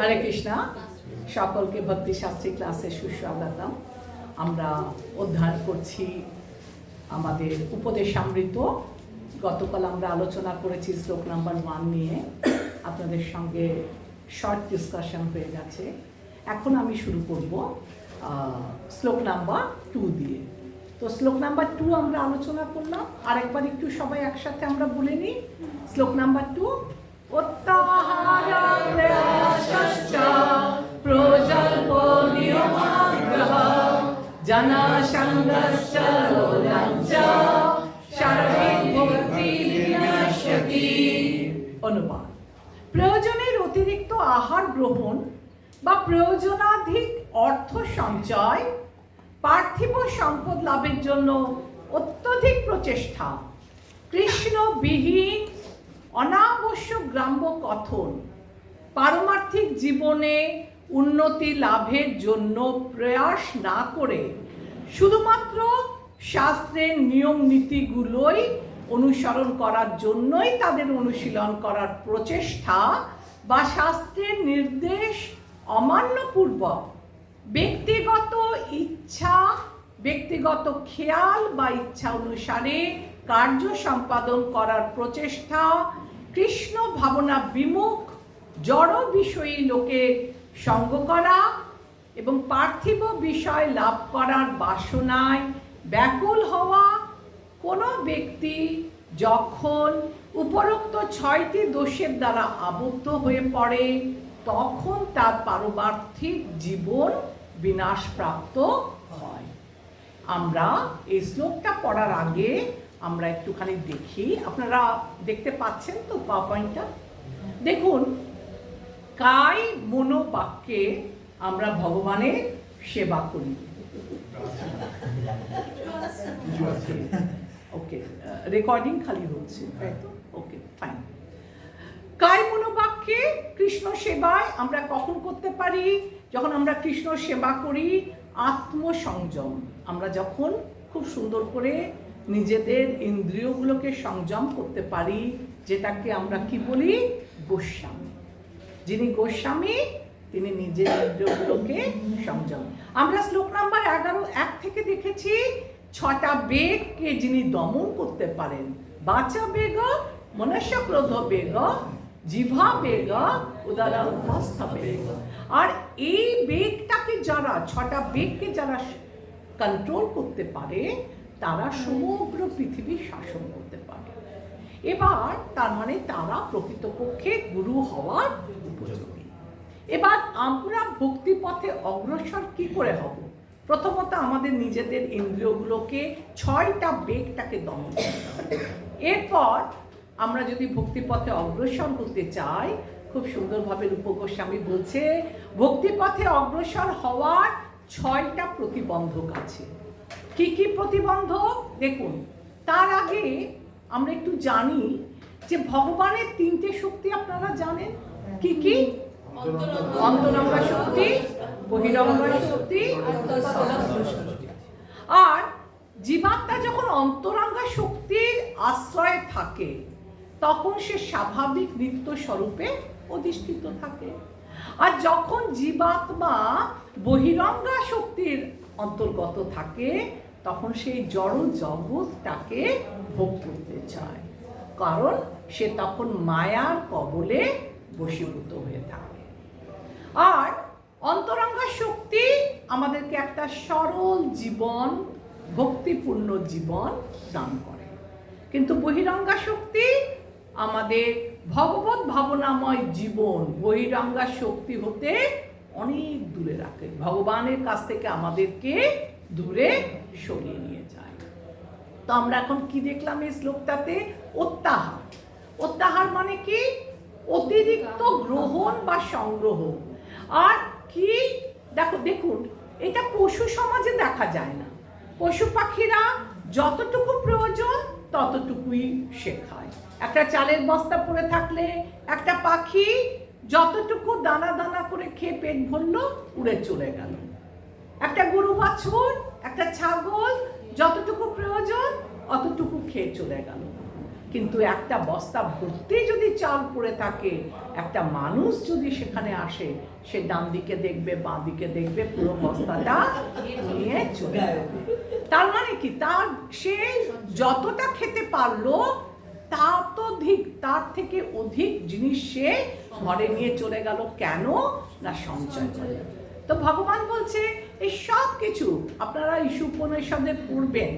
হরে কৃষ্ণা, সকলকে ভক্তিশাস্ত্রী ক্লাসে সুস্বাগতম। আমরা অধ্যয়ন করছি আমাদের উপদেশামৃত। গতকাল আমরা আলোচনা করেছি শ্লোক নাম্বার 1 নিয়ে, আপনাদের সঙ্গে শর্ট ডিসকাশন হয়ে গেছে। এখন আমি শুরু করব শ্লোক নাম্বার 2 দিয়ে। তো শ্লোক নাম্বার 2 আমরা আলোচনা করলাম, আরেকবার একটু সবাই একসাথে আমরা বলে নিই। শ্লোক নাম্বার 2, অনুবাদ: প্রয়োজনের অতিরিক্ত আহার গ্রহণ বা প্রয়োজনাধিক অর্থ সঞ্চয়, পার্থিব সম্পদ লাভের জন্য অত্যধিক প্রচেষ্টা, কৃষ্ণবিহীন অনাবশ্যক গ্রাম্য কথন, পারমার্থিক জীবনে উন্নতি লাভের জন্য প্রয়াস না করে শুধুমাত্র শাস্ত্রের নিয়ম নীতিগুলোই অনুসরণ করার জন্যই তাদের অনুশীলন করার প্রচেষ্টা বা শাস্ত্রের নির্দেশ অমান্যপূর্বক ব্যক্তিগত ইচ্ছা, ব্যক্তিগত খেয়াল বা ইচ্ছা অনুসারে কার্য সম্পাদন করার প্রচেষ্টা, কৃষ্ণ ভাবনা বিমুখ জড় বিষয়ী লোকের সঙ্গ করা এবং পার্থিব বিষয় লাভ করার বাসনায় ব্যাকুল হওয়া। কোনো ব্যক্তি যখন উপরোক্ত 6টি দোষের দ্বারা আবদ্ধ হয়ে পড়ে, তখন তার পারমার্থিক জীবন বিনাশপ্রাপ্ত হয়। আমরা এই শ্লোকটা পড়ার আগে আমরা একটুখানি দেখি, আপনারা দেখতে পাচ্ছেন তো পাওয়ারপয়েন্টটা? দেখুন, কায় মনোবাক্যে আমরা ভগবানের সেবা করি। ওকে, রেকর্ডিং খালি হচ্ছে, তাই তো? ওকে, ফাইন। কায় মনোবাক্যে কৃষ্ণ সেবায় আমরা কখন করতে পারি? যখন আমরা কৃষ্ণ সেবা করি আত্মসংযম, আমরা যখন খুব সুন্দর করে নিজেদের ইন্দ্রিয়গুলোকে সংযম করতে পারি, যেটাকে আমরা কি বলি? গোস্বামী। যিনি গোস্বামী তিনি নিজের ইন্দ্রিয়গুলোকে সংযম। আমরা শ্লোক নাম্বার 11 থেকে দেখেছি 6টা বেগকে যিনি দমন করতে পারেন: বাচা বেগ, মনস্য ক্রোধ বেগ, জিহ্বা বেগ, উদর উপস্থ বেগ। আর এই বেগটাকে যারা 6টা বেগকে যারা কন্ট্রোল করতে পারে, তারা সমগ্র পৃথিবী শাসন করতে পারে। এবার তার মানে তারা প্রকৃতপক্ষে গুরু হওয়ার উপযোগী। এবার আমরা ভক্তি পথে অগ্রসর কি করে হব? প্রথমত আমাদের নিজেদের ইন্দ্রিয়গুলোকে 6টা বেগটাকে দমন করতে হবে। এরপর আমরা যদি ভক্তি পথে অগ্রসর হতে চাই, খুব সুন্দরভাবে রূপ গোস্বামী বলছে ভক্তি পথে অগ্রসর হওয়ার 6টা প্রতিবন্ধক আছে। কি কি প্রতিবন্ধক? দেখুন, তার আগে আমরা একটু জানি যে ভগবানের 3টে শক্তি আপনারা জানেন। কি কি? অন্তরঙ্গা শক্তি, বহিরঙ্গা শক্তি, আর জীবাত্মা যখন অন্তরঙ্গা শক্তির আশ্রয়ে থাকে তখন সে স্বাভাবিক নিত্য স্বরূপে অধিষ্ঠিত থাকে। আর যখন জীবাত্মা বহিরঙ্গা শক্তির অন্তর্গত থাকে তখন সেই জড় জগৎটাকে ভোগ করতে চায়, কারণ সে তখন মায়ার কবলে বশীভূত হয়ে থাকে। আর অন্তরঙ্গা শক্তি আমাদেরকে একটা সরল জীবন, ভক্তিপূর্ণ জীবন দান করে, কিন্তু বহিরঙ্গা শক্তি আমাদের ভগবত ভাবনাময় জীবন বহিরঙ্গা শক্তি হতে অনেক দূরে রাখে, ভগবানের কাছ থেকে আমাদেরকে দূরে সরিয়ে নিয়ে যায়। তো আমরা এখন কি দেখলাম এই শ্লোকটাতে? অত্যাহার। অত্যাহার মানে কি? অতিরিক্ত গ্রহণ বা সংগ্রহ। আর কি দেখুন, এটা পশু সমাজে দেখা যায় না। পশু পাখিরা যতটুকু প্রয়োজন ততটুকুই সে খায়। একটা চালের বস্তা পড়ে থাকলে একটা পাখি যতটুকু দানা দানা করে খেয়ে পেট ভরলো, উড়ে চলে গেল। একটা গরু বাছুর, একটা ছাগল যতটুকু প্রয়োজন অতটুকু খেয়ে চলে গেল। কিন্তু একটা বস্তা ভর্তি যদি চাল পড়ে থাকে, একটা মানুষ যদি সেখানে আসে, সে ডান দিকে দেখবে, বাঁ দিকে দেখবে, পুরো বস্তাটা নিয়ে চলে যাবে। তার মানে কি, তার সে যতটা খেতে পারলো তার থেকে অধিক জিনিস সে ঘরে নিয়ে চলে গেল। কেন না সঞ্চয় করে। তো ভগবান বলছে এই সব কিছু আপনারা ঈশা উপনিষদে পড়বেন,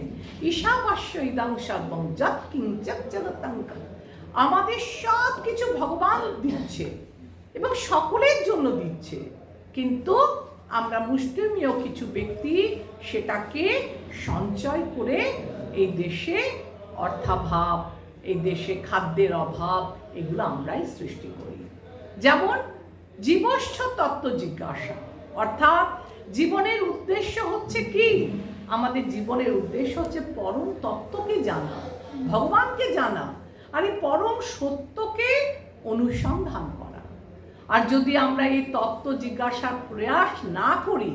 ঈশাবাস্য ইদং সর্বং যৎ কিঞ্চিৎ চলতং। আমাদের সব কিছু ভগবান দিচ্ছে এবং সকলের জন্য দিচ্ছে, কিন্তু আমরা মুষ্টিমেয় কিছু ব্যক্তি সেটাকে সঞ্চয় করে এই দেশে অর্থাভাব, এই দেশে খাদ্যের অভাব, এগুলো আমরাই সৃষ্টি করি। যেমন জীবশ্চ তত্ত্ব জিজ্ঞাসা, অর্থাৎ জীবনের উদ্দেশ্য হচ্ছে কি? আমাদের জীবনের উদ্দেশ্য হচ্ছে পরম তত্ত্বকে জানা, ভগবানকে জানা, আর এই পরম সত্যকে অনুসন্ধান করা। আর যদি আমরা এই তত্ত্ব জিজ্ঞাসার প্রয়াস না করি,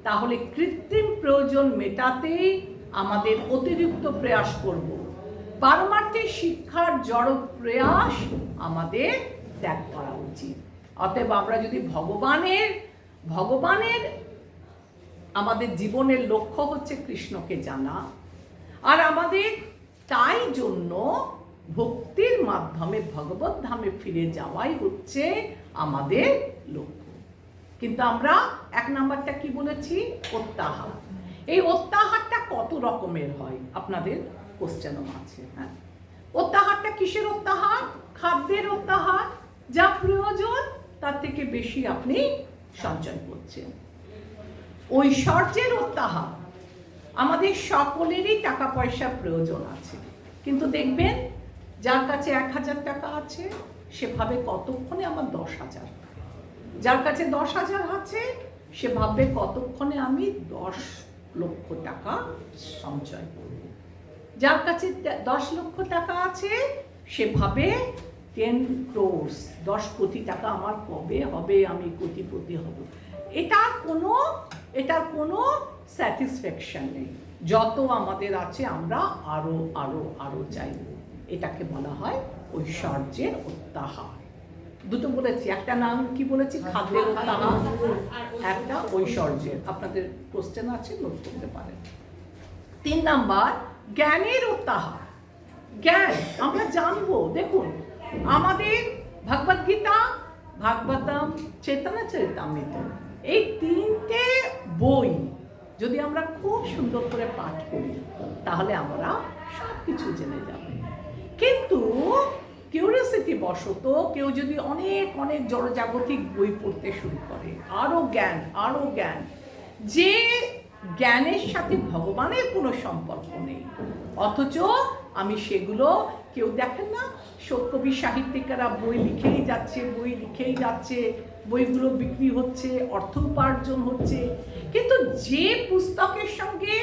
তাহলে কৃত্রিম প্রয়োজন মেটাতেই আমাদের অতিরিক্ত প্রয়াস করব। পারমার্থিক শিক্ষার জড় প্রয়াস আমাদের ত্যাগ করা উচিত। অতএব আমরা যদি ভগবানের আমাদের জীবনের লক্ষ্য হচ্ছে কৃষ্ণকে জানা, আর আমাদের তাই জন্য ভক্তির মাধ্যমে ভগবত ধামে ফিরে যাওয়াই হচ্ছে আমাদের লক্ষ্য। কিন্তু আমরা 1 নাম্বারটা কি বলেছি? অত্যাহার। এই অত্যাহারটা কত রকমের হয় আপনাদের কোশ্চেনও আছে। হ্যাঁ, অত্যাহারটা কিসের অত্যাহার? খাদ্যের অত্যাহার। যা প্রয়োজন তার থেকে বেশি আপনি সঞ্চয় করছেন। ঐশ্বর্যের অত্যাহার। আমাদের সকলেরই টাকা পয়সার প্রয়োজন আছে, কিন্তু দেখবেন যার কাছে 1000 টাকা আছে সে ভাবে কতক্ষণে আমার 10,000, যার কাছে 10,000 আছে সে ভাববে কতক্ষণে আমি 10 লক্ষ টাকা সঞ্চয় করব। যার কাছে 10 লক্ষ টাকা আছে সে ভাবে 10 crores, 10 কোটি টাকা আমার কবে হবে, আমি কোটিপতি হব। এটার কোনো স্যাটিসফ্যাকশন নেই। যত আমাদের আছে আমরা আরো আরো আরো চাইব। এটাকে বলা হয় ঐশ্বর্যের অত্যাহার। দুটো বলেছি, একটা নাম কি বলেছি? খাদ্যের অত্যাহার, একটা ঐশ্বর্যের। আপনাদের কোশ্চেন আছে, নোট করতে পারেন। 3 নাম্বার জ্ঞানের অত্যাহার। জ্ঞান আমরা জানবো। দেখুন, আমাদের ভগবদ্গীতা, ভাগবতম, চৈতন্য চরিতামৃত, এই 3টে বই যদি আমরা খুব সুন্দর করে পাঠ করি তাহলে আমরা সব কিছু জেনে যাব। কিন্তু কিউরিওসিটি বশত কেউ যদি অনেক অনেক জড়জাগতিক বই পড়তে শুরু করে, আরো জ্ঞান, যে জ্ঞানের সাথে ভগবানের কোনো সম্পর্ক নেই, অথচ আমি সেগুলো, কেউ দেখেন না কবি সাহিত্যিকেরা বই লিখেই যাচ্ছে, বইগুলো বিক্রি হচ্ছে, অর্থ উপার্জন হচ্ছে, কিন্তু যে পুস্তকের সঙ্গে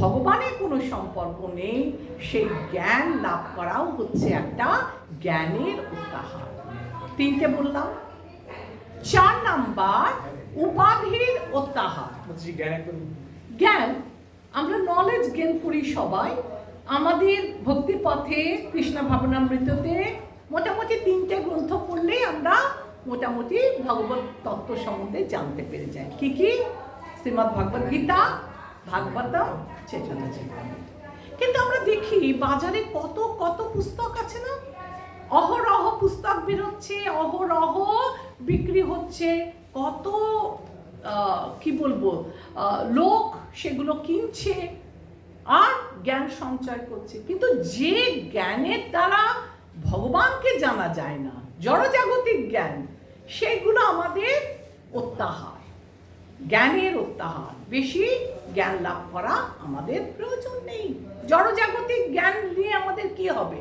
ভগবানের কোনো সম্পর্ক নেই সেই জ্ঞান লাভ করাও হচ্ছে একটা জ্ঞানের অত্যাহার। 3টে বললাম। 4 নাম্বার উপাধির অত্যাহার। জ্ঞান আমরা নলেজ গেইন করি সবাই। আমাদের ভক্তি পথে কৃষ্ণ ভাবনামৃততে মোটামুটি 3টে গ্রন্থ পড়লেই আমরা মোটামুটি ভগবত তত্ত্ব সম্বন্ধে জানতে পেরে যাই। কি কি? শ্রীমদ্ ভগবদ গীতা, ভাগবতম, চৈতন্য চরিতামৃত। কিন্তু আমরা দেখি বাজারে কত কত পুস্তক আছে না, অহরহ পুস্তক বেরোচ্ছে, অহরহ বিক্রি হচ্ছে, কত কি বলবো লোক সেগুলো কিনছে আর জ্ঞান সঞ্চয় করছে। কিন্তু যে জ্ঞানের দ্বারা ভগবানকে জানা যায় না, জড়জাগতিক জ্ঞান, সেগুলো আমাদের অত্যাহার, জ্ঞানের অত্যাহার। বেশি জ্ঞান লাভ করা আমাদের প্রয়োজন নেই। জড়জাগতিক জ্ঞান নিয়ে আমাদের কি হবে?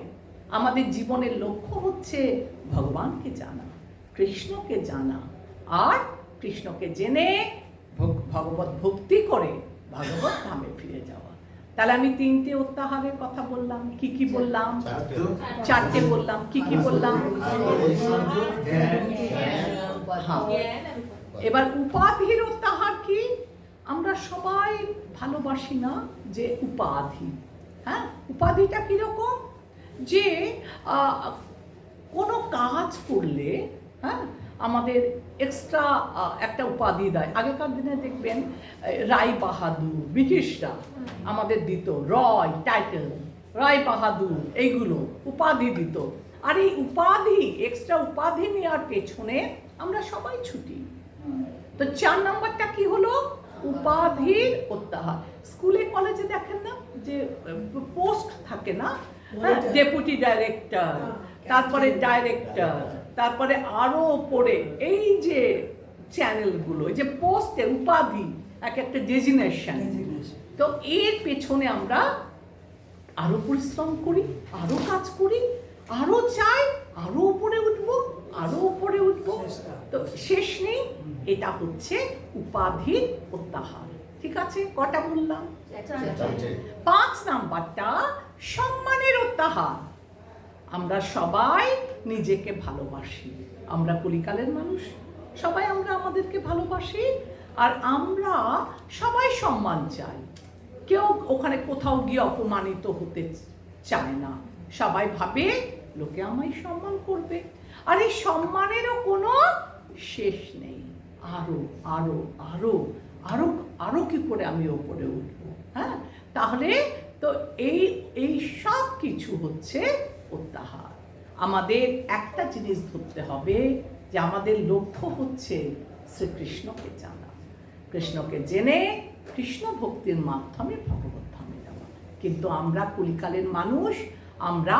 আমাদের জীবনের লক্ষ্য হচ্ছে ভগবানকে জানা, কৃষ্ণকে জানা, আর কৃষ্ণকে জেনে ভগবত ভক্তি করে ভগবত ধামে ফিরে যাওয়া। তাহলে আমি 3টে অত্যাহারের কথা বললাম। কি কি বললাম? 4টে বললাম। কি কি বললাম? এবার উপাধির অত্যাহার কি? আমরা সবাই ভালোবাসি না যে উপাধি। হ্যাঁ, উপাধিটা কিরকম? যে কোনো কাজ করলে হ্যাঁ আমাদের এক্সট্রা একটা উপাধি দেয়। আগেকার দিনে দেখবেন রায় বাহাদুর ব্রিটিশরা আমাদের দিত, রয় টাইটেল, রায় বাহাদুর এইগুলো উপাধি দিত। আর এই উপাধি, এক্সট্রা উপাধি নেওয়ার পেছনে আমরা সবাই ছুটি। তো 4 নাম্বারটা কি হলো? উপাধির প্রত্যাহার। স্কুলে কলেজে দেখেন না যে পোস্ট থাকে না, ডেপুটি ডাইরেক্টর, তারপরে ডাইরেক্টর, তারপরে আরো ওপরে এই যে চ্যানেলগুলো, এই যে পোস্টের উপাধি, এক একটা ডেজিগনেশন। তো এর পেছনে আমরা আরো পরিশ্রম করি, আরো কাজ করি, আরো চাই, আরো উপরে উঠবো, আরো উপরে উঠবো, তো শেষ নেই। এটা হচ্ছে উপাধির প্রত্যাহার। ঠিক আছে, কটা বললাম? 5 নাম্বারটা সম্মানের প্রত্যাহার। আমরা সবাই নিজেকে ভালোবাসি, আমরা কলিকালের মানুষ, সবাই আমরা আমাদেরকে ভালোবাসি, আর আমরা সবাই সম্মান চাই। কেউ ওখানে কোথাও গিয়ে অপমানিত হতে চায় না, সবাই ভাবে লোকে আমায় সম্মান করবে। আর এই সম্মানেরও কোনো শেষ নেই। আরো আরো আরো আরো আরো কি করে আমি ওপরে উঠবো? হ্যাঁ, তাহলে তো এই সব কিছু হচ্ছে প্রত্যাহার। আমাদের একটা জিনিস ধরতে হবে যে আমাদের লক্ষ্য হচ্ছে শ্রীকৃষ্ণকে জানা, কৃষ্ণকে জেনে কৃষ্ণ ভক্তির মাধ্যমে ভগবত ধামে যাওয়া। কিন্তু আমরা কলিকালের মানুষ, আমরা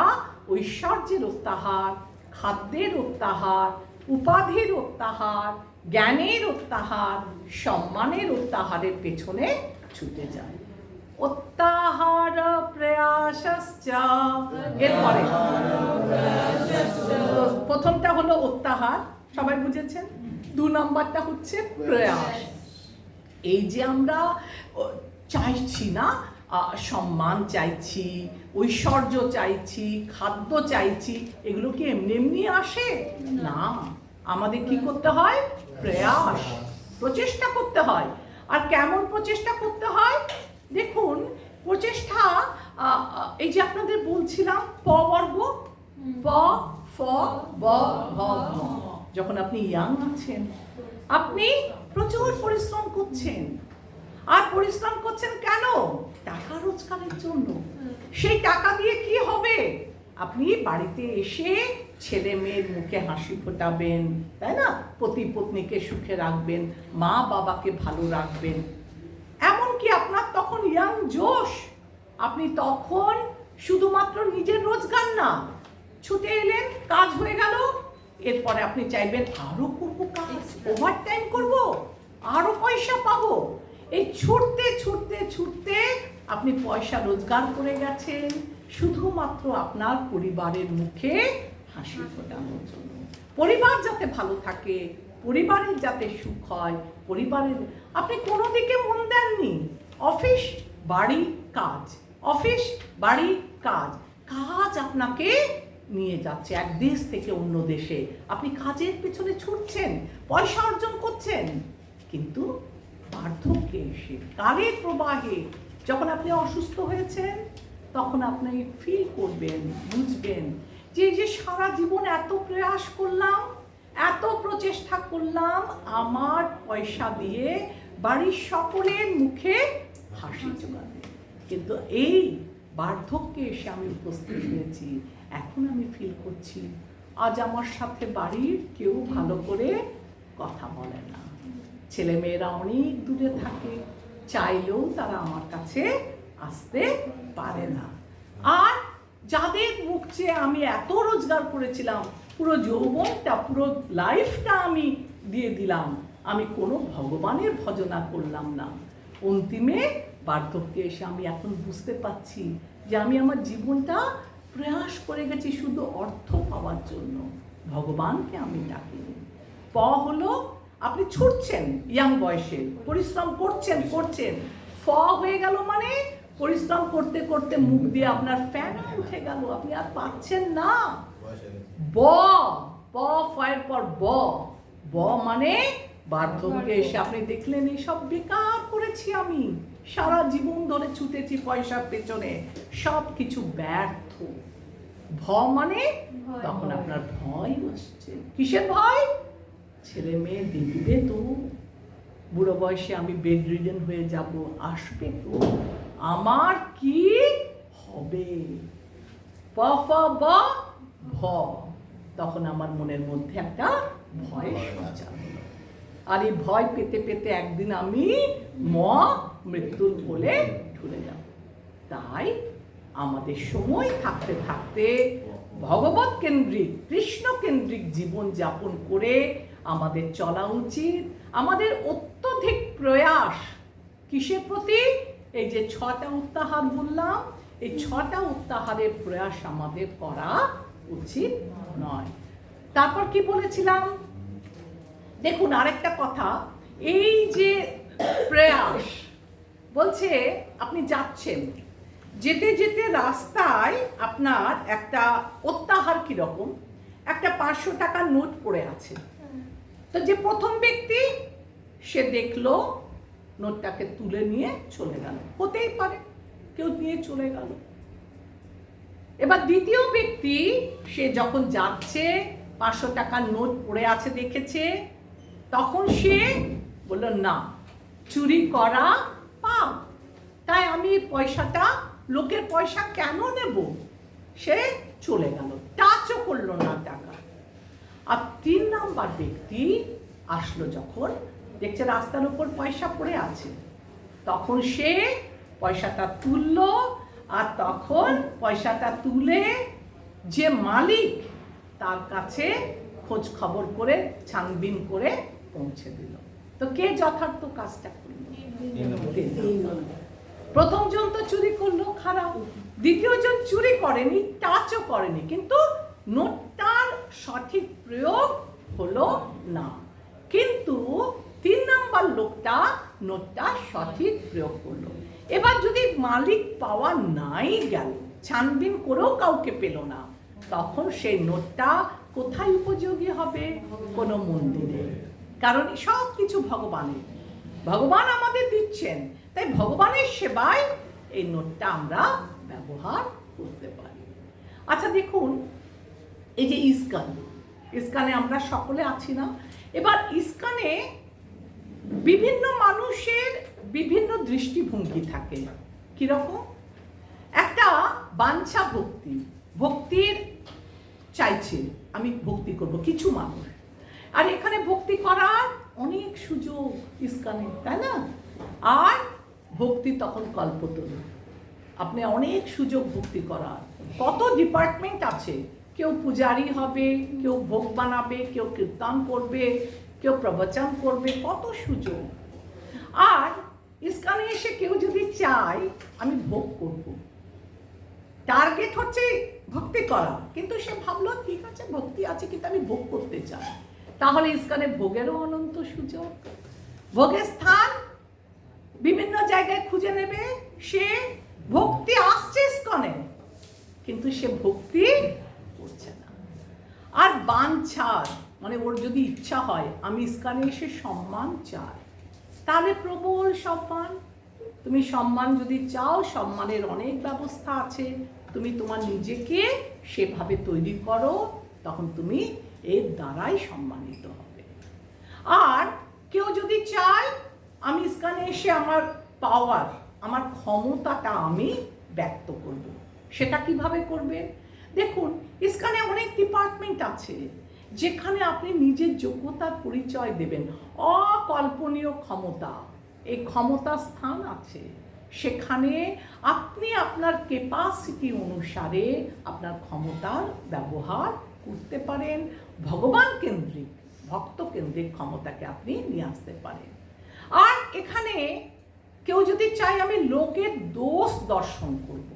ঐশ্বর্যের প্রত্যাহার, খাদ্যের প্রত্যাহার, উপাধির প্রত্যাহার, জ্ঞানের প্রত্যাহার, সম্মানের প্রত্যাহারের পেছনে ছুটে যায়। প্রত্যাহার প্রয়াসশ্চ, এরপরে প্রথমটা হলো প্রত্যাহার, সবাই বুঝেছেন। 2 নাম্বারটা হচ্ছে প্রয়াস। এই যে আমরা চাইছি না, সম্মান চাইছি, ঐশ্বর্য চাইছি, খাদ্য চাইছি, এগুলো কি এমনি এমনি আসে না। আমাদের কি করতে হয়? প্রয়াস, প্রচেষ্টা করতে হয়। আর কেমন প্রচেষ্টা করতে হয়? দেখুন, প্রচেষ্টা এই যে আপনাদের বলছিলাম প বর্গ, প ফ ব ভ ম। যখন আপনি ইয়াং আছেন, আপনি প্রচুর পরিশ্রম করছেন। আর পরিশ্রম করছেন কেন? টাকা রোজগারের জন্য। সেই টাকা দিয়ে কি হবে? আপনি বাড়িতে এসে ছেলে মেয়ের মুখে হাসি ফোটাবেন, তাই না? পতি পত্নীকে সুখে রাখবেন, মা বাবাকে ভালো রাখবেন। এমনকি আপনার তখন ইয়াং জোশ, আপনি তখন শুধুমাত্র নিজের রোজগার না, ছুটে এলেন, কাজ হয়ে গেল, এরপরে আপনি চাইবেন আরো করবো কাজ, ওভারটাইম করব, আরো পয়সা পাবো। এই ছুটতে ছুটতে ছুটতে আপনি পয়সা রোজগার করে গেছেন শুধুমাত্র আপনার পরিবারের মুখে হাসি ফোটানোর জন্য। পরিবার যাতে ভালো থাকে, পরিবারের যাতে সুখ হয়, পরিবারের, আপনি কোনো দিকে মন দেননি। অফিস বাড়ি কাজ, অফিস বাড়ি কাজ, কাজ আপনাকে নিয়ে যাচ্ছে এক দেশ থেকে অন্য দেশে। আপনি কাজের পেছনে ছুটছেন, পয়সা অর্জন করছেন, কিন্তু বার্ধক্যে এসে, কালের প্রবাহে যখন আপনি অসুস্থ হয়েছেন, তখন আপনি ফিল করবেন, বুঝবেন যে এই যে সারা জীবন এত প্রয়াস করলাম, এত প্রচেষ্টা করলাম আমার পয়সা দিয়ে বাড়ির সকলের মুখে হাসি জোগাতে, কিন্তু এই বার্ধক্যে এসে আমি উপস্থিত হয়েছি। এখন আমি ফিল করছি আজ আমার সাথে বাড়ির কেউ ভালো করে কথা বলে না, ছেলেমেয়েরা অনেক দূরে থাকে, চাইলেও তারা আমার কাছে আসতে পারে না। আর যাদের মুখ চেয়ে আমি এত রোজগার করেছিলাম, পুরো যৌবনটা, পুরো লাইফটা আমি দিয়ে দিলাম, আমি কোনো ভগবানের ভজনা করলাম না। অন্তিমে বার্ধক্যে এসে আমি এখন বুঝতে পারছি যে আমি আমার জীবনটা প্রয়াস করে গেছি শুধু অর্থ পাওয়ার জন্য, ভগবানকে আমি ডাকিনি। প হলো আপনি ছুটছেন ইয়াং বয়সে, পরিশ্রম করছেন করছেন, ফ হয়ে গেল মানে পরিশ্রম করতে করতে মুখ দিয়ে আপনার ফ্যান উঠে গেল, আপনি আর পাচ্ছেন না। ব, প ফয়ের পর ব, ব মানে বার্ধক্যে এসে আপনি দেখলেন এই সব বেকার করেছি আমি, সারা জীবন ধরে ছুটেছি পয়সার পেছনে, সব কিছু ব্যর্থ। মানে তখন আপনার ভয় আসছে। কিসের ভয়? ছেলে মেয়ে দেখবে তো, বুড়ো বয়সে আমি বেড রিডেন হয়ে যাব, আসবে তো, আমার কি হবে, ভ, তখন আমার মনের মধ্যে একটা ভয় সঞ্চার হলো। আর এই ভয় পেতে পেতে একদিন আমি মৃত্যুর কোলে ঢুলে যাব। তাই আমাদের সময় থাকতে থাকতে ভগবত কেন্দ্রিক, কৃষ্ণ কেন্দ্রিক জীবন যাপন করে আমাদের চলা উচিত। আমাদের অত্যধিক প্রয়াস কিসের প্রতি? এই যে 6টা উত্তাহার বললাম, এই 6টা উত্তাহারের প্রয়াস আমাদের করা উচিত নয়। তারপর কি বলেছিলাম? দেখুন আরেকটা কথা, এই যে প্রয়াস বলছে, আপনি যাচ্ছেন, যেতে যেতে রাস্তায় আপনার একটা অত্যাহার কিরকম, একটা 500 টাকার নোট পড়ে আছে। তো যে প্রথম ব্যক্তি সে দেখলো, নোটটাকে তুলে নিয়ে চলে গেল, হতেই পারে কেউ নিয়ে চলে গেল। এবার দ্বিতীয় ব্যক্তি সে যখন যাচ্ছে 500 টাকার নোট পড়ে আছে দেখেছে, তখন সে বলল না, চুরি করা পাপ, তাই আমি পয়সাটা, লোকের পয়সা কেন নেব, সে চলে গেল, টাচও করলো না টাকা। আর 3 নাম্বার ব্যক্তি আসলো, যখন দেখছে রাস্তার উপর পয়সা পড়ে আছে, তখন সে পয়সাটা তুললো, আর তখন পয়সাটা তুলে যে মালিক তার কাছে খোঁজ খবর করে ছানবিন করে পৌঁছে দিল। তো কে যথার্থ কাজটা করলো? প্রথম জন তো চুরি করলো, খারাপ। দ্বিতীয় জন চুরি করেনি, টাচও করেনি, কিন্তু নোটটার সঠিক প্রয়োগ হলো না। কিন্তু 3 নাম্বার লোকটা নোটটা সঠিক প্রয়োগ করলো। এবার যদি মালিক পাওয়া নাই গেল, ছানবিন করেও কাউকে পেল না, তখন সেই নোটটা কোথায় উপযোগী হবে? কোনো মন্দিরে। কারণ সব কিছু ভগবানের, ভগবান আমাদের দিচ্ছেন, তাই ভগবানের সেবায় এই নোটটা আমরা ব্যবহার করতে পারি। আচ্ছা দেখুন, এই যে ইস্কনে আমরা সকলে আছি না? এবার ইস্কনে বিভিন্ন মানুষের বিভিন্ন দৃষ্টিভঙ্গি থাকে। কিরকম? একটা বাঞ্ছা ভক্তি, ভক্তির চাইছে আমি ভক্তি করব কিছু মানুষ, আর এখানে ভক্তি করার অনেক সুযোগ ইস্কনে, তাই না? আর ভক্তি তখন কল্পতরু, আপনি অনেক সুযোগ ভক্তি করার, কত ডিপার্টমেন্ট আছে, কেউ পূজারি হবে, কেউ ভোগ বানাবে, কেউ কীর্তন করবে, কেউ প্রবচন করবে, কত সুযোগ। আর ইস্কনে এসে কেউ যদি চায় আমি ভোগ করব, টার্গেট হচ্ছে ভক্তি করা, কিন্তু সে ভাবলো ঠিক আছে ভক্তি আছে কিন্তু আমি ভোগ করতে চাই, তাহলে ইস্কনে ভোগেরও অনন্ত সুযোগ। ভোগের স্থান বিভিন্ন জায়গায় খুঁজে নেবে, সে ভক্তি আসছে ইস্কনে, কিন্তু সে ভক্তি করছে না। আর বাঞ্ছার মানে ওর যদি ইচ্ছা হয় আমি ইস্কনে এসে সম্মান চাই, তাহলে প্রবল সম্মান। তুমি সম্মান যদি চাও, সম্মানের অনেক ব্যবস্থা আছে, তুমি তোমার নিজেকে সেভাবে তৈরি করো, তখন তুমি এর দ্বারাই সম্মানিত হবে। আর কেউ যদি চায় আমি ইস্কনে এসে আমার পাওয়ার, আমার ক্ষমতাটা আমি ব্যক্ত করব, সেটা কিভাবে করবে? দেখুন ইস্কনে অনেক ডিপার্টমেন্ট আছে যেখানে আপনি নিজের যোগ্যতার পরিচয় দেবেন, অকল্পনীয় ক্ষমতা, এই ক্ষমতা স্থান আছে, সেখানে আপনি আপনার ক্যাপাসিটি অনুসারে আপনার ক্ষমতার ব্যবহার করতে পারেন, ভগবান কেন্দ্রিক, ভক্ত কেন্দ্রিক ক্ষমতাকে আপনি নিয়ে আসতে পারেন। আর এখানে কেউ যদি চায় আমি লোকের দোষ দর্শন করব,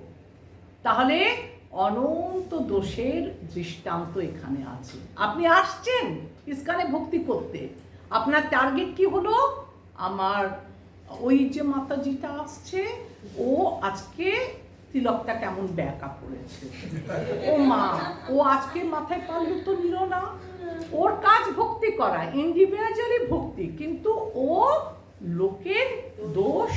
তাহলে অনন্ত দোষের দৃষ্টান্ত এখানে আছে। আপনি আসছেন ইস্কনে ভক্তি করতে, আপনার টার্গেট কি হলো? আমার ওই যে মাতাজিটা আসছে, ও আজকে তিলকটা কেমন ব্যাকা করেছে, ও মা ও আজকে মাথায় পারলো তো নিল না। ওর কাজ ভক্তি করা, ইন্ডিভিজুয়ালি ভক্তি, কিন্তু ও লোকের দোষ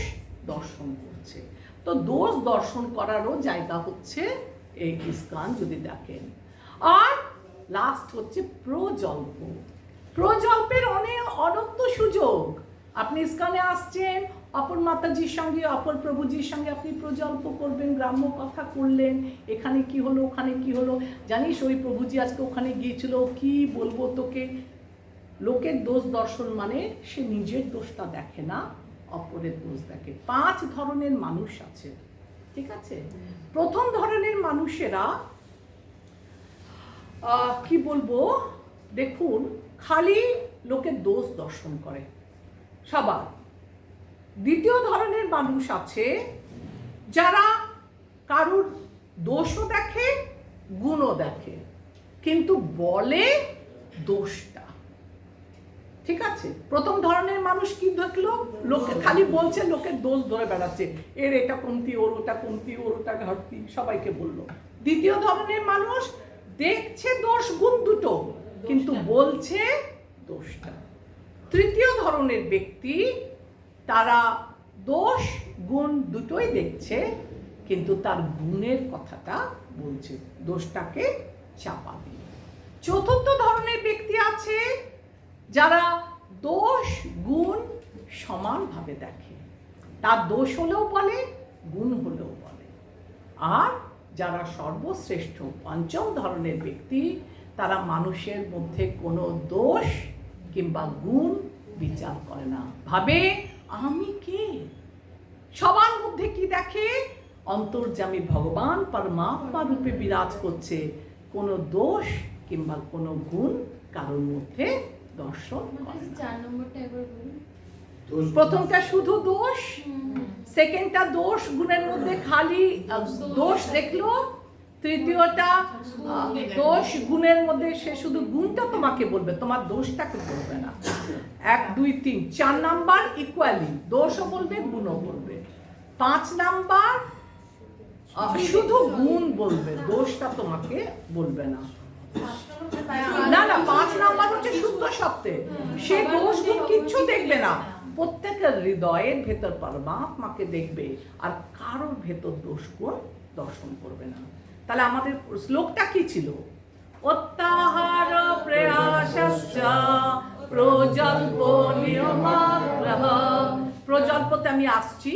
দর্শন করছে। তো দোষ দর্শন করারও জায়গা হচ্ছে এই ইস্কন যদি দেখেন। আর লাস্ট হচ্ছে প্রজল্প। প্রজল্পের অনন্ত সুযোগ। আপনি ইস্কনে আসছেন, অপর মাতাজির সঙ্গে, অপর প্রভুজির সঙ্গে আপনি প্রজল্প করবেন, গ্রাম্য কথা করলেন, এখানে কি হলো, ওখানে কি হলো, জানিস ওই প্রভুজি আজকে ওখানে গিয়েছিল, কি বলবো তোকে। লোকের দোষ দর্শন মানে সে নিজের দোষটা দেখে না, অপরের দোষ দেখে। 5 ধরনের মানুষ আছে, ঠিক আছে। প্রথম ধরনের মানুষেরা কি বলবো, দেখুন, খালি লোকের দোষ দর্শন করে সবার। দ্বিতীয় ধরনের মানুষ আছে যারা কারুর দোষও দেখে, গুণও দেখে, কিন্তু বলে দোষটা, ঠিক আছে। প্রথম ধরনের মানুষ কি দেখলো, লোকে খালি বলছে, লোকের দোষ ধরে বেড়াচ্ছে, এর এটা কমতি, ওর ওটা কমতি, ওর ওটা ঘাটতি, সবাইকে বললো। দ্বিতীয় ধরনের মানুষ দেখছে দোষ গুণ দুটো, কিন্তু বলছে দোষটা। তৃতীয় ধরনের ব্যক্তি, তারা দোষ গুণ দুটোই দেখছে, কিন্তু তার গুণের কথাটা বলছে, দোষটাকে চাপা দিয়ে। চতুর্থ ধরনের ব্যক্তি আছে যারা দোষ গুণ সমানভাবে দেখে, তার দোষ হলেও বলে, গুণ হলেও বলে। আর যারা সর্বশ্রেষ্ঠ পঞ্চম ধরনের ব্যক্তি, তারা মানুষের মধ্যে কোনো দোষ কিংবা গুণ বিচার করে না, ভাবে আমি কে। সবার মধ্যে কি দেখে, অন্তর্যামী ভগবান পরমাত্মা রূপে বিরাজ করছে, কোনো দোষ কিংবা কোনো গুণ কারোর মধ্যে দর্শন করে না। 4 নম্বরটা একবার বলুন। প্রথমটা শুধু দোষ, সেকেন্ডটা দোষ গুণের মধ্যে খালি দোষ দেখলো, তৃতীয়টা দোষ গুণের মধ্যে সে শুধু গুণটা তোমাকে বলবে, তোমার দোষটাকে বলবে না। 1 2 3 4 নাম্বার ইকুয়ালি দোষও বলবে, গুণও বলবে। 5 নাম্বার শুধু গুণ বলবে, দোষটা তোমাকে বলবে না। না না, 5 নাম্বার হচ্ছে শুদ্ধ সত্ত্বে, সে দোষ গুণ কিচ্ছু দেখবে না, প্রত্যেকের হৃদয়ের ভেতর পরমাত্মাকে দেখবে, আর কারোর ভেতর দোষ গুণ দর্শন করবে না। তাহলে আমাদের শ্লোকটা কি ছিল, অত্যাহার প্রয়াসশ্চ প্রজল্প নিয়মাগ্রহ। প্রজল্পতে আমি আসছি।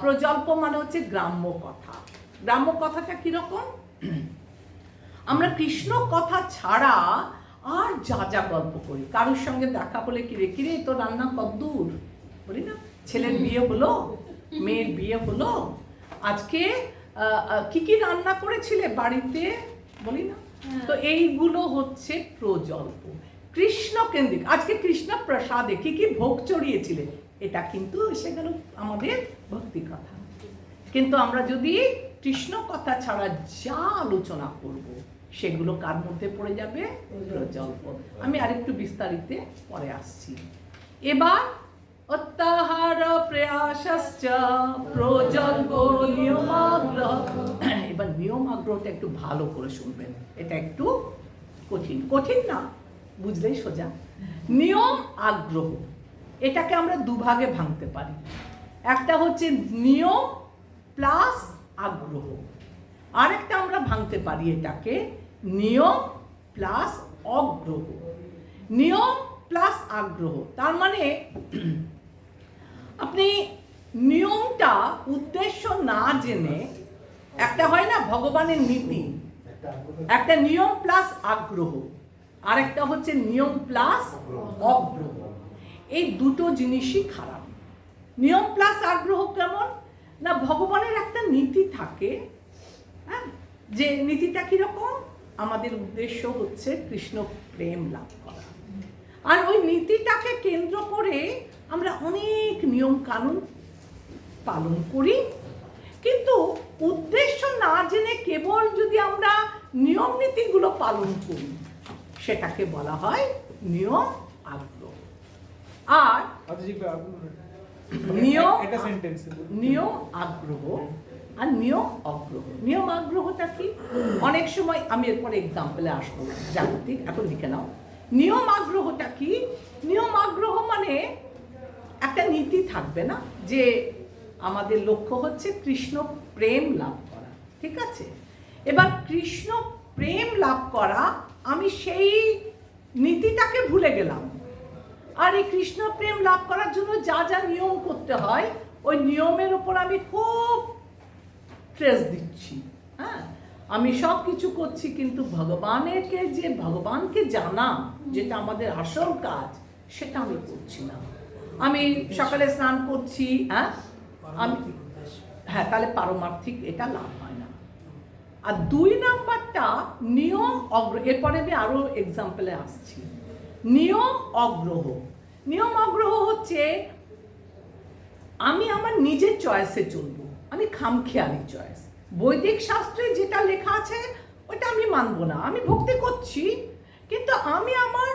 প্রজল্প মানে হচ্ছে গ্রাম্য কথা। গ্রাম্য কথাটা কিরকম, আমরা কৃষ্ণ কথা ছাড়া আর যা যা গল্প করি। কারোর সঙ্গে দেখা হলে কিরে কিরে তো রান্না কদ্দূর, বলি না, ছেলের বিয়ে হলো, মেয়ের বিয়ে হলো, আজকে কি কি রান্না করেছিলে বাড়িতে, বলি না। তো এইগুলো হচ্ছে প্রজল্প, কৃষ্ণ কেন্দ্রিক। আজকে কৃষ্ণ প্রসাদে কি কি ভোগ চড়িয়েছিলে, এটা কিন্তু এসে গেল আমাদের ভক্তি কথা। কিন্তু আমরা যদি কৃষ্ণ কথা ছাড়া যা আলোচনা করব, সেগুলো কার মধ্যে পড়ে যাবে, প্রজল্প। আমি আরেকটু বিস্তারিত পরে আসছি। এবার অত্যাহার প্রয়াসশ্চ প্রজল্প নিয়মাগ্রহ। এবার নিয়মাগ্রহটা একটু ভালো করে শুনবেন, এটা একটু কঠিন, কঠিন না, বুঝলেই সোজা। নিয়ম আগ্রহ, এটাকে আমরা দুভাগে ভাঙতে পারি। একটা হচ্ছে নিয়ম প্লাস আগ্রহ, আরেকটা আমরা ভাঙতে পারি এটাকে নিয়ম প্লাস অগ্রহ। নিয়ম প্লাস আগ্রহ তার মানে আপনি নিয়মটা উদ্দেশ্য না জেনে, একটা হয় না ভগবানের নীতি, একটা নিয়ম প্লাস আগ্রহ, আরেকটা হচ্ছে নিয়ম প্লাস অগ্রহ। এই দুটো জিনিসই খারাপ। নিয়ম প্লাস আগ্রহ কেমন না, ভগবানের একটা নীতি থাকে, হ্যাঁ, যে নীতিটা কিরকম, আমাদের উদ্দেশ্য হচ্ছে কৃষ্ণ প্রেম লাভ করা, আর ওই নীতিটাকে কেন্দ্র করে আমরা অনেক নিয়ম কানুন পালন করি। কিন্তু উদ্দেশ্য না জেনে কেবল যদি আমরা নিয়ম নীতিগুলো পালন করি, সেটাকে বলা হয় নিয়ম আগ্রহ। আর নিয়ম আগ্রহ আর নিয়ম অগ্রহ। নিয়ম আগ্রহটা কি, অনেক সময় আমি এরপরে এক্সাম্পলে আসবো, জাগতিক এখন লিখে নাও। নিয়ম আগ্রহটা কি, নিয়ম আগ্রহ মানে একটা নীতি থাকবে না, যে আমাদের লক্ষ্য হচ্ছে কৃষ্ণ প্রেম লাভ করা, ঠিক আছে। এবার কৃষ্ণ প্রেম লাভ করা, আমি সেই নীতিটাকে ভুলে গেলাম। আর এই কৃষ্ণ প্রেম লাভ করার জন্য যা যা নিয়ম করতে হয়, ওই নিয়মের উপর আমি খুব স্ট্রেস দিচ্ছি। হ্যাঁ, আমি সব কিছু করছি, কিন্তু ভগবানকে জানা, যেটা আমাদের আসল কাজ, সেটা আমি করছি না। আমি সকালে স্নান করছি, তাহলে পারমার্থিক এটা লাভ হয় না। আর 2 নাম্বারটা নিয়ম অগ্রহ। এরপরে আমি আরো এক্সাম্পলে আসছি। নিয়ম অগ্রহ। নিয়ম অগ্রহ হচ্ছে আমি আমার নিজের চয়েসে চলবো, আমি খামখেয়ালি চয়েস। বৈদিক শাস্ত্রে যেটা লেখা আছে ওটা আমি মানবো না। আমি ভক্তি করছি, কিন্তু আমি আমার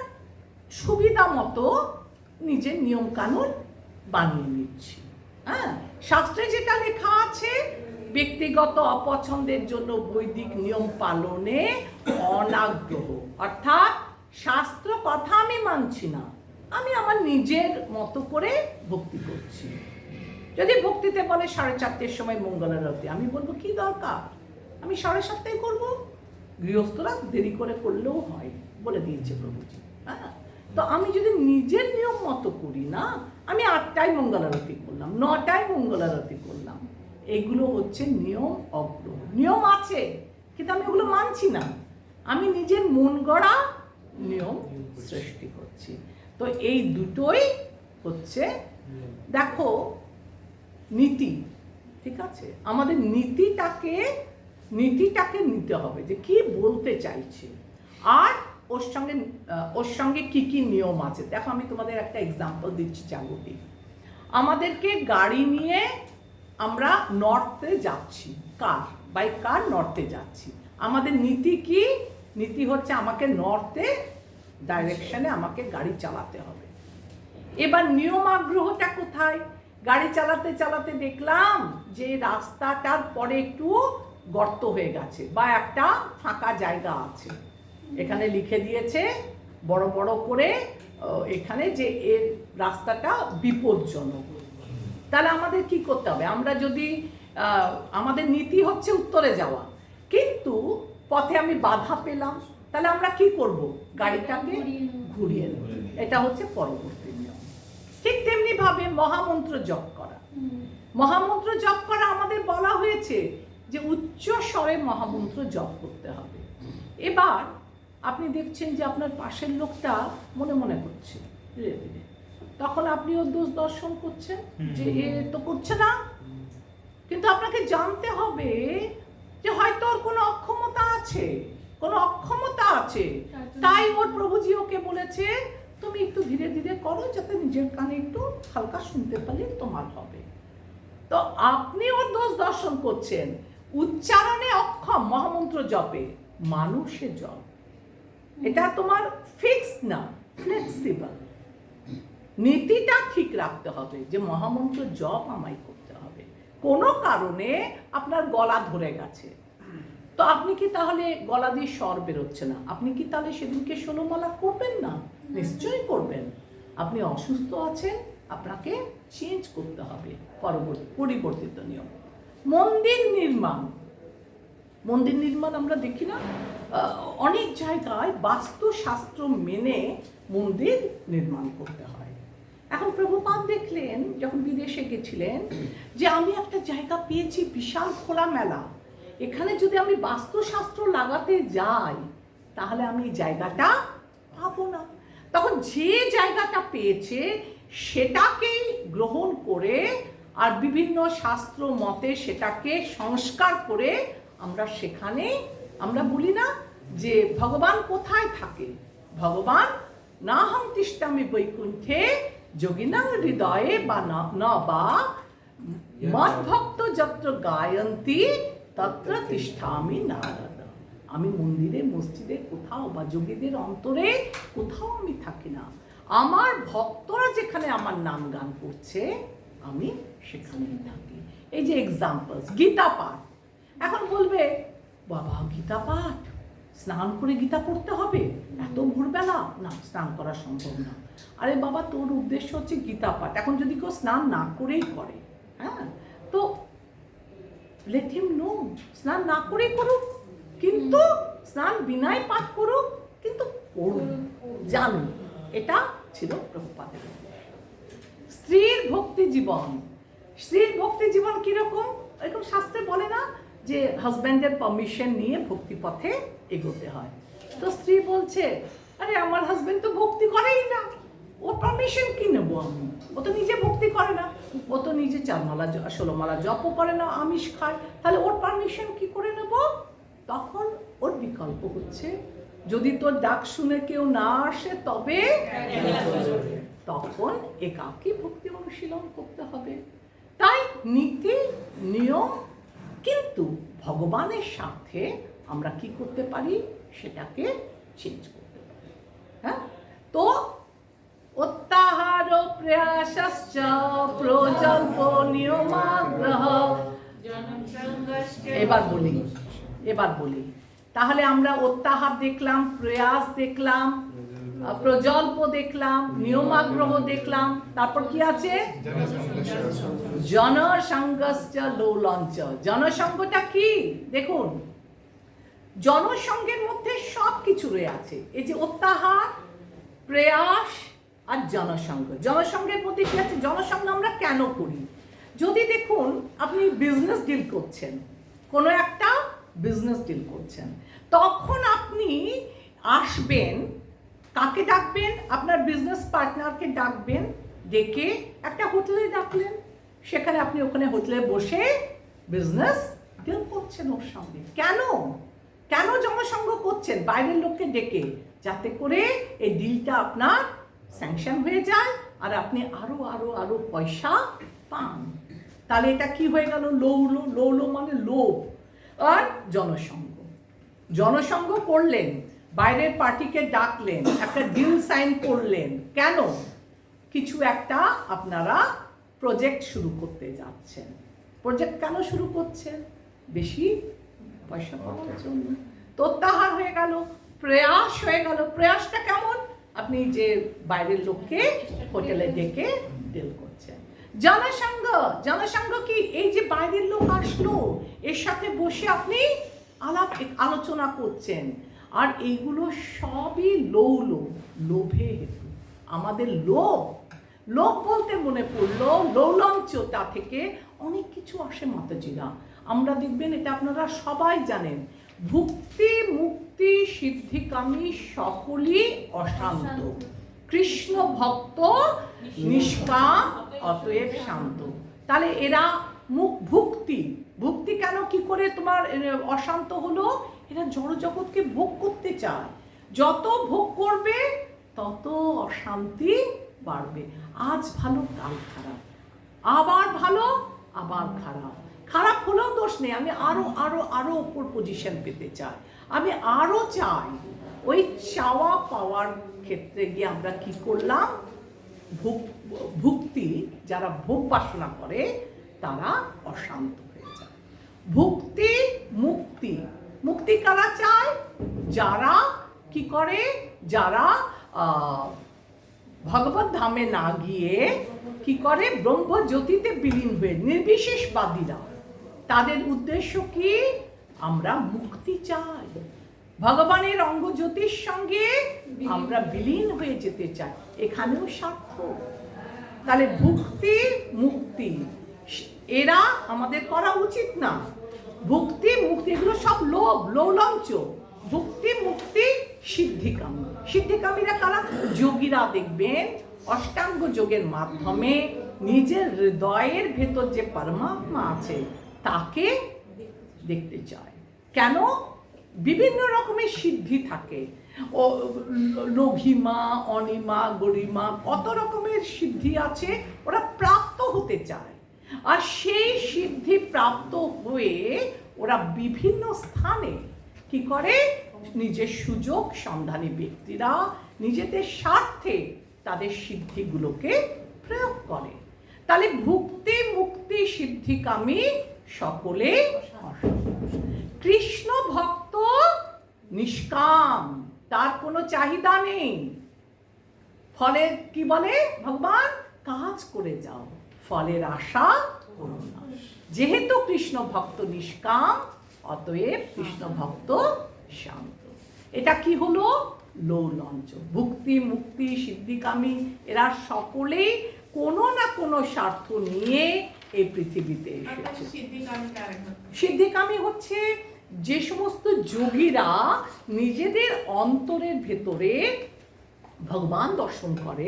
সুবিধা মতো নিজের নিয়ম কানুন বানিয়ে নিচ্ছি। হ্যাঁ, শাস্ত্রে যেটা লেখা আছে, ব্যক্তিগত অপছন্দের জন্য বৈদিক নিয়ম পালনে অনাগ্রহ, অর্থাৎ শাস্ত্র কথা আমি মানছি না, আমি আমার নিজের মতো করে ভক্তি করছি। যদি ভক্তিতে বলে 4:30 সময় মঙ্গলারতি, আমি বলবো কি দরকার, আমি 7:30 করবো। গৃহস্থরা দেরি করে করলেও হয়, বলে দিয়েছে প্রভুজি। হ্যাঁ, তো আমি যদি নিজের নিয়ম মতো করি না, আমি 8টায় মঙ্গলারতি করলাম, 9টায় মঙ্গলারতি করলাম, এগুলো হচ্ছে নিয়ম অগ্রহ। নিয়ম আছে, কিন্তু আমি ওগুলো মানছি না, আমি নিজের মন গড়া নিয়ম সৃষ্টি করছি। তো এই দুটোই হচ্ছে, দেখো, নীতি। ঠিক আছে, আমাদের নীতিটাকে নিতে হবে যে কি বলতে চাইছে, আর ওর সঙ্গে কি কি নিয়ম আছে। দেখো, আমি তোমাদের একটা এক্সাম্পল দিচ্ছি। জাগতিক, আমাদেরকে গাড়ি নিয়ে আমরা নর্থে যাচ্ছি, বাই কার নর্থে যাচ্ছি। আমাদের নীতি কি? নীতি হচ্ছে আমাকে নর্থে ডাইরেকশনে আমাকে গাড়ি চালাতে হবে। এবার নিয়ম আগ্রহটা কোথায়? গাড়ি চালাতে চালাতে দেখলাম যে রাস্তাটার পরে একটু গর্ত হয়ে গেছে, বা একটা ফাঁকা জায়গা আছে, এখানে লিখে দিয়েছে বড় বড় করে এখানে যে এর রাস্তাটা বিপজ্জনক। তাহলে আমাদের কি করতে হবে? আমরা যদি আমাদের নীতি হচ্ছে উত্তরে যাওয়া, কিন্তু পথে আমি বাধা পেলাম, তাহলে আমরা কি করব? গাড়িটাকে ঘুরিয়ে নেব। এটা হচ্ছে পরবর্তী নিয়ম। ঠিক তেমনি ভাবে মহামন্ত্র জপ করা। মহামন্ত্র জপ করা আমাদের বলা হয়েছে যে উচ্চ স্বরে মহামন্ত্র জপ করতে হবে। এবার আপনি দেখছেন যে আপনার পাশের লোকটা মনে মনে করছে, ধীরে ধীরে, তখন আপনি ওর দোষ দর্শন করছেন যে এ তো করছে না। কিন্তু আপনাকে জানতে হবে যে হয়তো ওর কোনো অক্ষমতা আছে, তাই ওর প্রভুজি ওকে বলেছে তুমি একটু ধীরে ধীরে করো, যাতে নিজের কানে একটু হালকা শুনতে পারলে তোমার হবে। তো আপনি ওর দোষ দর্শন করছেন, উচ্চারণে অক্ষম মহামন্ত্র জপে, মানুষে জপ। এটা তোমার ফিক্সড না, ফ্লেক্সিবল। নীতিটা ঠিক রাখতে হবে যে মহামন্ত্র জপ আমায় করতে হবে। কোনো কারণে আপনার গলা ধরে গেছে, তো আপনি কি তাহলে গলা দিয়ে স্বর বেরোচ্ছে না, আপনি কি তাহলে সেদিনকে 16 মালা করবেন না? নিশ্চয়ই করবেন। আপনি অসুস্থ আছেন, আপনাকে চেঞ্জ করতে হবে, পরিবর্তিত নিয়ম। মন্দির নির্মাণ আমরা দেখি না, অনেক জায়গায় বাস্তুশাস্ত্র মেনে মন্দির নির্মাণ করতে হয়। এখন প্রভুপাদ দেখলেন যখন বিদেশে গেছিলেন যে আমি একটা জায়গা পেয়েছি বিশাল খোলামেলা, এখানে যদি আমি বাস্তুশাস্ত্র লাগাতে যাই তাহলে আমি জায়গাটা পাবো না। তখন যে জায়গাটা পেয়েছে সেটাকেই গ্রহণ করে আর বিভিন্ন শাস্ত্র মতে সেটাকে সংস্কার করে আমরা বলি না যে ভগবান কোথায় থাকে? ভগবান নাহং তিষ্ঠামি বৈকুণ্ঠে যোগিনাং হৃদয়ে বা বা মদ্ভক্ত যত্র গায়ন্তি তত্র তিষ্ঠামি নারদ। আমি মন্দিরে মসজিদে কোথাও বা যোগীদের অন্তরে কোথাও আমি থাকি না, আমার ভক্তরা যেখানে আমার নাম গান করছে আমি সেখানেই থাকি। এই যে এক্সাম্পলস, গীতা পাঠ। এখন বলবে বাবা গীতা পাঠ, স্নান করে গীতা পড়তে হবে এত ভোরবেলা? না, স্নান করা সম্ভব না। আরে বাবা, তোর উদ্দেশ্য হচ্ছে গীতা পাঠ। এখন যদি কেউ স্নান না করেই করে, হ্যাঁ, তো লেট হিম নো, স্নান না করেই করুক, কিন্তু স্নান বিনায় পাঠ করুক, কিন্তু পড়ুন, জানুন। এটা ছিল প্রভুপাদের। স্ত্রীর ভক্তি জীবন। স্ত্রীর ভক্তি জীবন কিরকম? এরকম শাস্ত্রে বলে না যে হাজব্যান্ডের পারমিশন নিয়ে ভক্তি পথে এগোতে হয়। তো স্ত্রী বলছে, আরে আমার হাজব্যান্ড তো ভক্তি করেই না, ওর পারমিশন কি নেবো আমি? ও তো নিজে ভক্তি করে না, ও তো নিজে 4 মালা 16 মালা জপও করে না, আমিষ খায়, তাহলে ওর পারমিশন কি করে নেব? তখন ওর বিকল্প হচ্ছে, যদি তোর ডাক শুনে কেউ না আসে তবে তখন একাকী ভক্তি অনুশীলন করতে হবে। তাই নীতি নিয়ম, কিন্তু ভগবানের সাথে আমরা কি করতে পারি? সেটাকে চেঞ্জ করতে পারি। হ্যাঁ, তো অত্যাহার প্রয়াসশ্চ প্রজল্প নিয়মাগ্রহ। এবার বলি তাহলে আমরা অত্যাহার দেখলাম, প্রয়াস দেখলাম, প্রজল্প দেখলাম, নিয়মাগ্রহ দেখলাম, তারপর কি আছে? জনসঙ্গশ্চ লৌলঞ্চ। জনসঙ্গটা কি? দেখুন, জনসঙ্গের মধ্যে সব কিছু রয়ে আছে। এই যে অত্যাহার, প্রয়াস আর জনসঙ্গ। জনসঙ্গের মধ্যে কি আছে? জনসঙ্গ আমরা কেন করি? যদি দেখুন, আপনি বিজনেস ডিল করছেন, কোনো একটা বিজনেস ডিল করছেন, তখন আপনি আসবেন, কাকে ডাকবেন? আপনার বিজনেস পার্টনারকে ডাকবেন, ডেকে একটা হোটেলে ডাকলেন, সেখানে আপনি ওখানে হোটেলে বসে বিজনেস ডিল করছেন ওর সঙ্গে। কেন কেন জনসঙ্গ করছেন? বাইরের লোককে ডেকে, যাতে করে এই ডিলটা আপনার স্যাংশন হয়ে যায় আর আপনি আরো আরো আরো পয়সা পান। তাহলে এটা কি হয়ে গেল? লৌল মানে লোভ। আর জনসঙ্গ, জনসঙ্গ করলেন, বাইরের পার্টিকে ডাকলেন, একটা ডিল সাইন করলেন। কেন? কিছু একটা আপনারা প্রজেক্ট শুরু করতে যাচ্ছেন। প্রজেক্ট কেন শুরু করছেন? বেশি পয়সা পাওয়ার জন্য। প্রত্যাহার হয়ে গেল, প্রয়াস হয়ে গেল। প্রয়াসটা কেমন? আপনি যে বাইরের লোককে হোটেলে ডেকে ডিল করছেন। জনসঙ্গ, জনসঙ্গ কি? এই যে বাইরের লোক আসলো, এর সাথে বসে আপনি আলোচনা করছেন, আর এইগুলো সবই লোভে হেতু। আমাদের লোভ বলতে মনে পড়লো লৌলঞ্চতা থেকে অনেক কিছু আসে মাতাজিরা। আমরা দেখবেন, এটা আপনারা সবাই জানেন, ভুক্তি মুক্তি সিদ্ধিকামী সকলই অশান্ত, কৃষ্ণ ভক্ত নিষ্কাম অতএব শান্ত। তাহলে এরা ভুক্তি কেন, কি করে তোমার অশান্ত হলো? এরা জড়জগৎকে ভোগ করতে চায়। যত ভোগ করবে তত অশান্তি বাড়বে। আজ ভালো কাল খারাপ, আবার ভালো আবার খারাপ। খারাপ হলেও দোষ নেই, আমি আরো আরো আরো উপর পজিশন পেতে চাই, আমি আরো চাই। ওই চাওয়া পাওয়ার ক্ষেত্রে গিয়ে আমরা কি করলাম? ভুক্তি, যারা ভোগ বাসনা করে তারা অশান্ত হয়ে যায়। ভুক্তি মুক্তি কারা চায়? যারা কি করে? যারা ভগবত ধামে না গিয়ে কি করে? ব্রহ্মজ্যোতিতে বিলীন হয়ে, নির্বিশেষবাদীরা, তাদের উদ্দেশ্য কি? আমরা মুক্তি চাই, ভগবানের অঙ্গজ্যোতির সঙ্গে আমরা বিলীন হয়ে যেতে চাই। এখানেও স্বার্থ। তাহলে ভুক্তি মুক্তি এরা আমাদের করা উচিত না। ভুক্তি মুক্তি এগুলো সব লৌলঞ্চ। ভুক্তি মুক্তি সিদ্ধিকামীরা কারা? যোগীরা দেখবেন অষ্টাঙ্গ যোগের মাধ্যমে নিজের হৃদয়ের ভেতর যে পরমাত্মা আছে তাকে দেখতে চায়। কেন? বিভিন্ন রকমের সিদ্ধি থাকে, ও লঘিমা, অনিমা, গরিমা, কত রকমের সিদ্ধি আছে, ওরা প্রাপ্ত হতে চায়। আর সেই সিদ্ধি প্রাপ্ত হয়ে ওরা বিভিন্ন স্থানে কি করে? নিজের সুযোগ সন্ধানী ব্যক্তিরা নিজেদের স্বার্থে তাদের সিদ্ধিগুলোকে প্রয়োগ করে। তাহলে ভুক্তি মুক্তি সিদ্ধিকামী সকলে কৃষ্ণ ভক্ত নিষ্কাম, তার কোনো চাহিদা নেই। ফলে কি বলে ভগবান? কাজ করে যাও, ফলের আশা করো না। যেহেতু কৃষ্ণ ভক্ত নিষ্কাম, অতএব কৃষ্ণ ভক্ত শান্ত। এটা কি হলো? লৌলঞ্চ। ভুক্তি, মুক্তি, সিদ্ধিকামী এরা সকলেই কোনো না কোনো স্বার্থ নিয়ে এই পৃথিবীতে এসেছে। সিদ্ধিকামী হচ্ছে যে সমস্ত যোগীরা নিজেদের অন্তরের ভেতরে ভগবান দর্শন করে,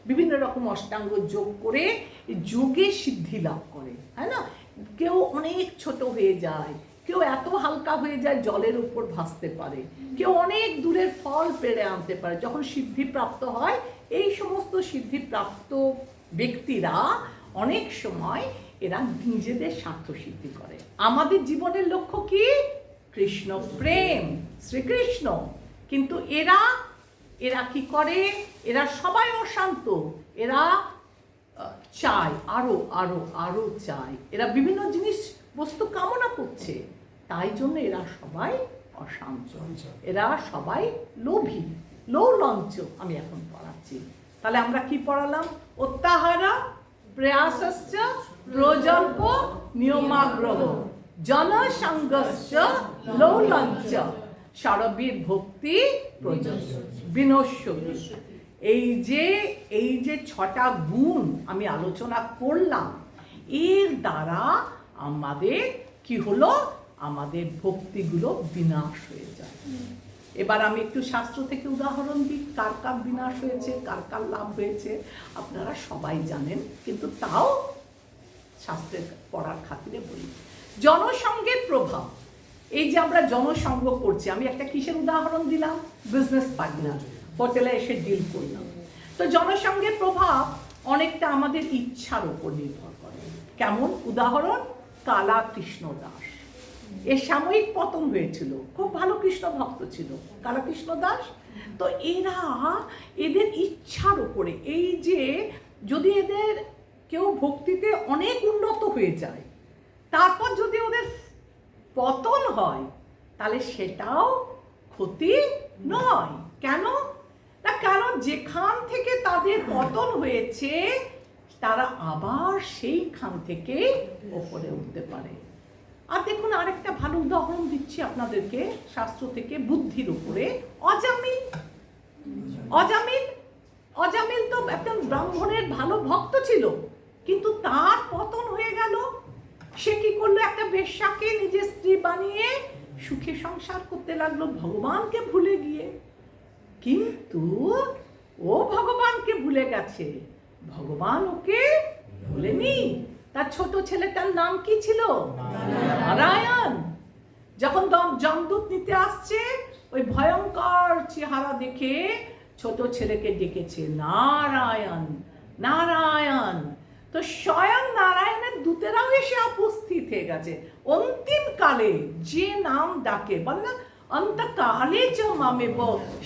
বিভিন্ন রকম অষ্টাঙ্গ যোগ করে যোগে সিদ্ধি লাভ করে, তাই না? কেউ অনেক ছোট হয়ে যায়, কেউ এত হালকা হয়ে যায় জলের উপর ভাসতে পারে, কেউ অনেক দূরের ফল পেড়ে আনতে পারে যখন সিদ্ধিপ্রাপ্ত হয়। এই সমস্ত সিদ্ধিপ্রাপ্ত ব্যক্তিরা অনেক সময় এরা নিজেদের স্বার্থ সিদ্ধি করে। আমাদের জীবনের লক্ষ্য কি? কৃষ্ণ প্রেম, শ্রীকৃষ্ণ। কিন্তু এরা কি করে? এরা সবাই অশান্ত, এরা চায় আরো আরো আরো চায়, এরা বিভিন্ন জিনিস বস্তু কামনা করছে, তাই জন্য এরা সবাই অশান্ত, এরা সবাই লোভী, লৌলঞ্চ। আমি এখন পড়াচ্ছি, তাহলে আমরা কি পড়ালাম? অত্যাহারা প্রয়াসশ্চ প্রজল্প নিয়মাগ্রহ জনসংগশ্চ লৌলঞ্চ সারবীর ভক্তি বিনশ্বতী। এই যে 6টা গুণ আমি আলোচনা করলাম, এর দ্বারা আমাদের কি হলো? আমাদের ভক্তিগুলো বিনাশ হয়ে যায়। এবার আমি একটু শাস্ত্র থেকে উদাহরণ দিই, কার কার বিনাশ হয়েছে, কার কার লাভ হয়েছে আপনারা সবাই জানেন, কিন্তু তাও শাস্ত্রের পড়ার খাতিরে বলি। জনসংগের প্রভাব। এই যে আমরা জনসংগ করছি, আমি একটা কিসের উদাহরণ দিলাম? বিজনেস পার্টনার, হোটেলে এসে ডিল করলাম। তো জনসংগের প্রভাব অনেকটা আমাদের ইচ্ছার উপর নির্ভর করে। কেমন? উদাহরণ, কালা কৃষ্ণ দাস। এর সাময়িক পতন হয়েছিল, খুব ভালো কৃষ্ণ ভক্ত ছিল কালা কৃষ্ণ দাস। তো এদের ইচ্ছার উপরে, এই যে যদি এদের কেউ ভক্তিতে অনেক উন্নত হয়ে যায়, তারপর যদি ওদের পতন হয়, তাহলে সেটাও ক্ষতি নয়। কেন না? কারণ যেখান থেকে তাদের পতন হয়েছে তারা আবার সেইখান থেকে ওপরে উঠতে পারে। আর দেখুন, আরেকটা ভালো উদাহরণ দিচ্ছি আপনাদেরকে শাস্ত্র থেকে, বুদ্ধির উপরে। অজামিল তো একজন ব্রাহ্মণের ভালো ভক্ত ছিল, কিন্তু তার পতন হয়ে গেল। সে কি করলো? একটা বেশ্যাকে নিজের স্ত্রী বানিয়ে সুখে সংসার করতে লাগলো, ভগবানকে ভুলে গিয়ে। কিন্তু ও ভগবানকে ভুলে গেছে, ভগবান ওকে ভুলেনি। তার ছোট ছেলেটার নাম কি ছিল? নারায়ণ। যখন যমদূত নিতে আসছে, ওই ভয়ঙ্কর চেহারা দেখে ছোট ছেলেকে ডেকেছে নারায়ণ নারায়ণ। তো স্বয়ং নারায়ণের দূতেরাও এসে উপস্থিত হয়ে গেছে। অন্তিম কালে যে নাম ডাকে, বলে না, অন্তকালে চ মামেব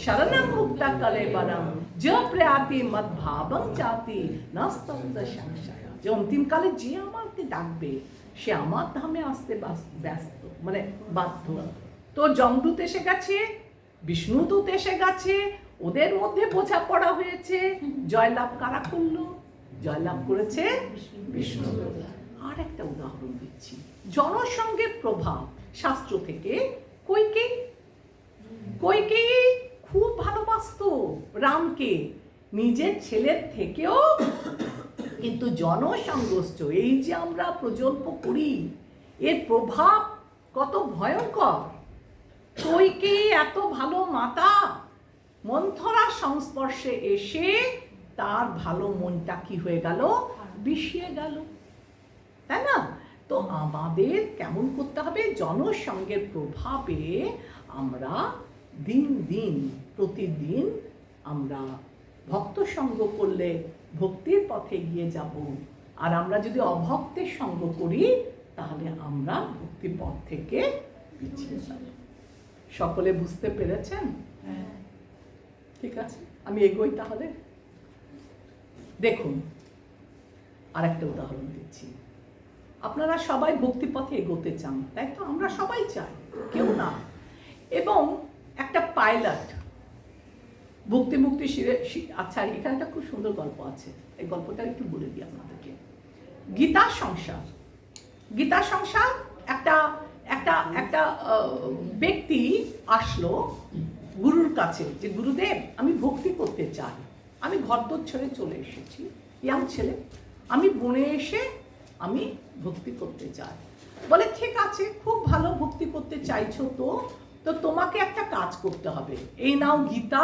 শরণং মুক্তা কলেবরং য প্রয়াতি মদ্ভাবং চাতি নস্তব্ধ সংশয়। যে অন্তিমকালে যে আমাকে ডাকবে সে আমার ধামে আসতে ব্যস্ত, মানে বাধ্য। তো যমদূত এসে গেছে, বিষ্ণুদূত এসে গেছে, ওদের মধ্যে বোঝাপড়া হয়েছে। জয়লাভ কারা করলো? জয়লাভ করেছে বিষ্ণুদূত। আর একটা উদাহরণ দিচ্ছি, জনসংগের প্রভাব শাস্ত্র থেকে। কইকেয়ী খুব ভালোবাসতো রামকে, নিজের ছেলের থেকেও। কিন্তু জনসংগস্থ, এই যে আমরা প্রজল্প করি, এর প্রভাব কত ভয়ঙ্কর। কইকেয়ী এত ভালো মাতা, মন্থরার সংস্পর্শে এসে তার ভালো মনটা কি হয়ে গেল? বিষিয়ে গেল, তাই না? তো আমাদের কেমন করতে হবে? জনসংগের প্রভাবে আমরা প্রতিদিন আমরা ভক্ত সঙ্গ করলে ভক্তির পথে এগিয়ে যাব। আর আমরা যদি অভক্তের সঙ্গ করি, তাহলে আমরা ভক্তি পথ থেকে পিছিয়ে যাব। সকলে বুঝতে পেরেছেন? ঠিক আছে, আমি এগোই তাহলে। দেখুন, আর একটা উদাহরণ দিচ্ছি। আপনারা সবাই ভক্তিপথে এগোতে চান, তাই তো? আমরা সবাই চাই, কেউ না। এবং একটা পাইলট ভক্তি মুক্তি আচ্ছা, এখানে একটা খুব সুন্দর গল্প আছে, এই গল্পটা একটু বলে দিই আপনাদেরকে। গীতা সংসার একটা একটা ব্যক্তি আসলো গুরুর কাছে যে গুরুদেব আমি ভক্তি করতে চাই, আমি ঘরদোর ছেড়ে চলে এসেছি, ইয়াং ছেলে, আমি বনে এসে আমি ভক্তি করতে চাই। বলে ঠিক আছে, খুব ভালো, ভক্তি করতে চাইছো তো তোমাকে একটা কাজ করতে হবে, এই নাও গীতা,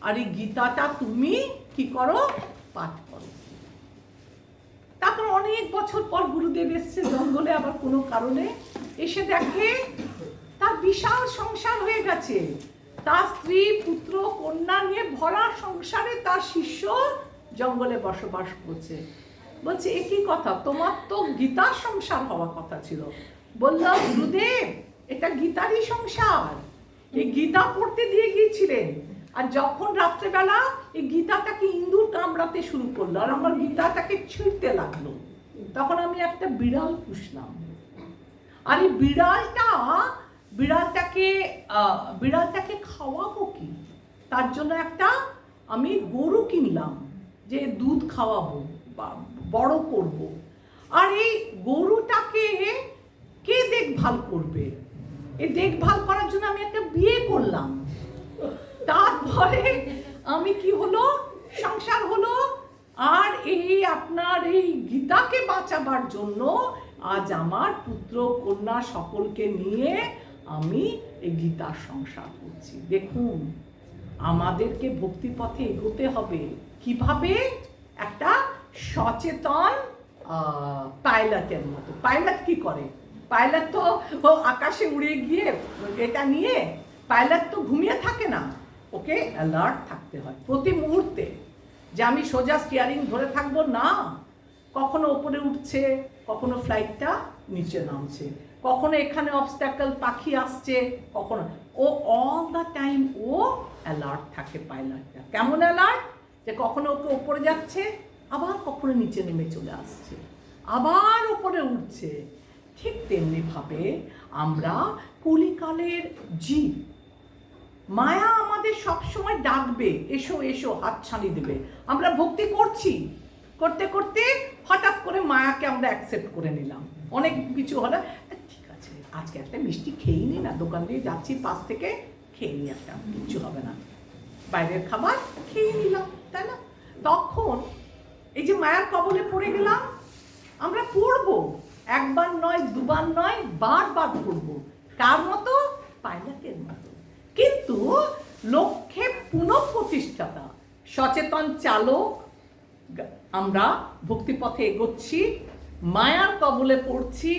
আর এই গীতাটা তুমি কি করো, পাঠ করো। তারপর অনেক বছর পর গুরুদেব এসছে জঙ্গলে, আবার কোনো কারণে এসে দেখে তার বিশাল সংসার হয়ে গেছে, তার স্ত্রী পুত্র কন্যা নিয়ে ভরা সংসারে তার শিষ্য জঙ্গলে বসবাস করছে। বলছে এ কি কথা, তোমার তো গীতার সংসার হওয়ার কথা ছিল। বললাম গুরুদেব এটা গীতারই সংসার, এই গীতা পড়তে দিয়ে গিয়েছিলেন, আর যখন রাত্রেবেলা এই গীতাটাকে ইঁদুর কামড়াতে শুরু করলো আর আমার গীতাটাকে ছিঁড়তে লাগলো, তখন আমি একটা বিড়াল পুষলাম, আর এই বিড়ালটাকে খাওয়াবো কি, তার জন্য একটা আমি গরু কিনলাম যে দুধ খাওয়াবো বা বড় করব। আর এই গরুটাকে কে দেখভাল করবে, এই দেখভাল করার জন্য আমি একটা বিয়ে করলাম। তারপরে আমি কি হলো, সংসার হলো, আর এই আপনার এই গীতাকে বাঁচাবার জন্য আজ আমার পুত্র কন্যা সকলকে নিয়ে আমি এই গীতার সংসার করছি। দেখুন আমাদেরকে ভক্তিপথে এগোতে হবে কিভাবে, একটা সচেতন পাইলটের মতো। পাইলট কি করে, পাইলট তো আকাশে উড়ে গিয়ে এটা নিয়ে, পাইলট তো ঘুমিয়ে থাকে না, ওকে অ্যালার্ট থাকতে হয় প্রতি মুহূর্তে, যে আমি সোজা স্টিয়ারিং ধরে থাকবো না, কখনো ওপরে উঠছে, কখনো ফ্লাইটটা নিচে নামছে, কখনো এখানে অবস্ট্যাকল পাখি আসছে, কখনো ও অল দ্য টাইম ও অ্যালার্ট থাকে পাইলটটা। কেমন অ্যালার্ট, যে কখনো ওকে ওপরে যাচ্ছে, আবার কখনো নিচে নেমে চলে আসছে, আবার ওপরে উঠছে। ঠিক তেমনিভাবে আমরা কলিকালের জীব, মায়া আমাদের সবসময় ডাকবে, এসো এসো, হাতছানি দেবে। আমরা ভক্তি করছি, করতে করতে হঠাৎ করে মায়াকে আমরা অ্যাকসেপ্ট করে নিলাম। অনেক কিছু হলো, ঠিক আছে আজকে একটা মিষ্টি খেয়েই নি না, দোকান দিয়ে যাচ্ছি পাশ থেকে খেয়ে নি, একটা কিচ্ছু হবে না, বাইরের খাবার খেয়ে নিলাম, তাই না? তখন এই যে মায়ার কবলে পড়ে গেলাম, আমরা পড়বো, একবার নয় দুবার নয়, বারবার পড়বো। কার মতো, পাইলটের মতো, কিন্তু লক্ষ্যে পুনঃপ্রতিষ্ঠাতা, সচেতন চালক। আমরা ভক্তিপথে এগোচ্ছি, মায়ার কবলে পড়ছি,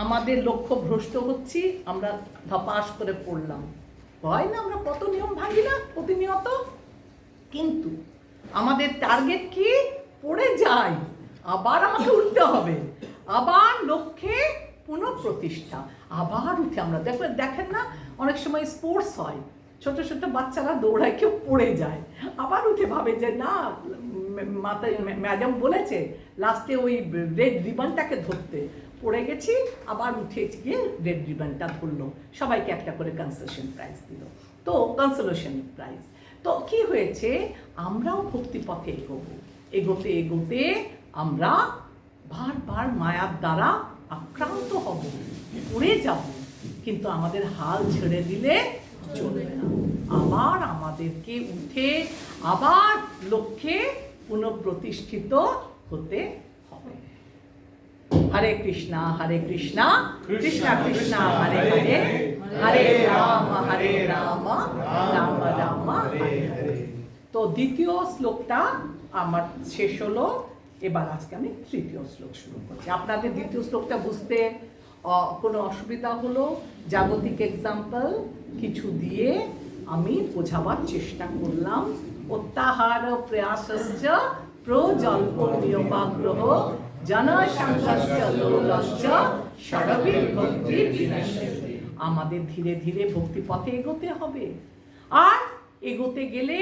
আমাদের লক্ষ্য ভ্রষ্ট হচ্ছি, আমরা ধপাস করে পড়লাম। হয় না, আমরা কত নিয়ম ভাঙি না প্রতিনিয়ত, কিন্তু আমাদের টার্গেট কি, পড়ে যাই, আবার আমাকে উঠতে হবে, আবার লক্ষ্যে পুনঃপ্রতিষ্ঠা, আবার উঠে। আমরা দেখেন না, অনেক সময় স্পোর্টস হয়, ছোট ছোট বাচ্চারা দৌড়ায়, কেউ পড়ে যায়, আবার উঠে ভাবে যে না, মাথায় ম্যাডাম বলেছে লাস্টে ওই রেড রিবনটাকে ধরতে, পড়ে গেছি, আবার উঠে গিয়ে রেড রিবনটা ধরলো, সবাইকে একটা করে কনসেশন প্রাইজ দিল, তো কনসোলেশন প্রাইজ। তো কি হয়েছে, আমরাও ভক্তিপথে এগোবো, এগোতে এগোতে আমরা বারবার মায়ার দ্বারা আক্রান্ত হব, পড়ে যাব, কিন্তু আমাদের হাল ছেড়ে দিলে চলবে না, আবার আমাদেরকে উঠে আবার লক্ষ্যে পুনঃপ্রতিষ্ঠিত হতে হবে। হরে কৃষ্ণা কৃষ্ণ কৃষ্ণ হরে হরে, হরে রাম রাম রাম হরে হরে। তো দ্বিতীয় শ্লোকটা আমার শেষ হলো, এবার আজকে আমি তৃতীয় শ্লোক শুরু করছি। আপনাদের দ্বিতীয় শ্লোকটা বুঝতে কোনো অসুবিধা হলো, জাগতিক এক্সাম্পল কিছু দিয়ে আমি বোঝাবার চেষ্টা করলাম। অত্যাহার প্রয়াসশ্চ প্রজল্প নিয়মাগ্রহ জনসংঘর্ষ লোলশ্চ ষড়বিভক্তি বিনশ্যতি। আমাদের ধীরে ধীরে ভক্তিপথে এগোতে হবে, আর এগোতে গেলে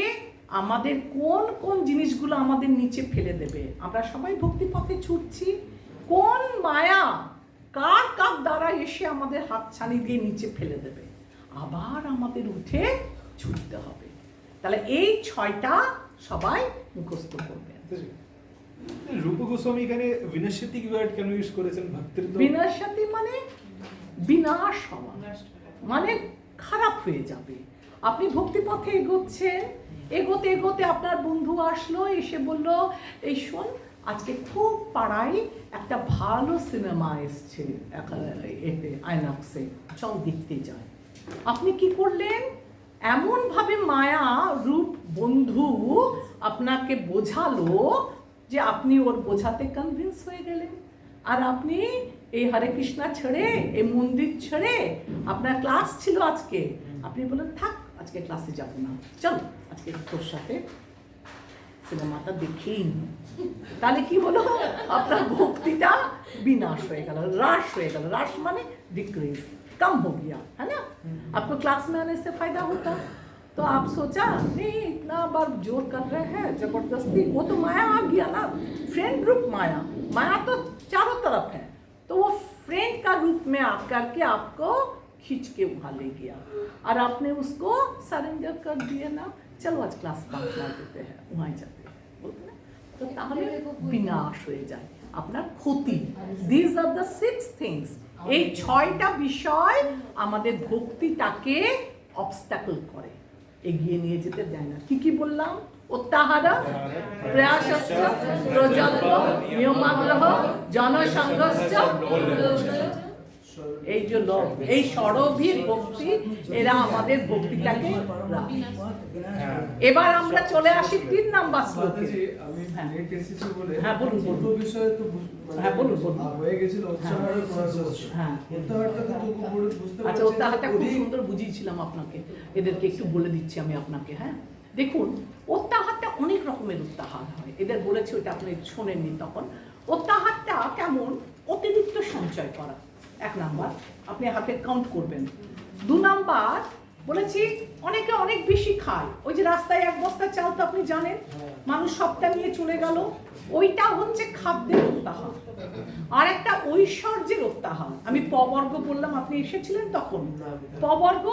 আমাদের কোন কোন জিনিসগুলো আমাদের নিচে ফেলে দেবে। আমরা সবাই ভক্তিপথে ছুটছি, কোন মায়া কার কার দ্বারা এসে আমাদের হাতছানি দিয়ে নিচে ফেলে দেবে, আবার আমাদের উঠে ছুটতে হবে। তাহলে এই 6টা সবাই মুখস্থ করবেন। রূপ গোস্বামী এখানে বিনশ্যতি ওয়ার্ড কেন ইউজ করেছেন? ভক্তির বিনশ্যতি মানে বিনাশ হওয়া, মানে খারাপ হয়ে যাবে। আপনি ভক্তিপথে এগোচ্ছেন, এগোতে এগোতে আপনার বন্ধু আসলো, এসে বলল এই শোন আজকে খুব পাড়ায় একটা ভালো সিনেমা এসছে এতে আইনক্সে, চল দেখতে যাই। আপনি কি করলেন? এমনভাবে মায়া রূপ বন্ধু আপনাকে বোঝালো যে আপনি ওর বোঝাতে কনভিন্স হয়ে গেলেন, আর আপনি এই হরে কৃষ্ণা ছেড়ে, এই মন্দির ছেড়ে, আপনার ক্লাস ছিল আজকে, আপনি বলেন থাক আজকে ক্লাসে যাব না, চল আজকে তোর সাথে সিনেমাটা দেখেই নি। তাহলে কি হলো? আপনার ভক্তিটা বিনাশ হয়ে गया, राश हो गया। राश माने डिक्रीज, कम हो गया, है ना? आपको क्लास में आने से फायदा होता, तो आप सोचा नहीं इतना बार जोर कर रहे हैं जबरदस्ती, वो तो माया आ गया ना, फ्रेंड ग्रुप माया, माया तो चारों तरफ है, तो वो फ्रेंड का रूप में आकर के आपको खींच के वहाँ ले गया, और आपने उसको सरेंडर कर दिए ना, चलो आज क्लास बंक मार देते हैं, वहाँ जाते हैं, बोलते ना, तो তাহলে বিনাশ হয়ে যায়, আপনার ক্ষতি। This are the 6 things. এই 6টা বিষয় আমাদের ভক্তিটাকে অবস্ট্যাকল করে, এগিয়ে নিয়ে যেতে দেয় না। কি কি বললাম? উত্তাহার, প্রয়াসশ্চ, প্রজল্প, নিয়মাগ্রহ, জনসংঘশ্চ, এই যে লোভ, এই ষড়ভীর ভক্তি, এরা আমাদের ভক্তিটাকে। এবার আমরা চলে আসি 3 নাম্বার শ্লোকে। আমি নেট এসেছি বলে হ্যাঁ বলুন দুটো বিষয় তো হ্যাঁ বলুন হয়ে গেছিল, উৎসাহের প্রয়াস। হ্যাঁ উত্তাহারটা তো বুঝতে পারছি। আচ্ছা, উত্তাহারটা খুব সুন্দর বুঝিয়েছিলাম আপনাকে, এদেরকে একটু বলে দিচ্ছি আমি আপনাকে। হ্যাঁ দেখুন, উত্তাহারটা অনেক রকমের উত্তাহার হয়, এদের বলেছি, ওইটা আপনি শোনেননি তখন। উত্তাহারটা কেমন? অতিরিক্ত সঞ্চয় করা, 1 নাম্বার, আপনি হাতে কাউন্ট করবেন। 2 নাম্বার বলেছি অনেকে অনেক বেশি খায়, ওই যে রাস্তায় 1 বস্তা চাল তো আপনি জানেন, মানুষ সবটা নিয়ে চলে গেল, ওইটা হচ্ছে খাদ্যের উত্তাহার। আর একটা ঐশ্বর্যের উত্তাহার, আমি পবর্গ বললাম, আপনি এসেছিলেন তখন। পবর্গ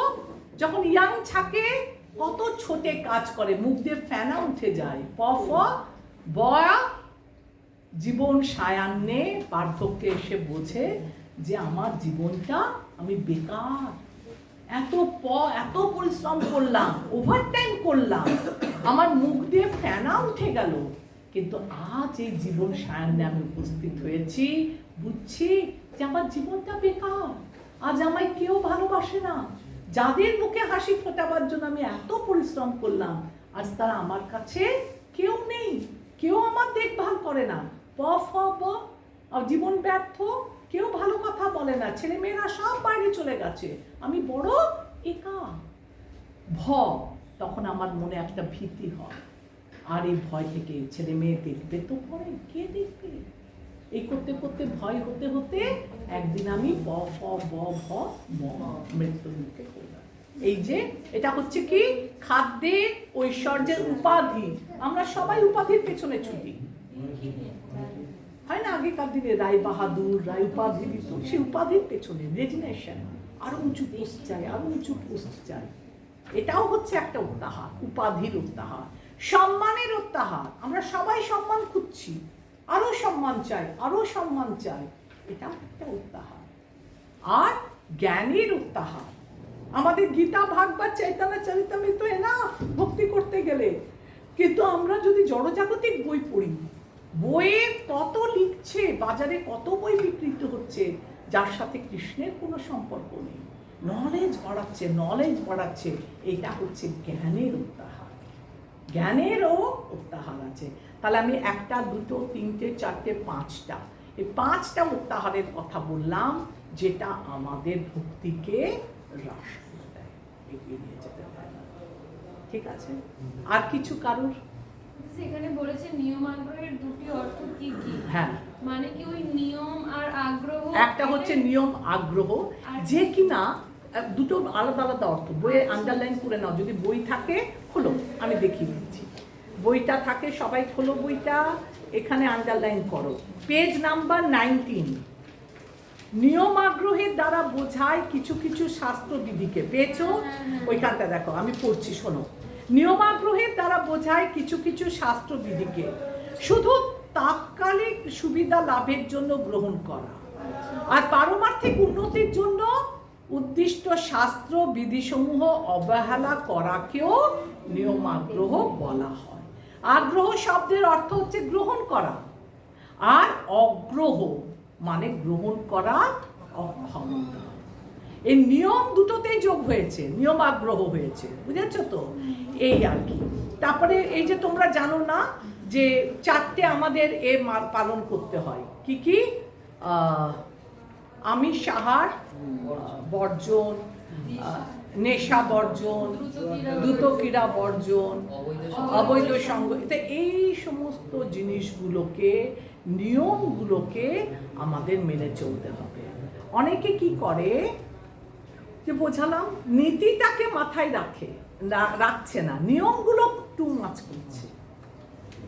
যখন ইয়াং থাকে কত ছোটে কাজ করে, মুখ দিয়ে ফেনা উঠে যায়, প ফ বয়া জীবন সায়ান্নে বার্ধক্যে এসে বোঝে যে আমার জীবনটা আমি বেকার, এত পরিশ্রম করলাম, ওভারটাইম করলাম, আমার মুখ দিয়ে ফেনা উঠে গেল, কিন্তু আজ এই জীবন সায়ান্নে আমি উপস্থিত হয়েছি, বুঝছি যে আমার জীবনটা বেকার, আজ আমায় কেউ ভালোবাসে না, যাদের মুখে হাসি ফোটাবার জন্য আমি এত পরিশ্রম করলাম, আজ তারা আমার কাছে কেউ নেই, কেউ আমার দেখভাল করে না, প ফ ব জীবন ব্যর্থ, কেউ ভালো কথা বলে না, ছেলে মেয়েরা সব বাইরে চলে গেছে, আমি বড় একা। ভ, তখন আমার মনে একটা ভীতি হয়, আর এই ভয় থেকে ছেলে মেয়ে দেখবে তো পরে, কে দেখবে, এই করতে করতে ভয় হতে হতে একদিন আমি ব ফ ব ভ ম মৃত্যুর মুখে পড়লাম। এই যে এটা হচ্ছে কি খাদ্যের ঐশ্বর্যের উপাধি, আমরা সবাই উপাধির পেছনে ছুটি, হয় না? আগেকার দিনে রায় বাহাদুর, রায় উপাধি দিত, সেই উপাধির পেছনে রেজিগনেশন, আরো উঁচু পোস্ট চাই, আরো উঁচু পোস্ট চাই, এটাও হচ্ছে একটা উত্তাহার, উপাধির উত্তাহার। সম্মানের উত্তাহার, আমরা সবাই সম্মান খুঁজছি, আরো সম্মান চাই, আরো সম্মান চাই, এটাও একটা উত্তাহার। আর জ্ঞানের উত্তাহার, আমাদের গীতা ভাগবত চৈতন্য চরিতামৃত না ভক্তি করতে গেলে, কিন্তু আমরা যদি জড়জাগতিক বই পড়ি, বইয়ে কত লিখছে, বাজারে কত বই বিকৃত হচ্ছে যার সাথে কৃষ্ণের কোনো সম্পর্ক নেই, নলেজ বাড়াচ্ছে, এটা হচ্ছে জ্ঞানের উত্তাহার, জ্ঞানেরও উত্তাহার আছে। তাহলে আমি 1, 2, 3, 4, 5টা, এই 5টা উত্তাহারের কথা বললাম, যেটা আমাদের ভক্তিকে হ্রাস করে দেয়, এগিয়ে নিয়ে যেতে পারে না। ঠিক আছে? আর কিছু কারোর? সেখানে বলেছে নিয়ম আগ্রহের 2টি অর্থ কি কি? হ্যাঁ, মানে কি ওই নিয়ম আর আগ্রহ, একটা হচ্ছে নিয়ম আগ্রহ, যে কিনা দুটো আলাদা আলাদা অর্থ, বইয়ে আন্ডারলাইন করে নাও, যদি বই থাকে খোলো, আমি দেখিয়ে দিচ্ছি, বইটা থাকে, সবাই খোলো বইটা, এখানে আন্ডারলাইন করো, পেজ নাম্বার 19। নিয়ম আগ্রহের দ্বারা বোঝায় কিছু কিছু শাস্ত্র বিধিকে, পেয়েছো? ওইখানটা দেখো, আমি পড়ছি, শোনো। নিয়ম আগ্রহের দ্বারা বোঝায় কিছু কিছু শাস্ত্র বিধিকে শুধু তাৎকালিক সুবিধা লাভের জন্য গ্রহণ করা, আর পারমার্থিক উন্নতির জন্য উদ্দিষ্ট শাস্ত্র বিধিসমূহ অবহেলা করাকেও নিয়মাগ্রহ বলা হয়। আগ্রহ শব্দের অর্থ হচ্ছে গ্রহণ করা, আর অগ্রহ মানে গ্রহণ করা অক্ষমতা। এই নিয়ম দুটোতেই যোগ হয়েছে, নিয়ম আগ্রহ হয়েছে, বুঝেছো তো? এই আর কি। তারপরে এই যে তোমরা জানো না যে 4টে আমাদের পালন করতে হয়, কি কি? আমিষ আহার বর্জন, নেশা বর্জন, দ্রুত ক্রীড়া বর্জন, অবৈধ সঙ্গ, এই সমস্ত জিনিসগুলোকে, নিয়মগুলোকে আমাদের মেনে চলতে হবে। অনেকে কি করে যে বোঝালাম নীতিটাকে মাথায় রাখছে না, নিয়মগুলো টু মাচ করছে,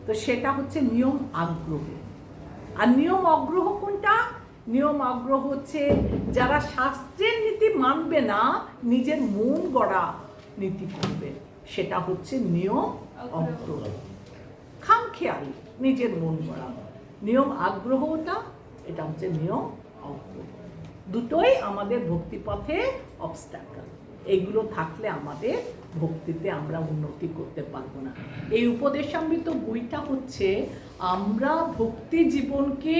তো সেটা হচ্ছে নিয়ম আগ্রহ। আর নিয়ম অগ্রহ কোনটা? নিয়ম আগ্রহ হচ্ছে যারা শাস্ত্রের নীতি মানবে না, নিজের মন গড়া নীতি করবে, সেটা হচ্ছে নিয়ম অগ্রহ। খামখেয়ালি নিজের মন গড়া। নিয়ম আগ্রহটা এটা হচ্ছে নিয়ম অগ্রহ। দুটোই আমাদের ভক্তিপথে অবস্ট্যাকল। এইগুলো থাকলে আমাদের ভক্তিতে আমরা উন্নতি করতে পারবো না। এই উপদেশামৃত বইটা হচ্ছে আমরা ভক্তি জীবনকে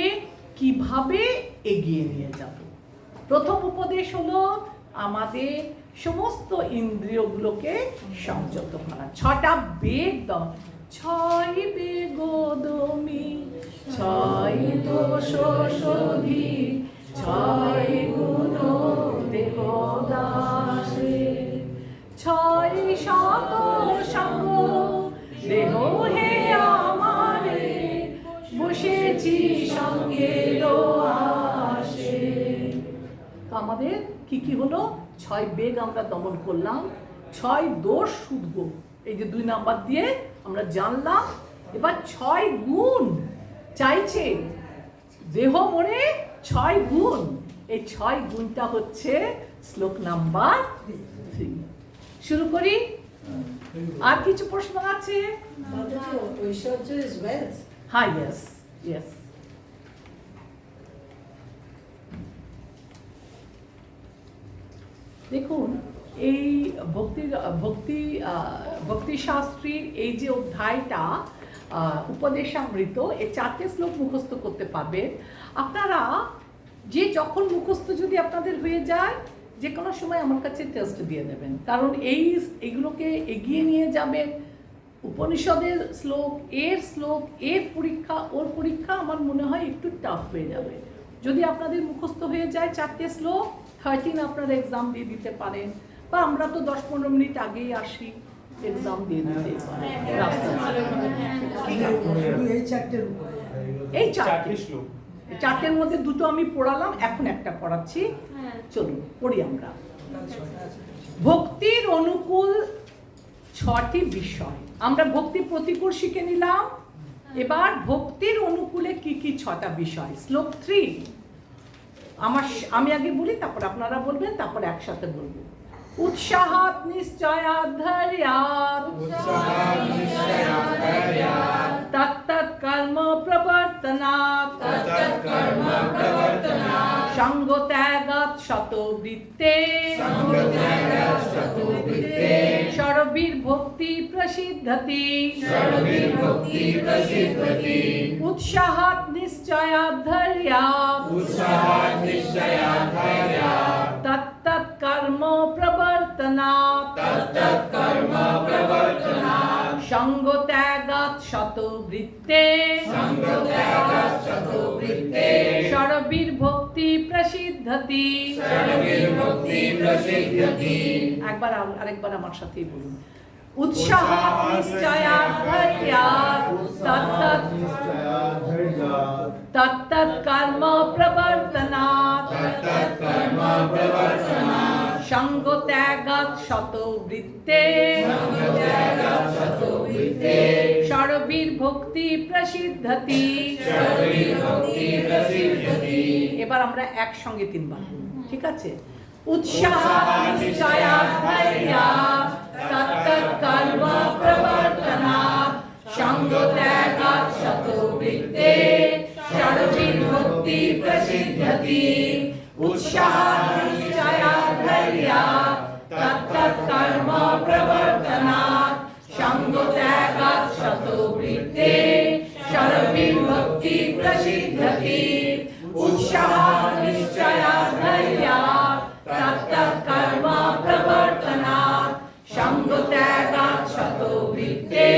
কিভাবে এগিয়ে নিয়ে যাব। প্রথম উপদেশ হলো আমাদের সমস্ত ইন্দ্রিয়গুলোকে সংযত করা। 6টা বেগ দাও, 6 বেগোদমি 6 দোষ শোধি 6 গুণ দেহ দাসে 6 শত সঙ্গ দেহ হে আমারে বসেছি সঙ্গে আসে। তো আমাদের কি কি হলো? 6 বেগ আমরা দমন করলাম, 6 দোষ শুধব, এই যে 2 নাম্বার দিয়ে আমরা জানলাম। এবার 6 গুণ চাইছে, দেহ মনে 6 গুণ। এই 6 গুণটা হচ্ছে শ্লোক নাম্বার 3। শুরু করি। আর কিছু প্রশ্ন আছে? ঐশ্বর্য is wealth. হ্যাঁ, ইয়েস ইয়েস। দেখুন, এই ভক্তি শাস্ত্রীর এই যে অধ্যায়টা উপদেশামৃত, এই 4টে শ্লোক মুখস্থ করতে পারবেন আপনারা। যে যখন মুখস্থ যদি আপনাদের হয়ে যায়, যে কোনো সময় আমার কাছে টেস্ট দিয়ে দেবেন, কারণ এইগুলোকে এগিয়ে নিয়ে যাবেন। উপনিষদের শ্লোক, এর পরীক্ষা, ওর পরীক্ষা আমার মনে হয় একটু টাফ হয়ে যাবে। যদি আপনাদের মুখস্থ হয়ে যায় 4টে শ্লোক, 13 আপনারা এক্সাম দিয়ে দিতে পারেন, বা আমরা তো 10-15 মিনিট আগেই আসি, এক্সাম দিয়ে দিতে পারেন রাস্তায়। এই চারটের উপরে, এই 4টে শ্লোক, 4টের মধ্যে 2টো আমি পড়ালাম, এখন একটা পড়াচ্ছি। চলুন পড়ি আমরা। ভক্তির অনুকূল 6টি বিষয়। আমরা ভক্তি প্রতিকূল শিখে নিলাম, এবার ভক্তির অনুকূলে কি কি 6টা বিষয়। শ্লোক 3 আমি আগে বলি, তারপর আপনারা বলবেন, তারপর একসাথে বলবো। উৎসাহাৎ নিশ্চয়াধৈর্যাৎ তত্তৎ কর্ম প্রবর্তনাৎ সঙ্গ ত্যাগাৎ শতবৃত্তে ষড়বীর ভক্তি প্রসিদ্ধতি উৎসাহাৎ নিশ্চয়াধৈর্যাৎ তত্তৎ কর্ম প্রবর্তনাৎ সঙ্গ ত্যাগাৎ শতবৃত্তে ষড়বীর ভক্তি প্রসিদ্ধতি। আরেকবার আমার সাথেই বলুন। উৎসাহাৎ নিশ্চয়াধৈর্যাৎ তত্তৎ কর্ম প্রবর্তনাৎ সঙ্গ ত্যাগাৎ শতবৃত্তে ষড়বীর ভক্তি প্রসিদ্ধতি। এবার আমরা একসঙ্গে 3 বার, ঠিক আছে? উৎসাহাৎ নিশ্চয়াধৈর্যাৎ তত্তৎ কর্ম প্রবর্তনাৎ সঙ্গ ত্যাগাৎ শতবৃত্তে षड्विभक्ति प्रसिद्ध्यति उत्साहनिश्चया धैर्या तत्तत्कर्म प्रवर्तनात् संगत्यागात् शतोवृत्ते षड्विभक्ति प्रसिद्ध्यति उत्साहनिश्चया धैर्या तत्तत्कर्म प्रवर्तनात् संगत्यागात् शतोवृत्ते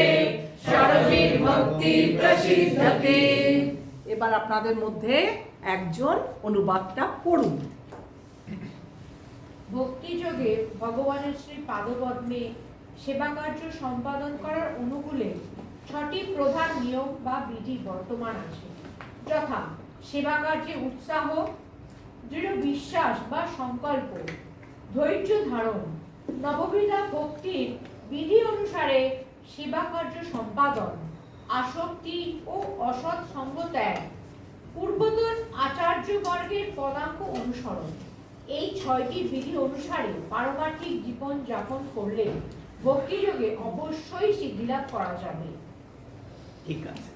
ষড়বিভক্তি প্রসিদ্ধতে। এবার আপনাদের মধ্যে একজন অনুবাদটা পড়ুন। ভক্তিযোগে ভগবানের শ্রী পাদপদ্মে সেবা কার্য সম্পাদন করার অনুকূলে 6টি প্রধান নিয়ম বা বিধি বর্তমান আছে, যথা সেবা কার্যে উৎসাহ, দৃঢ় বিশ্বাস বা সংকল্প, ধৈর্য ধারণ, নববিধা ভক্তির বিধি অনুসারে সেবা কার্য সম্পাদন, আসক্তি ও অসৎ সঙ্গ ত্যাগ, পূর্বতন আচার্যবর্গের পদাঙ্ক অনুসরণ। এই 6টি বিধি অনুসারে পারমার্থিক জীবন যাপন করলে ভক্তিযোগে অবশ্যই সিদ্ধিলাভ করা যাবে। ঠিক আছে,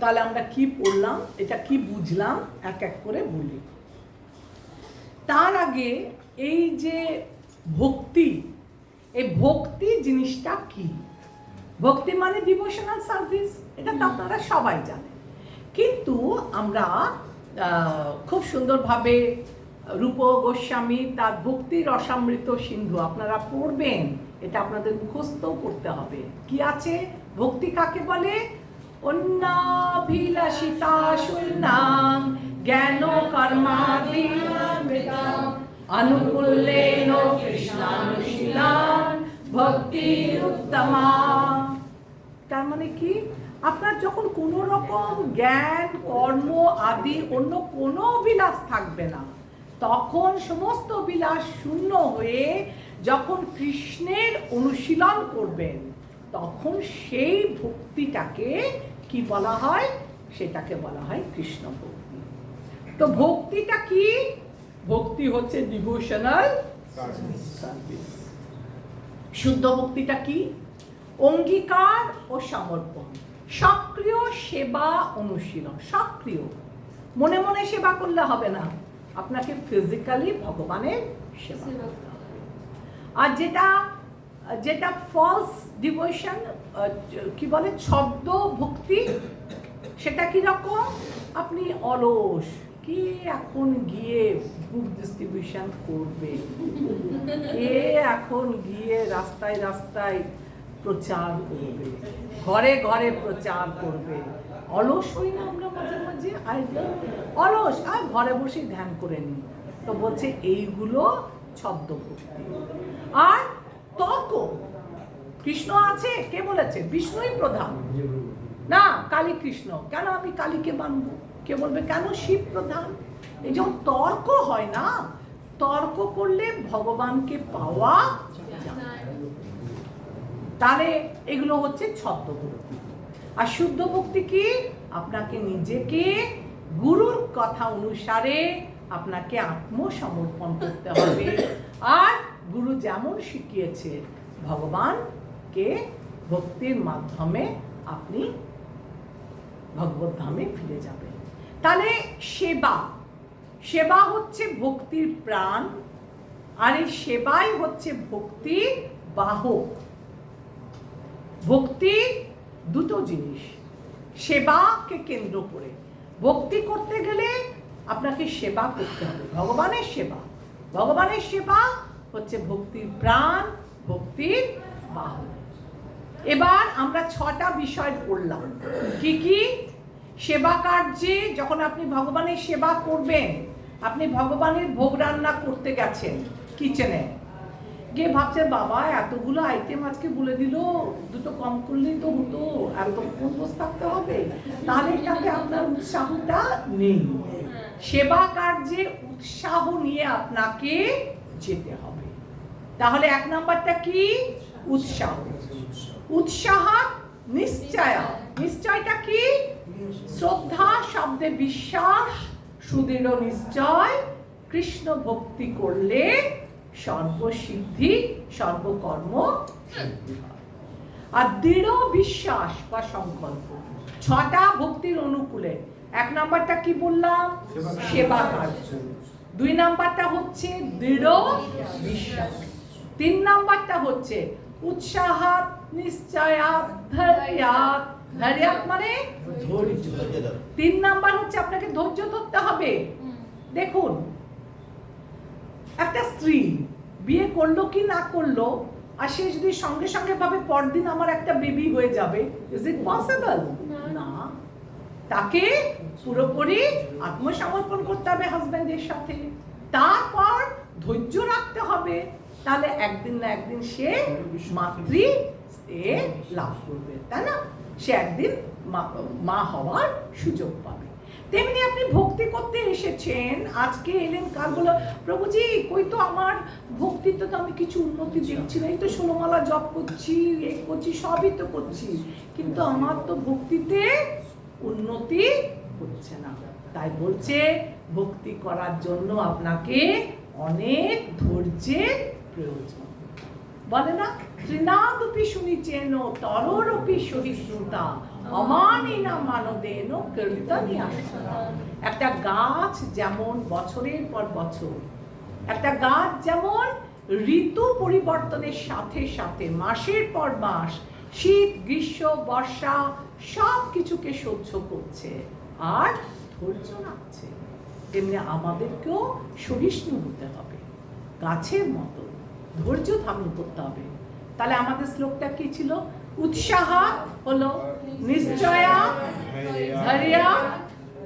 তাহলে আমরা কি পড়লাম, এটা কি বুঝলাম, এক এক করে বলি। তার আগে এই যে ভক্তি, এই ভক্তি জিনিসটা কি? ভক্তি মানে ডিভোশনাল সার্ভিস, এটা তো আপনারা সবাই জানেন। কিন্তু আমরা খুব সুন্দরভাবে রূপ গোস্বামী তার ভক্তি রসামৃত সিন্ধু আপনারা পড়বেন, এটা আপনাদের মুখস্থ করতে হবে। কি আছে? ভক্তি কাকে বলে? অন্নাভিলাষিতা শূন্যাং জ্ঞান কর্মাদিনামৃতাং অনুকূলেন কৃষ্ণানুশীলান ভক্তি উত্তমা। তার মানে কি? আপনার যখন কোনো রকম জ্ঞান কর্ম আদি অন্য কোনো বিলাস থাকবে না, তখন সমস্ত বিলাস শূন্য হয়ে যখন কৃষ্ণের অনুশীলন করবেন, তখন সেই ভক্তিটাকে কি বলা হয়? সেটাকে বলা হয় কৃষ্ণ ভক্তি। তো ভক্তিটা কি? ভক্তি হচ্ছে ডিভোশনাল সার্ভিস। শুদ্ধ ভক্তিটা কি? অঙ্গীকার ও সমর্পণ, সক্রিয় সেবা অনুশীলন। সক্রিয়, মনে মনে সেবা করলে হবে না, আপনাকে ফিজিক্যালি ভগবানের সেবা করতে হবে। আর যেটা যেটা ফলস ডিভোশন, কি বলে, ছদ্ম ভক্তি, সেটা কি রকম? আপনি অলস, কে এখন গিয়ে বুক ডিস্ট্রিবিউশন করবে, কে এখন গিয়ে রাস্তায় রাস্তায় প্রচার করবে, ঘরে ঘরে প্রচার করবে। অলস হই না আমরা মাঝে মাঝে? অলস, আর ঘরে বসে ধ্যান করে নিই। তো বলছে এইগুলো ছদ্ম ভক্তি। আর তর্ক, কৃষ্ণ আছে, কে বলেছে? বিষ্ণুই প্রধান না, কালী কৃষ্ণ। কেন আমি কালীকে মানব? কে বলবে কেন শিব প্রধান? এই যখন তর্ক হয় না, তর্ক করলে ভগবানকে পাওয়া যায়। তাহলে এগুলো হচ্ছে ছদ্ম ভক্তি। আর শুদ্ধ ভক্তি কি? আপনাকে নিজেকে গুরুর কথা অনুসারে আপনাকে আত্মসমর্পণ করতে হবে। আর গুরু যেমন শিখিয়েছে, ভগবানকে ভক্তির মাধ্যমে আপনি ভগবত ধামে ফিরে যাবেন। তাহলে সেবা, সেবা হচ্ছে ভক্তির প্রাণ, আর এই সেবাই হচ্ছে ভক্তির বাহক। ভক্তির দুটো জিনিস, সেবাকে কেন্দ্র করে। ভক্তি করতে গেলে আপনাকে সেবা করতে হবে, ভগবানের সেবা। ভগবানের সেবা হচ্ছে ভক্তির প্রাণ, ভক্তির বাহক। এবার আমরা 6টা বিষয় পড়লাম। কি কি? সেবা কার্যে যখন আপনি ভগবানের সেবা করবেন, আপনি ভগবানের ভোগ রান্না করতে গেছেন কিচেনে গিয়ে, ভাবছেন বাবা এতগুলো আইটেম আজকে বলে দিল, দুটো কম করলেই তো হতো, এতক্ষণ বসে থাকতে হবে, তাহলে এটাতে আপনার উৎসাহটা নেই। সেবা কার্যে উৎসাহ নিয়ে আপনাকে যেতে হবে। তাহলে 1 নাম্বারটা কি? উৎসাহ। উৎসাহ নিশ্চয়, নিশ্চয়টা কি? শ্রদ্ধা শব্দে বিশ্বাস, সুদৃঢ় নিশ্চয়। কৃষ্ণ ভক্তি করলে সর্বসিদ্ধি, সর্বকর্ম সিদ্ধি হয়। আর দৃঢ় বিশ্বাস বা সংকল্প, 6টা ভক্তির অনুকূলে এক নাম্বারটা কি বললাম? সেবা কার্য। 2 নাম্বারটা হচ্ছে দৃঢ় বিশ্বাস। 3 নাম্বারটা হচ্ছে উৎসাহাত নিশ্চয়াত ধৈর্যাত। ধৈর্যাত মানে ধৈর্য। 3 নাম্বার হচ্ছে আপনাকে ধৈর্য ধরতে হবে। দেখুন, একটা স্ত্রী বিয়ে করলো কি না করলো, আর সে যদি সঙ্গে সঙ্গে ভাবে পরদিন আমার একটা বেবি হয়ে যাবে, ইজ ইট পসিবল? না, তাকে পুরোপুরি আত্মসমর্পণ করতে হবে হাজবেন্ডের সাথে, তারপর ধৈর্য রাখতে হবে, তাহলে একদিন না একদিন সে মাতৃ লাভ করবে, তাই না? সে একদিন মা হওয়ার সুযোগ পাবে। তেমনি আপনি ভক্তি করতে এসেছেন, আজকে এলেন, কাল বলো প্রভুজি কই তো আমার ভক্তিতে তো আমি কিছু উন্নতি দেখছি না, এই তো 16 মালা জপ করছি, এই করছি, সবই তো করছি, কিন্তু আমার তো ভক্তিতে উন্নতি হচ্ছে না। তাই বলছে ভক্তি করার জন্য আপনাকে অনেক ধৈর্যের প্রয়োজন। বলে না, তৃণাদপি শুনিচেন তরোরপি সহিষ্ণুতা অমানিনা মানদেন কীর্তনী আশা। একটা গাছ যেমন বছরের পর বছর, একটা গাছ যেমন ঋতু পরিবর্তনের সাথে সাথে মাসের পর মাস, শীত গ্রীষ্ম বর্ষা সব কিছুকে সহ্য করছে আর ধৈর্য রাখছে, তেমনি আমাদেরকেও সহিষ্ণু হতে হবে, গাছের মতো ধৈর্য ধারণ করতে হবে। তাহলে আমাদের শ্লোকটা কি ছিল? উৎসাহ হলো নিশ্চয়া ধৈর্য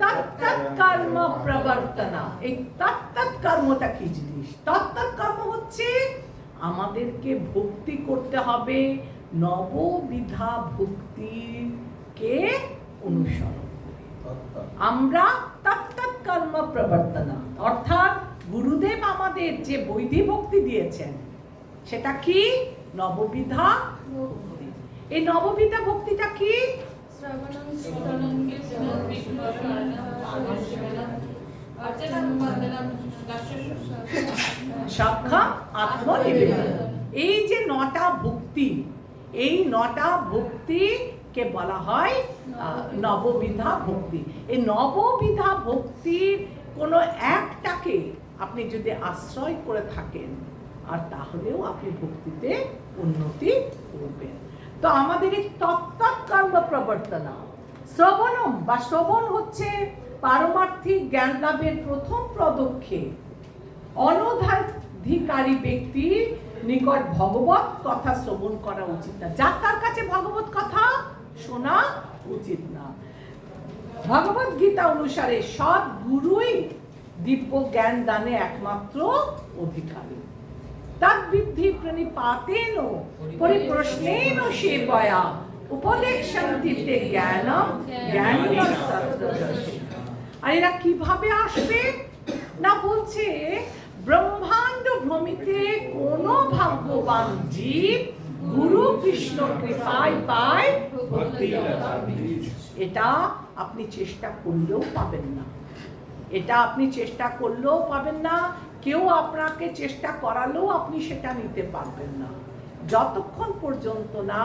তত্তৎ কর্ম প্রবর্তনা। এই তত্তৎ কর্মটা কি জিনিস? তত্তৎ কর্ম হচ্ছে আমাদেরকে ভক্তি করতে হবে, নববিধা ভক্তিকে অনুসরণ করে আমরা তত্তৎ কর্ম প্রবর্তনা, অর্থাৎ গুরুদেব আমাদের যে বৈধি ভক্তি দিয়েছেন সেটা কি? নববিধা ভক্তি। এই নববিধা ভক্তিটা কি? সাক্ষা আত্মনিবেদন। এই যে 9টা ভক্তি, এই 9টা ভক্তিকে বলা হয় নববিধা ভক্তি। এই নববিধা ভক্তির কোনো একটাকে আপনি যদি আশ্রয় করে থাকেন, আর তাহলেও আপনি ভক্তিতে উন্নতি করবেন। তো আমাদের এই তত্ত্বৎ কর্ম প্রবর্তনা, শ্রবণম বা শ্রবণ হচ্ছে পারমার্থিক জ্ঞান লাভের প্রথম পদক্ষেপ। অনধিকারী ব্যক্তির নিকট ভগবত কথা শ্রবণ করা উচিত না, যার তার কাছে ভগবত কথা শোনা উচিত না। ভগবত গীতা অনুসারে সৎ গুরুই দিব্য জ্ঞান দানে একমাত্র অধিকারী। তদ্বিদ্ধি প্রণিপাতেন পরিপ্রশ্নেন সেবয়া উপদেক্ষন্তি তে জ্ঞানম জ্ঞানিনস্তত্ত্বদর্শী। আর এরা কিভাবে আসবে না, বলছে ব্রহ্মাণ্ড ভ্রমিতে কোন ভাগ্যবান জীব গুরু কৃষ্ণ কৃপায় পায় ভক্তি। এটা আপনি চেষ্টা করলেও পাবেন না, এটা আপনি চেষ্টা করলেও পাবেন না, কেউ আপনাকে চেষ্টা করালেও আপনি সেটা নিতে পারবেন না, যতক্ষণ পর্যন্ত না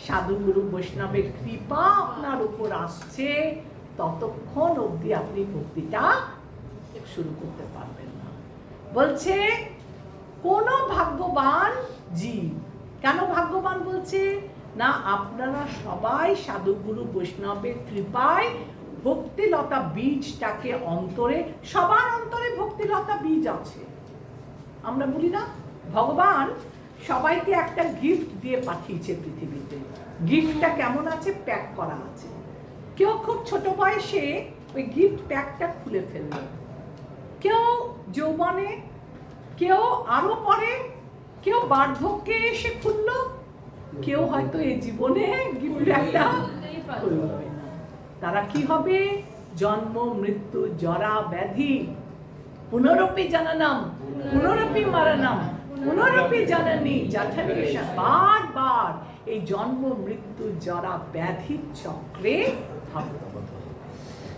সাধুগুরু বৈষ্ণবের কৃপা আপনার উপর আসছে ততক্ষণ অবধি আপনি ভক্তিটা শুরু করতে পারবেন না। বলছে কোন ভাগ্যবান জীব, কেন ভাগ্যবান বলছে না, আপনারা সবাই সাধুগুরু বৈষ্ণবের কৃপায় ভক্তিলতা বীজটাকে অন্তরে, সবার অন্তরে ভক্তিলতা বীজ আছে। আমরা বলি না, ভগবান সবাইকে একটা গিফট দিয়ে পাঠিয়েছে পৃথিবীতে, গিফটটা কেমন আছে? প্যাক করা আছে। কেউ খুব ছোট বয়সে ওই গিফট প্যাকটা খুলে ফেলল, কেউ যৌবনে, কেউ আরো পরে, কেউ বার্ধক্যে এসে খুলল, কেউ হয়তো এই জীবনে গিফট প্যাকটা খুলবে না। তারা কি হবে? জন্ম মৃত্যু জরা ব্যাধি পুনরপি জননম পুনরপি মরণম পুনরপি জননী যঠনী, বারবার এই জন্ম মৃত্যু জরা ব্যাধি চক্রে থাকতে হবে।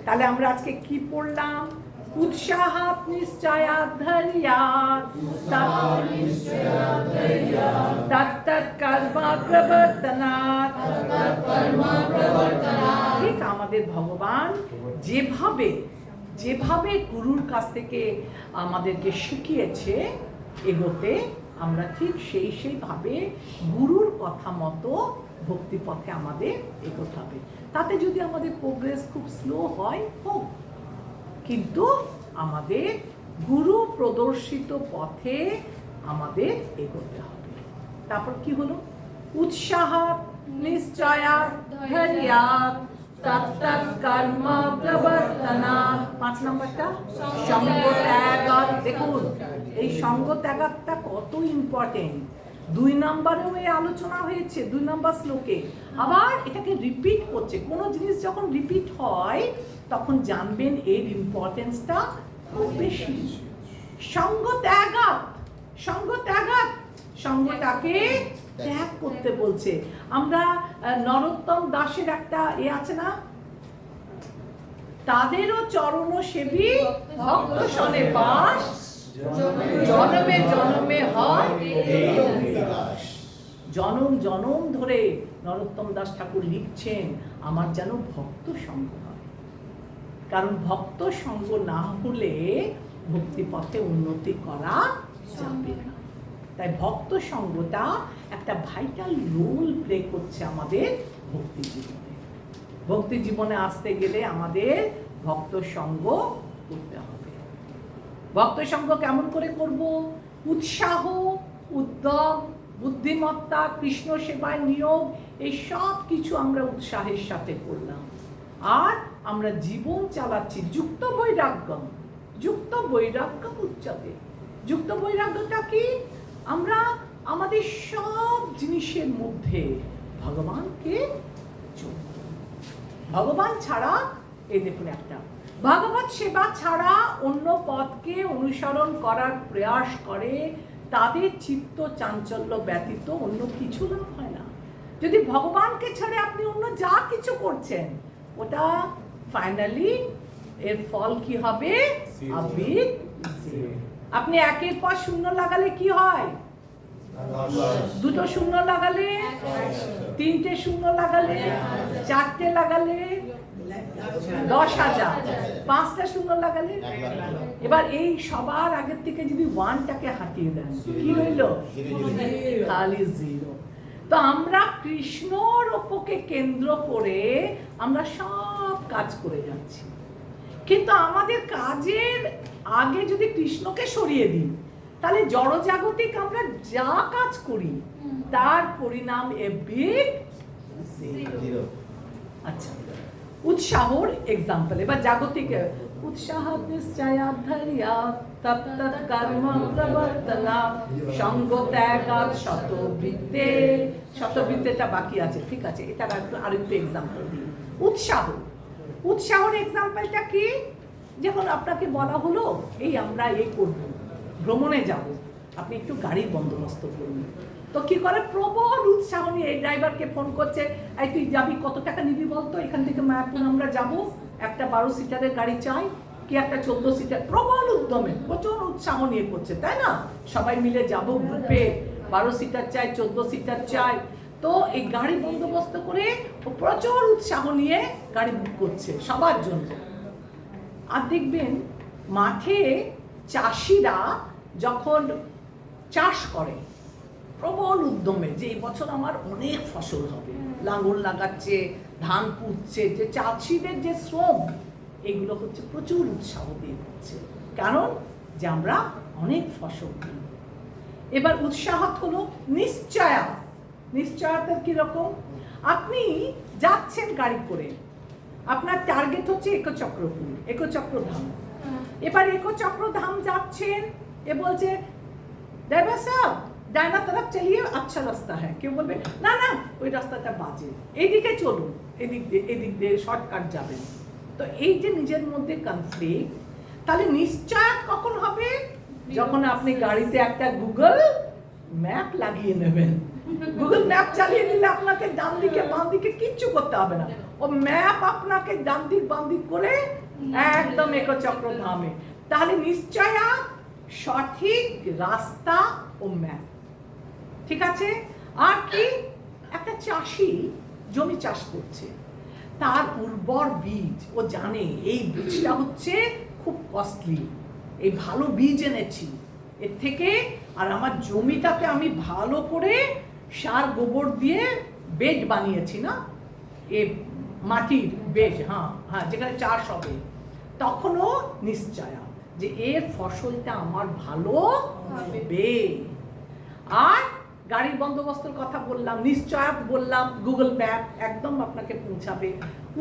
তাহলে আমরা আজকে কি পড়লাম? উৎসাহাত নিশ্চয়াত ধৈর্যাৎ তত্তৎ কর্ম প্রবর্তনাৎ। ঠিক আমাদের ভগবান যেভাবে যেভাবে গুরুর কাছ থেকে আমাদেরকে শিখিয়েছে এগোতে, আমরা ঠিক সেইভাবে গুরুর কথা মতো ভক্তি পথে আমাদের এগোতে হবে। তাতে যদি আমাদের প্রোগ্রেস খুব স্লো হয় হোক, কিন্তু আমাদের গুরু প্রদর্শিত পথে আমাদের এগোতে হবে। তারপর কি হলো? উৎসাহ নিশ্চয়াৎ ধৈর্যাৎ তত্তৎ কর্ম প্রবর্তনাৎ। 5 নম্বরটা সঙ্গ ত্যাগাৎ। দেখুন এই সঙ্গ ত্যাগাতটা কত ইম্পর্টেন্ট। 2 নম্বরেও এই আলোচনা হয়েছে, 2 নম্বর শ্লোকে। আবার এটাকে রিপিট করছে। কোনো জিনিস যখন রিপিট হয় তখন জানবেন এর ইম্পর্টেন্সটা খুব বেশি। সঙ্গ ত্যাগাৎ, সঙ্গ ত্যাগাৎ, সঙ্গটাকে ত্যাগ করতে বলছে। আমরা নরোত্তম দাসের একটা আছে না, তাদেরও চরণ সেবী ভক্ত সনে বাস, জনমে জনমে হয় জনম জনম ধরে নরোত্তম দাস ঠাকুর লিখছেন আমার যেন ভক্ত সঙ্গ হয়। কারণ ভক্ত সঙ্গ না হলে ভক্তি পথে উন্নতি করা যাবে না। তাই ভক্ত সঙ্গটা একটা ভাইটাল রোল প্লে করছে আমাদের ভক্তি জীবনে। ভক্তি জীবনে আসতে গেলে আমাদের ভক্ত সঙ্গ করতে হবে। ভক্ত সঙ্গ কেমন করে করব? উৎসাহ, উদ্যম, বুদ্ধিমত্তা, কৃষ্ণ সেবায় নিয়োগ, এই সব কিছু আমরা উৎসাহের সাথে করলাম। আর আমরা জীবন চালাচ্ছি যুক্ত বৈরাগ্যম, যুক্ত বৈরাগ্যম উচ্চতে। যুক্ত বৈরাগ্যটা কি? আমরা আমাদের সব জিনিসের মধ্যে ভগবানকে যোগ করি। ভগবান ছাড়া, এই দেখুন একটা ভগবত সেবা ছাড়া অন্য পথকে অনুসরণ করার প্রয়াস করে তাদের চিত্ত চাঞ্চল্য ব্যতীত অন্য কিছু লাভ হয় না। যদি ভগবানকে ছেড়ে আপনি অন্য যা কিছু করছেন, ওটা ফাইনালি এর ফল কি হবে? আবিদ জিরো। আপনি 1-এর পর 0 লাগালে কি হয়? 2টো 0 লাগালে, 3টে 0 লাগালে, 4টে লাগালে 10,000, 5টা 0 লাগালে। এবার এই সবার আগের থেকে যদি 1টাকে হাটিয়ে দেন, কি রইল? খালি 0। তো আমরা কৃষ্ণ রূপকে কেন্দ্র করে আমরা সব কাজ করে যাচ্ছি, কিন্তু আমাদের কাজের আগে যদি কৃষ্ণকে সরিয়ে দিই তাহলে জড়জাগতিক আমরা যা কাজ করি তার পরিণাম এ বিগ জিরো। আচ্ছা, উৎসাহর এক্সাম্পল। এবার জাগতিক উৎসাহ নিশ্চয়াৎ ধৈর্যাৎ তত্তৎ কর্ম প্রবর্তনাৎ সঙ্গ ত্যাগাৎ শতবৃত্তে। শতবৃত্তেটা বাকি আছে, ঠিক আছে, এটা আরেকটু এক্সাম্পল দিই। উৎসাহ, উৎসাহর এক্সাম্পলটা কি? যখন আপনাকে বলা হলো এই আমরা এই করব, ভ্রমণে যাব, আপনি একটু গাড়ির বন্দোবস্ত করুন। তো কি করে? প্রবল উৎসাহ নিয়ে এই ড্রাইভারকে ফোন করছে, এই তুই যাবি, কত টাকা নিবি বলতো, এখান থেকে মায়াপুর আমরা যাব, একটা 12 সিটারের গাড়ি চাই কি একটা 14 সিটার। প্রবল উদ্যমে প্রচুর উৎসাহ নিয়ে করছে, তাই না? সবাই মিলে যাব গ্রুপে, 12 সিটার চাই, 14 সিটার চাই। তো এই গাড়ি বন্দোবস্ত করে ও প্রচুর উৎসাহ নিয়ে গাড়ি বুক করছে সবার জন্য। আর দেখবেন মাঠে চাষিরা যখন চাষ করে প্রবল উদ্যমে যে এই বছর আমার অনেক ফসল হবে, লাঙল লাগাচ্ছে, ধান পুঁতছে, যে চাষিদের যে শ্রম, এগুলো হচ্ছে প্রচুর উৎসাহ দিয়ে করছে, কারণ যে আমরা অনেক ফসল কিনব। এবার উৎসাহ হলো নিশ্চয়াৎ। নিশ্চয়তার কিরকম? আপনি যাচ্ছেন গাড়ি করে, আপনার টার্গেট হচ্ছে একচক্রপুর, একচক্রধাম। এবার একচক্রধাম যাচ্ছেন, এ বলছে ড্রাইভার সাহেব ডাইনা তরফ চালিয়ে আচ্ছা রাস্তা হ্যাঁ। কেউ বলবে না না ওই রাস্তাটা বাজে, এদিকে চলুন, এদিক দিয়ে শর্টকাট যাবেন। তো এই যে নিজের মধ্যে কনফ্লিক্ট, তাহলে নিশ্চয়াৎ কখন হবে? যখন আপনি গাড়িতে একটা গুগল ম্যাপ লাগিয়ে নেবেন। গুগল ম্যাপ চালিয়ে দিলে আপনাকে ডান দিকে বাম দিকে কিচ্ছু করতে হবে না, ও ম্যাপ আপনাকে ডান দিক বাম দিক করে একদম একচক্রধামে। তাহলে নিশ্চয়াৎ সঠিক রাস্তা ও ম্যাপ, ঠিক আছে? আর কি? একটা চাষি জমি চাষ করছে, তার উর্বর বীজ, ও জানে এই বীজটা হচ্ছে খুব কস্টলি, এই ভালো বীজ এনেছি এর থেকে, আর আমার জমিটাতে আমি ভালো করে সার গোবর দিয়ে বেড বানিয়েছি না, এ মাটির বেড, হ্যাঁ যেখানে চাষ হবে, তখনও নিশ্চয়া যে এর ফসলটা আমার ভালো হবে। আর গাড়ির বন্দোবস্তের কথা বললাম, নিশ্চয়াত বললাম, গুগল ম্যাপ একদম আপনাকে পৌঁছাবে।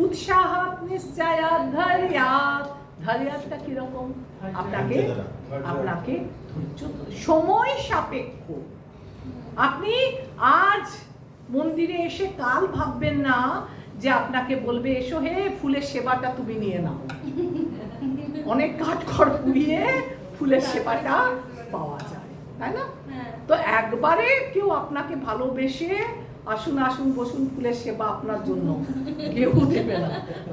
উৎসাহাত নিশ্চয়াত ধৈর্যাত, ধৈর্যটা কিরকম, আপনাকে ধৈর্য, সময় সাপেক্ষ। আপনি আজ মন্দিরে এসে কাল ভাববেন না যে আপনাকে বলবে এসো হে ফুলের সেবাটা তুমি নিয়ে নাও। অনেক কাঠখড় পুড়িয়ে ফুলের সেবাটা পাওয়া যায়, তাই না? তো একবারে কেউ আপনাকে ভালোবেসে আসুন আসুন বসুন ফুলের সেবা আপনার জন্য কেউ দেবে না,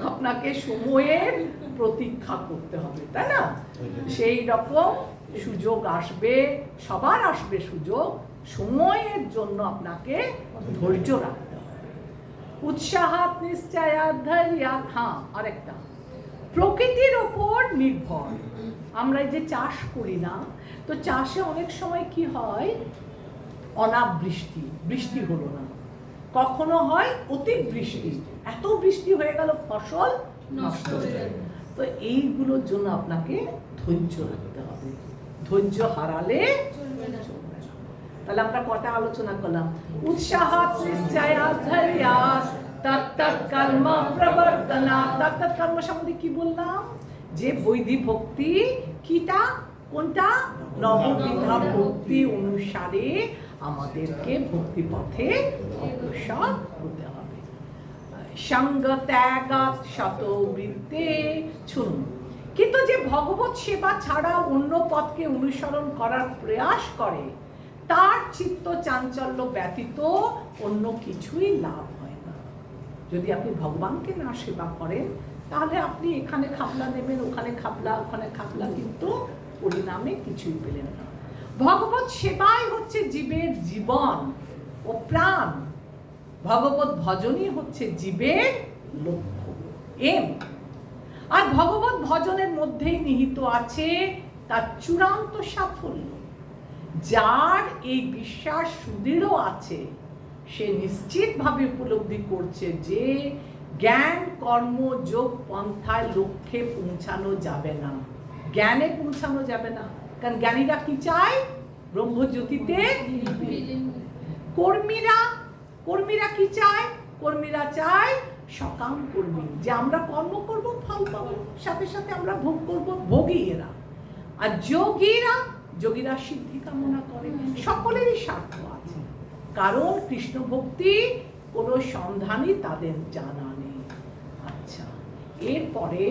আপনাকে সময়ের প্রতীক্ষা করতে হবে, তাই না? সেই রকম সুযোগ আসবে, সবার আসবে সুযোগ, সময়ের জন্য আপনাকে ধৈর্য রাখতে হবে। উৎসাহাত নিশ্চয়াত ধৈর্যাত, আরেকটা প্রকৃতির ওপর নির্ভর। আমরা এই যে চাষ করি না, তো চাষে অনেক সময় কি হয়, অনাবৃষ্টি, বৃষ্টি হলো না, কখনো হয় অতিবৃষ্টি, এত বৃষ্টি হয়ে গেল ফসল নষ্ট হয়ে যায়। তো এইগুলোর জন্য আপনাকে ধৈর্য রাখতে হবে, ধৈর্য হারালে চলবে না। তাহলে আমরা কটা আলোচনা করলাম, উৎসাহাত নিশ্চয়াত ধৈর্যাত তত্তৎ কর্ম প্রবর্তনাৎ। তত্তৎ কর্ম সম্বন্ধে কি বললাম, যে বৈদিক ভক্তি কিটা, কোনটা, নববিধা ভক্তি অনুসারে আমাদেরকে ভক্তি পথে অগ্রসর হতে হবে। সঙ্গ ত্যাগাৎ শতবৃত্তে, শুনুন, কিন্তু যে ভগবত সেবা ছাড়া অন্য পথকে অনুসরণ করার প্রয়াস করে, তার চিত্ত চাঞ্চল্য ব্যতীত অন্য কিছুই লাভ হয় না। যদি আপনি ভগবানকে না সেবা করেন, তাহলে আপনি এখানে খাপলা নেবেন, ওখানে খাপলা, ওখানে খাপলা, কিন্তু পরিণামে কিছুই পেলেন না। ভগবত সেবাই হচ্ছে জীবের জীবন ও প্রাণ, ভগবত ভজনই হচ্ছে জীবের লক্ষ্য, এম। আর ভগবত ভজনের মধ্যেই নিহিত আছে তার চূড়ান্ত সাফল্য। যার এই বিশ্বাস সুদৃঢ় আছে, সে নিশ্চিতভাবে উপলব্ধি করছে যে জ্ঞান কর্ম যোগ পন্থায় লক্ষ্যে পৌঁছানো যাবে না, জ্ঞানে পৌঁছানো যাবে না। কারণ জ্ঞানীরা কি চায়, ব্রহ্মজ্যোতিতে। কর্মীরা কি চায়, কর্মীরা চায় সকাম কর্মী, যে আমরা কর্ম করব ফল পাবো, সাথে সাথে আমরা ভোগ করব, ভোগী এরা। আর যোগীরা সিদ্ধি কামনা করে। সকলেরই স্বার্থ আছে, কারণ কৃষ্ণ ভক্তি কোনো সন্ধানই তাদের জানা নেই। আচ্ছা, এরপরে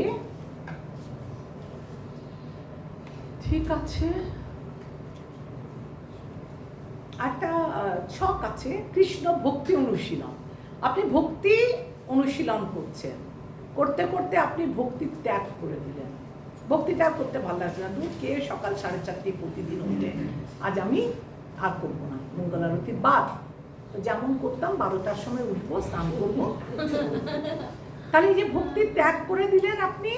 ঠিক আছে, একটা ছক আছে, কৃষ্ণ ভক্তি অনুশীলন। আপনি ভক্তি অনুশীলন করছেন, করতে করতে আপনি ভক্তি ত্যাগ করে দিলেন। ভক্তি ত্যাগ করতে ভালো লাগছে না, কে সকাল 4:30 প্রতিদিন উঠে আজ আমি আর করবো না, মঙ্গল আরতির বাদ যেমন করতাম 12টার সময় উঠবো, স্নান করবো। তাহলে এই যে ভক্তি ত্যাগ করে দিলেন আপনি,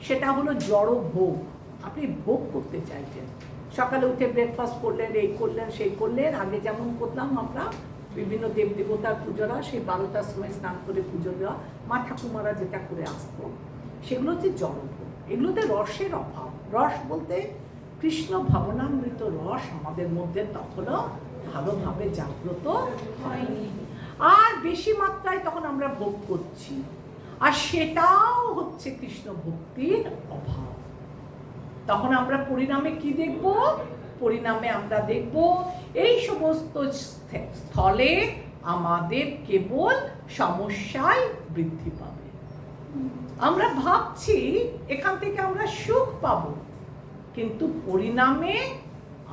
সেটা হলো জড় ভোগ। আপনি ভোগ করতে চাইছেন, সকালে উঠে ব্রেকফাস্ট করলেন, এই করলেন সেই করলেন, আগে যেমন করতাম আমরা বিভিন্ন দেব দেবতার পুজোরা, সেই 12টার সময় স্নান করে পুজো দেওয়া, মা ঠাকুমারা যেটা করে আসতো, সেগুলো হচ্ছে জড়ভোগ। এগুলোতে রসের অভাব। রস বলতে কৃষ্ণ ভাবনামৃত রস আমাদের মধ্যে তখনও ভালোভাবে জাগ্রত হয়নি, আর বেশি মাত্রায় তখন আমরা ভোগ করছি, আর সেটাও হচ্ছে কৃষ্ণ ভক্তির অভাব। তখন আমরা পরিণামে কি দেখব, পরিণামে আমরা দেখব এই সমস্ত স্থলে আমাদের কেবল সমস্যায় বৃদ্ধি পাবে। আমরা ভাবছি এখান থেকে আমরা সুখ পাব, কিন্তু পরিণামে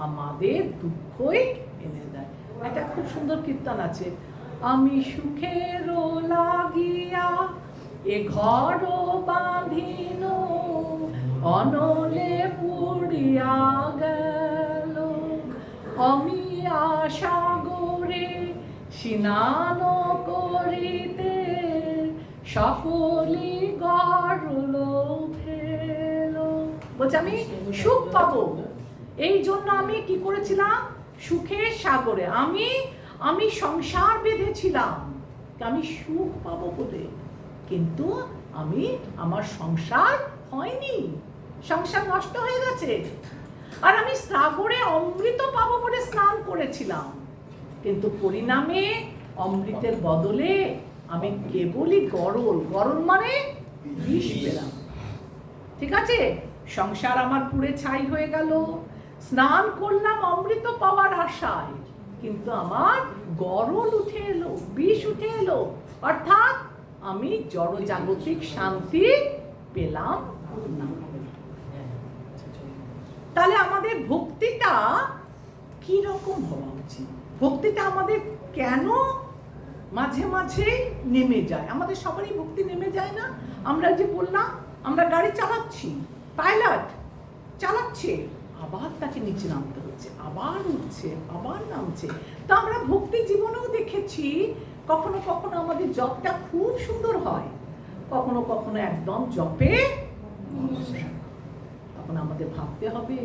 আমাদের দুঃখই এনে দেয়। একটা খুব সুন্দর কীর্তন আছে, আমি সুখের লাগিয়া এ ঘর বাঁধিন, অনলে পুড়িয়া গেল, আমি সাগরে স্নান করিতে সকলে গড়ল ফেলো, বলছে আমি সুখ পাবো, এই জন্য আমি কি করেছিলাম, সুখের সাগরে আমি সংসার বেঁধেছিলাম, আমি সুখ পাবো বলে, কিন্তু আমার সংসার হয়নি, সংসার নষ্ট হয়ে গেছে। আর আমি সাগরে অমৃত পাবো বলে স্নান করেছিলাম, কিন্তু পরিণামে অমৃতের বদলে আমি কেবলই গরল মানে বিষ পেলাম। ঠিক আছে, সংসার আমার পুড়ে ছাই হয়ে গেল, স্নান করলাম অমৃত পাওয়ার আশায়, কিন্তু আমার গরল উঠে এলো, বিষ উঠে এলো, অর্থাৎ আমি জড়জাগতিক শান্তি পেলাম না। তাহলে আমাদের ভক্তিটা কি রকম হওয়া উচিত? ভক্তিটা আমাদের কেন মাঝে মাঝে নেমে যায়? আমাদের সবারই ভক্তি নেমে যায় না? আমরা যে বললাম, আমরা গাড়ি চালাচ্ছি, পাইলট চালাচ্ছে, আবার তাকে নিচে নামতে হচ্ছে, আবার উঠছে, আবার নামছে। তো আমরা ভক্তি জীবনেও দেখেছি, কখনো কখনো আমাদের জবটা খুব সুন্দর হয়, কখনো কখনো একদম জপে তখন আমাদের ভাবতে হবে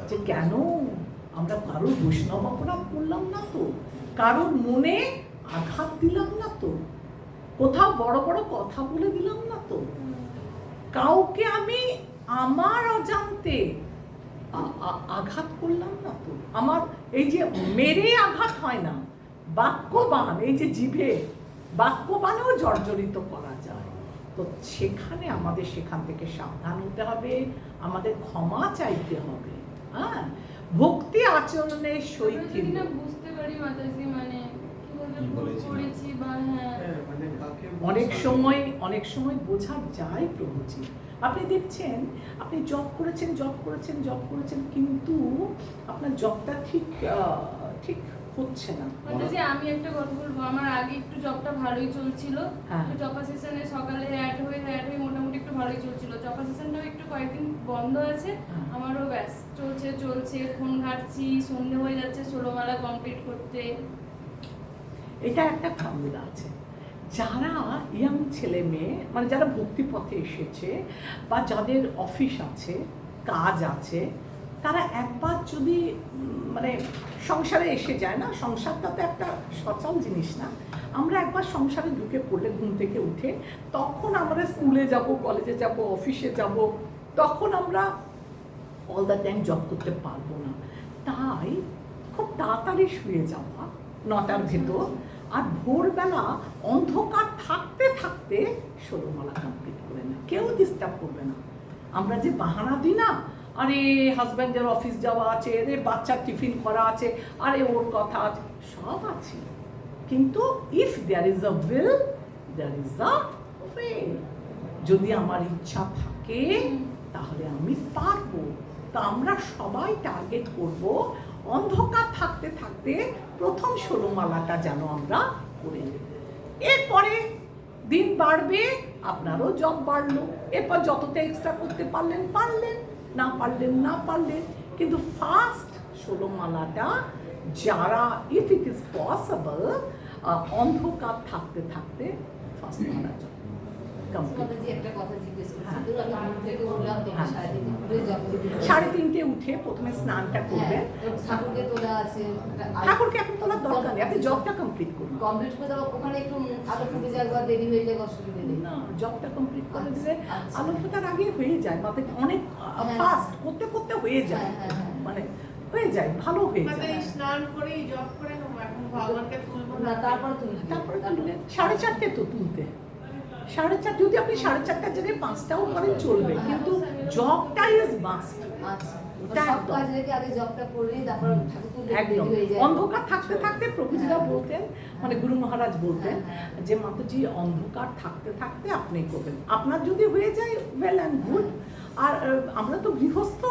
যে কেন আমরা কারোর বৈষ্ণব অপরাধ করলাম না তো, কারোর মনে আঘাত দিলাম না তো, কোথাও বড় বড় কথা বলে দিলাম না তো, কাউকে আমি আমার অজান্তে আঘাত করলাম না তো। আমার এই যে মেরে আঘাত হয় না, বাক্যবান, এই যে জিভে বাক্যবানেও জর্জরিত করা যায়, তো সেখানে আমাদের সেখান থেকে সাবধান হতে হবে, আমাদের ক্ষমা চাইতে হবে। হ্যাঁ, ভক্তি আচরণের সহিত বুঝতে পারি মাতাজি, মানে কিভাবে করেছি বা অনেক সময় বোঝা যায় প্রভুজি। আপনি দেখছেন, আপনি জব করেছেন, কিন্তু আপনার জবটা ঠিক হচ্ছে না। মাতাজি আমি একটা কথা বলবো, আমার আগে একটু জবটা ভালোই চলছিল, হ্যাঁ। জপা সেশনে সকালে অ্যাড হয়ে মোটামুটি একটু ভালোই চলছিল, জপা সেশনটাও একটু কয়েকদিন বন্ধ আছে, হ্যাঁ। আমারও ব্যাস চলছে, ফোন ঘাটছি, সন্ধে হয়ে যাচ্ছে 16 মালা কমপ্লিট করতে। এটা একটা ফর্মুলা আছে, যারা ইয়াং ছেলে মেয়ে, মানে যারা ভক্তি পথে এসেছে বা যাদের অফিস আছে, কাজ আছে, তারা একবার যদি মানে সংসারে এসে যায় না, সংসারটা তো একটা সচল জিনিস না, আমরা একবার সংসারে ঢুকে পড়লে ঘুম থেকে উঠে, তখন আমরা স্কুলে যাব, কলেজে যাব, অফিসে যাব, তখন আমরা অল দ্য টাইম জব করতে পারবো না। তাই খুব তাড়াতাড়ি শুয়ে যাওয়া 9টার ভেতর, আর ভোরবেলা অন্ধকার থাকতে থাকতে 16 মালা কমপ্লিট করে না, কেউ ডিস্টার্ব করবে না। আমরা যে বাহানা দিই না, আরে হাজব্যান্ডের অফিস যাওয়া আছে, রে বাচ্চার টিফিন করা আছে, আরে ওর কথা আছে, সব আছে, কিন্তু if there is a will there is a way. যদি আমার ইচ্ছা থাকে তাহলে আমি পারবো। তা আমরা সবাই টার্গেট করব অন্ধকার থাকতে থাকতে প্রথম 16 মালাটা যেন আমরা করে নেব। এরপরে দিন বাড়বে, আপনারও জব বাড়লো, এরপর যতটা এক্সট্রা করতে পারলেন, না পারলেন, কিন্তু ফার্স্ট 16 মালাটা যারা, ইফ ইট ইজ পসিবল, অন্ধকার থাকতে থাকতে ফার্স্ট মালা একটা কথা জিজ্ঞেস হ্যাঁ। করছি, ধরো আমি ঘুম থেকে উঠলাম, হ্যাঁ। 3:30 উঠে প্রথমে স্নানটা করবেন। ঠাকুরকে তোলা আছে, ঠাকুরকে এখন তোলার দরকার নেই, আপনি জবটা কমপ্লিট করুন। কমপ্লিট করে দেবো, ওখানে একটু আলো ফুটে যায় বা দেরি হয়ে যায়, অসুবিধা নেই। না, জবটা কমপ্লিট করে দিলে আচ্ছা। আলো ফোটার আগে হয়ে যায়, মাথা অনেক ফাস্ট করতে হয়ে যায়, মানে হয়ে যায়, ভালো হয়ে যায়। স্নান করে জব করে নেবো, এখন ভগবানকে তুলবো না, না, তারপরে তুমি তারপরে তুললেন 4:30 তো তুলতে, 4:30, যদি আপনি 4:30টার জায়গায় 5টাও করেন চলবে, কিন্তু জবটা ইজ মাস্ট। আচ্ছা, ওটা সব একদম। কাজ রেখে আগে জবটা করলেই তারপর ঠাকুর তুলতে একদম দেরি হয়ে যায়। অন্ধকার থাকতে থাকতে প্রভুজিরা বলতেন, মানে গুরু মহারাজ বলতেন হ্যাঁ। যে মাতাজি অন্ধকার থাকতে থাকতে আপনি করবেন, আপনার যদি হয়ে যায় ওয়েল অ্যান্ড গুড। আর আমরা তো গৃহস্থ,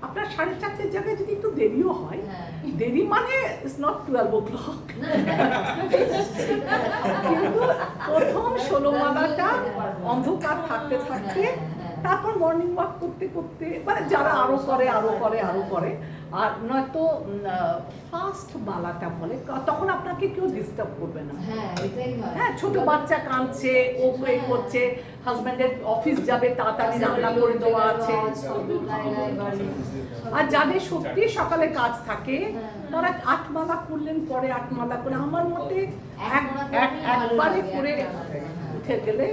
আপনার 4:30 জায়গায় যদি একটু দেরিও হয়, হ্যাঁ। দেরি মানে ইটস নট 12 o'clock, না, কিন্তু প্রথম 16 মালাটা অন্ধকার থাকতে থাকতে তারপর মর্নিং ওয়াক করতে করতে মানে যারা আরো করে আর নয়তো ফার্স্ট বালাটা বলে তখন আপনাকে কেউ ডিস্টার্ব করবে না। হ্যাঁ এটাই হয়। হ্যাঁ, ছোট বাচ্চা কাঁদছে, ও প্রে করছে, হাজব্যান্ডের অফিস যাবে, তাড়াতাড়ি রান্না করে দেওয়া আছে। আর যাদের সত্যি সকালে কাজ থাকে তারা 8 মালা করলেন, পরে 8 মালা করে আমার মতে একবারে করে উঠে গেলে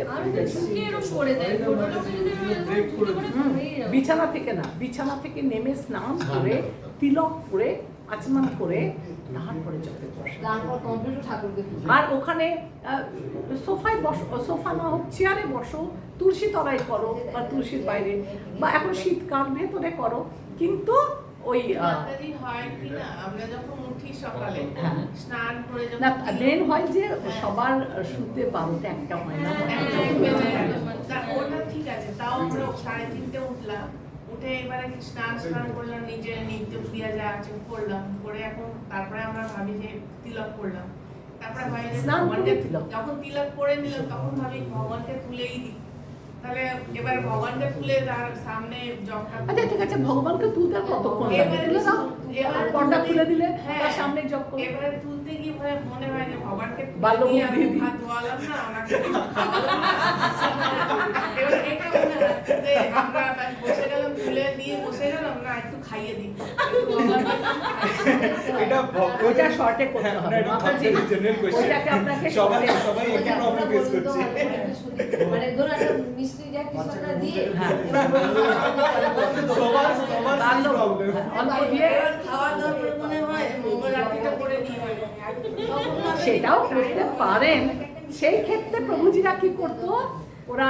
বিছানা থেকে নেমে স্নান করে তিলক করে আচমন করে তারপরে চলে বসে। আর ওখানে সোফায় বসো, সোফা না হোক চেয়ারে বসো, তুলসী তলায় করো বা তুলসীর বাইরে, বা এখন শীতকাল ভেতরে করো, কিন্তু ওই তাড়াতাড়ি হয় কি না, আমরা যখন উঠি সকালে স্নান করে না যখন মেন হয় যে সবার শুতে 12টা 1টা হয় না। ওটা ঠিক আছে, তাও আমরা 3:30 উঠলাম, উঠে এবারে স্নান করলাম, নিজের নিত্য ক্রিয়া যা আছে করলাম, করে এখন তারপরে আমরা ভাবি যে তিলক করলাম, তারপরে ভাবি যে স্নান করে ভগবানকে তিলক। যখন তিলক করে নিলাম তখন ভাবি ভগবানকে তুলেই দিই, তাহলে এবার ভগবানকে তুলে তার সামনে জপটা। আচ্ছা ঠিক আছে, ভগবানকে তুলতে আর কতক্ষণ লাগে? এবারে তুলে দাও, এবারে পর্দা খুলে দিলে হ্যাঁ, তার সামনে জপ করো। এবারে তুলতে গিয়ে মনে হয় যে ভগবানকে বাল্য তুলে দিয়ে বুদ্ধি আমি দিই। হাত ধোয়ালাম না, ওনাকে কিছু খাওয়ালাম না। এবার এটা মনে হয় যে আমরা ব্যাস বসে গেলাম, তুলে দিয়ে বসে গেলাম, না একটু খাইয়ে দিই, একটু ভগবানকে এটা ওটা শর্টে করতে হবে, মাতাজি জেনারেল কোশ্চেন, ওটাকে আপনাকে সবাই short এ- সবাই একই প্রবলেম ফেস করছে। মানে ধরো একটা মিষ্টি যা কিছু একটা দিয়ে হ্যাঁ। সবার বাল্য প্রবলেম। অল্প দিয়ে এবার খাওয়া দাওয়ার পরে মনে হয় মঙ্গল আরতিটা করে নিই, তখন না সেটাও করতে পারেন। সেই ক্ষেত্রে প্রভুজিরা কি করতো, ওরা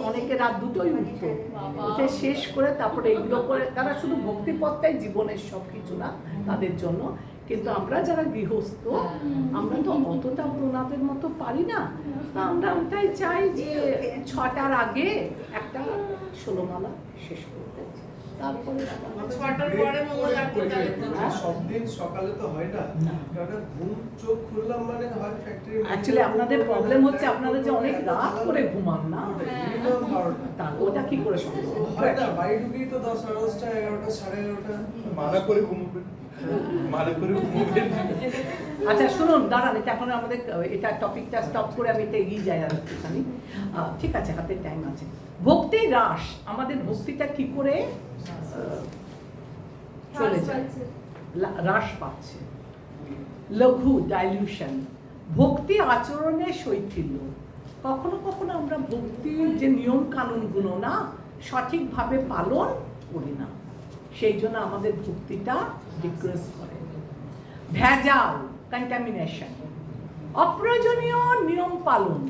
অনেকে রাত দুটোই উঠতো, উঠে শেষ করে তারপরে এগুলো করে, তারা শুধু ভক্তিপথটাই জীবনের সব কিছু না তাদের জন্য। কিন্তু আমরা যারা গৃহস্থ, আমরা তো অতটা ওনাদের মতো পারি না, তা আমরা ওটাই চাই যে 6টার আগে একটা 16 মালা শেষ করতে, তারপরে 6টার পরে মঙ্গল আরতি তাহলে তো সব দিন সকালে তো হয় না, কারণ ঘুম চোখ খুললাম মানে হয় ফ্যাক্টরি। অ্যাকচুয়ালি আপনাদের প্রবলেম হচ্ছে আপনারা যে অনেক রাত করে ঘুমান না, তা ওটা কি করে সম্ভব হয় না, বাড়ি ঢুকেই তো 10, 10:30, 11টা, 11:30। মানা করে ঘুমোবেন, মানা করে ঘুমোবেন। আচ্ছা শুনুন, দাঁড়ান, এটা এখন আমাদের এটা টপিকটা স্টপ করে আমি এটা এগিয়ে যাই আর একটুখানি। ঠিক আছে, হাতে টাইম আছে। ভক্তি হ্রাস, আমাদের ভক্তিটা কি করে চলে যায়, হ্রাস পাচ্ছে। লঘু ডাইলিউশন, ভক্তি আচরণের শৈথিল্য, কখনো কখনো আমরা ভক্তির যে নিয়ম কানুনগুলো না সঠিকভাবে পালন করি না, সেই জন্য আমাদের ভক্তিটা ডিক্রিজ করে। ভেজাল, কন্টামিনেশন, অপ্রয়োজনীয় নিয়ম পালন,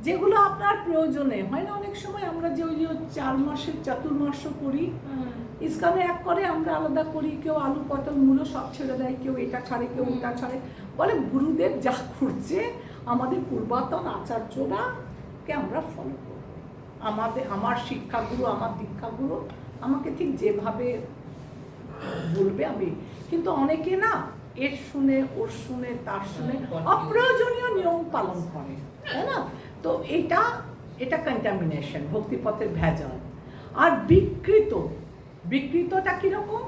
যেগুলো আপনার প্রয়োজনে হয় না। অনেক সময় আমরা যে ওই 4 মাসের চাতুর্মাস্য করি, ইসকানে এক করে, আমরা আলাদা করি, কেউ আলু পটল মূলো সব ছেড়ে দেয়, কেউ এটা ছাড়ে, কেউ ওটা ছাড়ে, বলে গুরুদেব যা করছে আমাদের পূর্বতন আচার্যরা কে আমরা ফলো করব। আমার শিক্ষাগুরু, আমার দীক্ষাগুরু আমাকে ঠিক যেভাবে বলবে আমি, কিন্তু অনেকে না এর শুনে ওর শুনে তার শুনে অপ্রয়োজনীয় নিয়ম পালন করে, তাই না? তো এটা কন্টামিনেশন, ভক্তিপথের ভেজাল। আর বিকৃতটা কিরকম?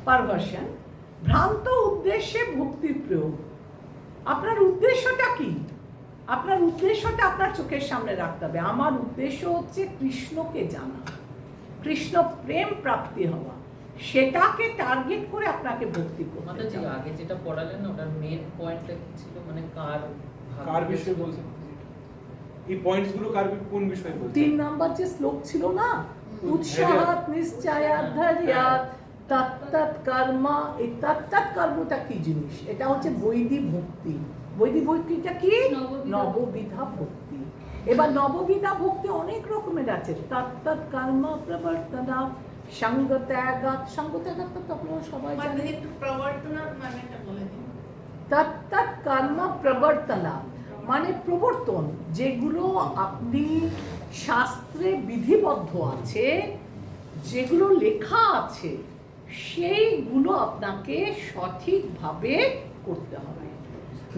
পারভার্সন, ভ্রান্ত উদ্দেশ্যে ভক্তির প্রয়োগ। আপনার উদ্দেশ্যটা কি? আপনার উদ্দেশ্যটা আপনার চোখের সামনে রাখতে হবে। আমার উদ্দেশ্য হচ্ছে কৃষ্ণকে জানা, কৃষ্ণ প্রেম প্রাপ্তি হওয়া, সেটাকে টার্গেট করে আপনাকে ভক্তি করতে মাতাজি হবে। আগে যেটা পড়ালেন না ওটার মেন পয়েন্টটা কি ছিল, মানে কার বিষয়ে বলছেন এই পয়েন্টস গুলো, কোন বিষয়ে বলছেন? 3 নাম্বার যে শ্লোক ছিল না, উৎসাহাত নিশ্চয়াত ধৈর্যাত তত্তৎ কর্ম। এই তত্তৎ কর্মটা কি জিনিস? এটা হচ্ছে বৈদিক ভক্তি। বৈদিক ভক্তিটা কি? নববিধা ভক্তি। এবার নববিধা ভক্তি অনেক রকমের আছে। তত্তৎ কর্ম প্রবর্তনা, সঙ্গ ত্যাগাৎ। সঙ্গ ত্যাগাৎ তো আপনারা সবাই মানে জানেন। একটু প্রবর্তনার মানেটা বলে দিন। তত্তৎ কর্ম প্রবর্তনা মানে প্রবর্তন, যেগুলো আপনি শাস্ত্রে বিধিবদ্ধ আছে, যেগুলো লেখা আছে, সেইগুলো আপনাকে সঠিকভাবে করতে হবে।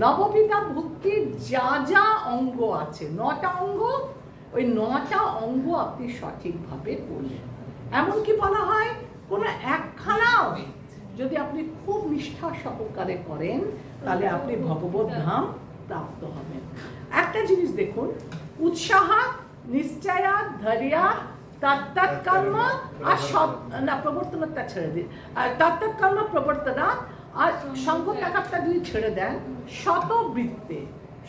নববিধা ভক্তির যা যা অঙ্গ আছে, 9টা অঙ্গ, ওই 9টা অঙ্গ আপনি সঠিকভাবে করলেন। এমনকি বলা হয় কোনো একখানাও যদি আপনি খুব নিষ্ঠা সহকারে করেন তাহলে আপনি ভগবত ধাম প্রাপ্ত হবেন। একটা জিনিস দেখুন, উৎসাহ, নিশ্চয়া, ধৈর্য, তত্তৎ কর্ম আর প্রবর্তনতা ছেড়ে দিন, আর তত্তৎ কর্ম প্রবর্তনা আর সঙ্গ ত্যাগটা যদি ছেড়ে দেন, শতবৃত্তে।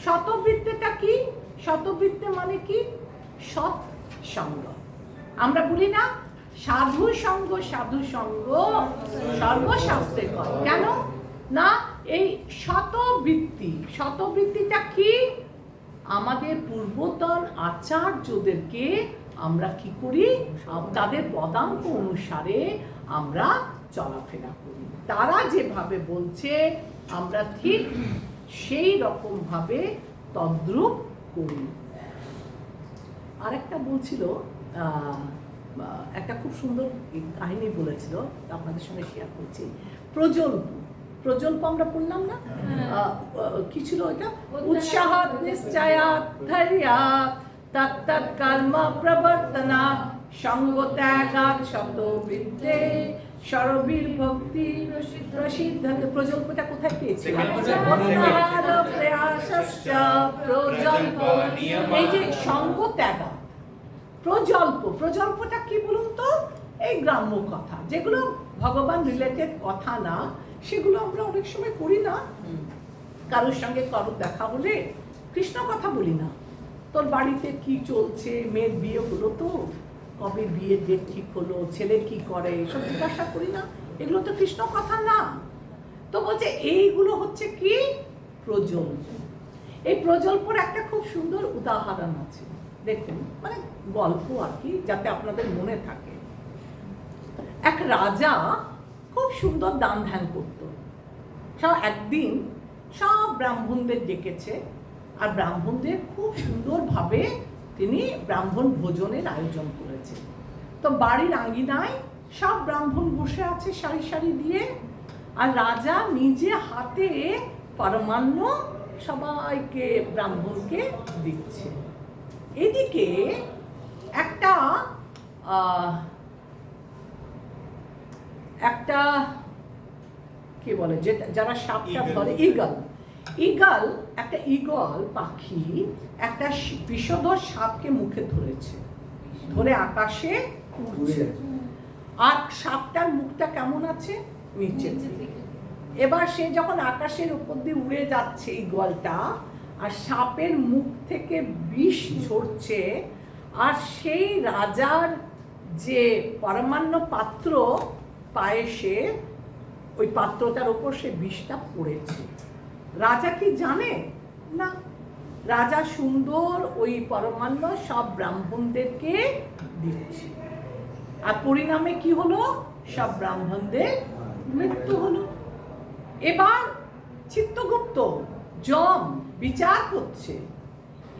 শতবৃত্তেটা কি? শতবৃত্তে মানে কি? সৎ সঙ্গ। আমরা বলি না সাধু সঙ্গ, সাধু সঙ্গ সর্বশাস্ত্রে কয়। কেন না? এই শতবৃত্তি, শতবৃত্তিটা কি? আমাদের পূর্বতন আচার্যদেরকে আমরা কি করি? তাদের পদাঙ্ক অনুসারে আমরা চলাফেরা করি। তারা যেভাবে বলছে আমরা ঠিক সেই রকম ভাবে তদ্রূপ করি। আরেকটা বলছিল, একটা খুব সুন্দর কাহিনী বলেছিল, আপনাদের সঙ্গে শেয়ার করছি। প্রজল্প, প্রজল্প আমরা পড়লাম না? কি ছিল ওইটা? উৎসাহ, নিশ্চয়া, ধৈর্য, তত্তৎ কর্ম প্রবর্তনা, সঙ্গ ত্যাগাৎ শতবৃত্তে, সরবীর ভক্তি প্রসিদ্ধ। প্রজল্পটা কোথায় পেয়েছিলাম? প্রজল্প, এই যে সঙ্গ ত্যাগা, প্রজল্প। প্রজল্পটা কি বলুন তো? এই গ্রাম্য কথা, যেগুলো ভগবান রিলেটেড কথা না, সেগুলো আমরা অনেক সময় করি না। কারোর সঙ্গে কারোর দেখা হলে কৃষ্ণ কথা বলি না, তোর বাড়িতে কি চলছে, মেয়ের বিয়ে হলো তো, কবে বিয়ের ডেট ঠিক হলো, ছেলে কি করে, এসব জিজ্ঞাসা করি না। এগুলো তো কৃষ্ণ কথা না। তো বলছে এইগুলো হচ্ছে কি? প্রজল্প। এই প্রজল্পর একটা খুব সুন্দর উদাহরণ আছে, দেখুন, মানে গল্প আর কি, যাতে আপনাদের মনে থাকে। এক রাজা খুব সুন্দর দান ধ্যান করত। একদিন সব ব্রাহ্মণদের ডেকেছে, আর ব্রাহ্মণদের খুব সুন্দরভাবে তিনি ব্রাহ্মণ ভোজনের আয়োজন করেছে। তো বাড়ির আঙ্গিনায় সব ব্রাহ্মণ বসে আছে সারি সারি দিয়ে, আর রাজা নিজে হাতে পরমান্ন সবাইকে ব্রাহ্মণকে দিচ্ছে। এদিকে একটা একটা কি বলে, যারা সাপটা ধরে, ঈগল। ঈগল, একটা ঈগল পাখি একটা বিষধর সাপকে মুখে ধরেছে, ধরে আকাশে উড়ছে। আর সাপটার মুখটা কেমন আছে? নিচে। এবার সে যখন আকাশের উপর দিয়ে উড়ে যাচ্ছে ঈগলটা, আর সাপের মুখ থেকে বিষ ঝরছে, আর সেই রাজার যে পরমান্ন পাত্র পায়েসে, ওই পাত্রটার উপর সে বিষটা পড়েছে। রাজা কি জানে না? রাজা সুন্দর ওই পরমান্ন সব ব্রাহ্মণদেরকে দিচ্ছে, আর পরিণামে কি হলো? সব ব্রাহ্মণদের মৃত্যু হলো। এবার চিত্রগুপ্ত যম বিচার করছে,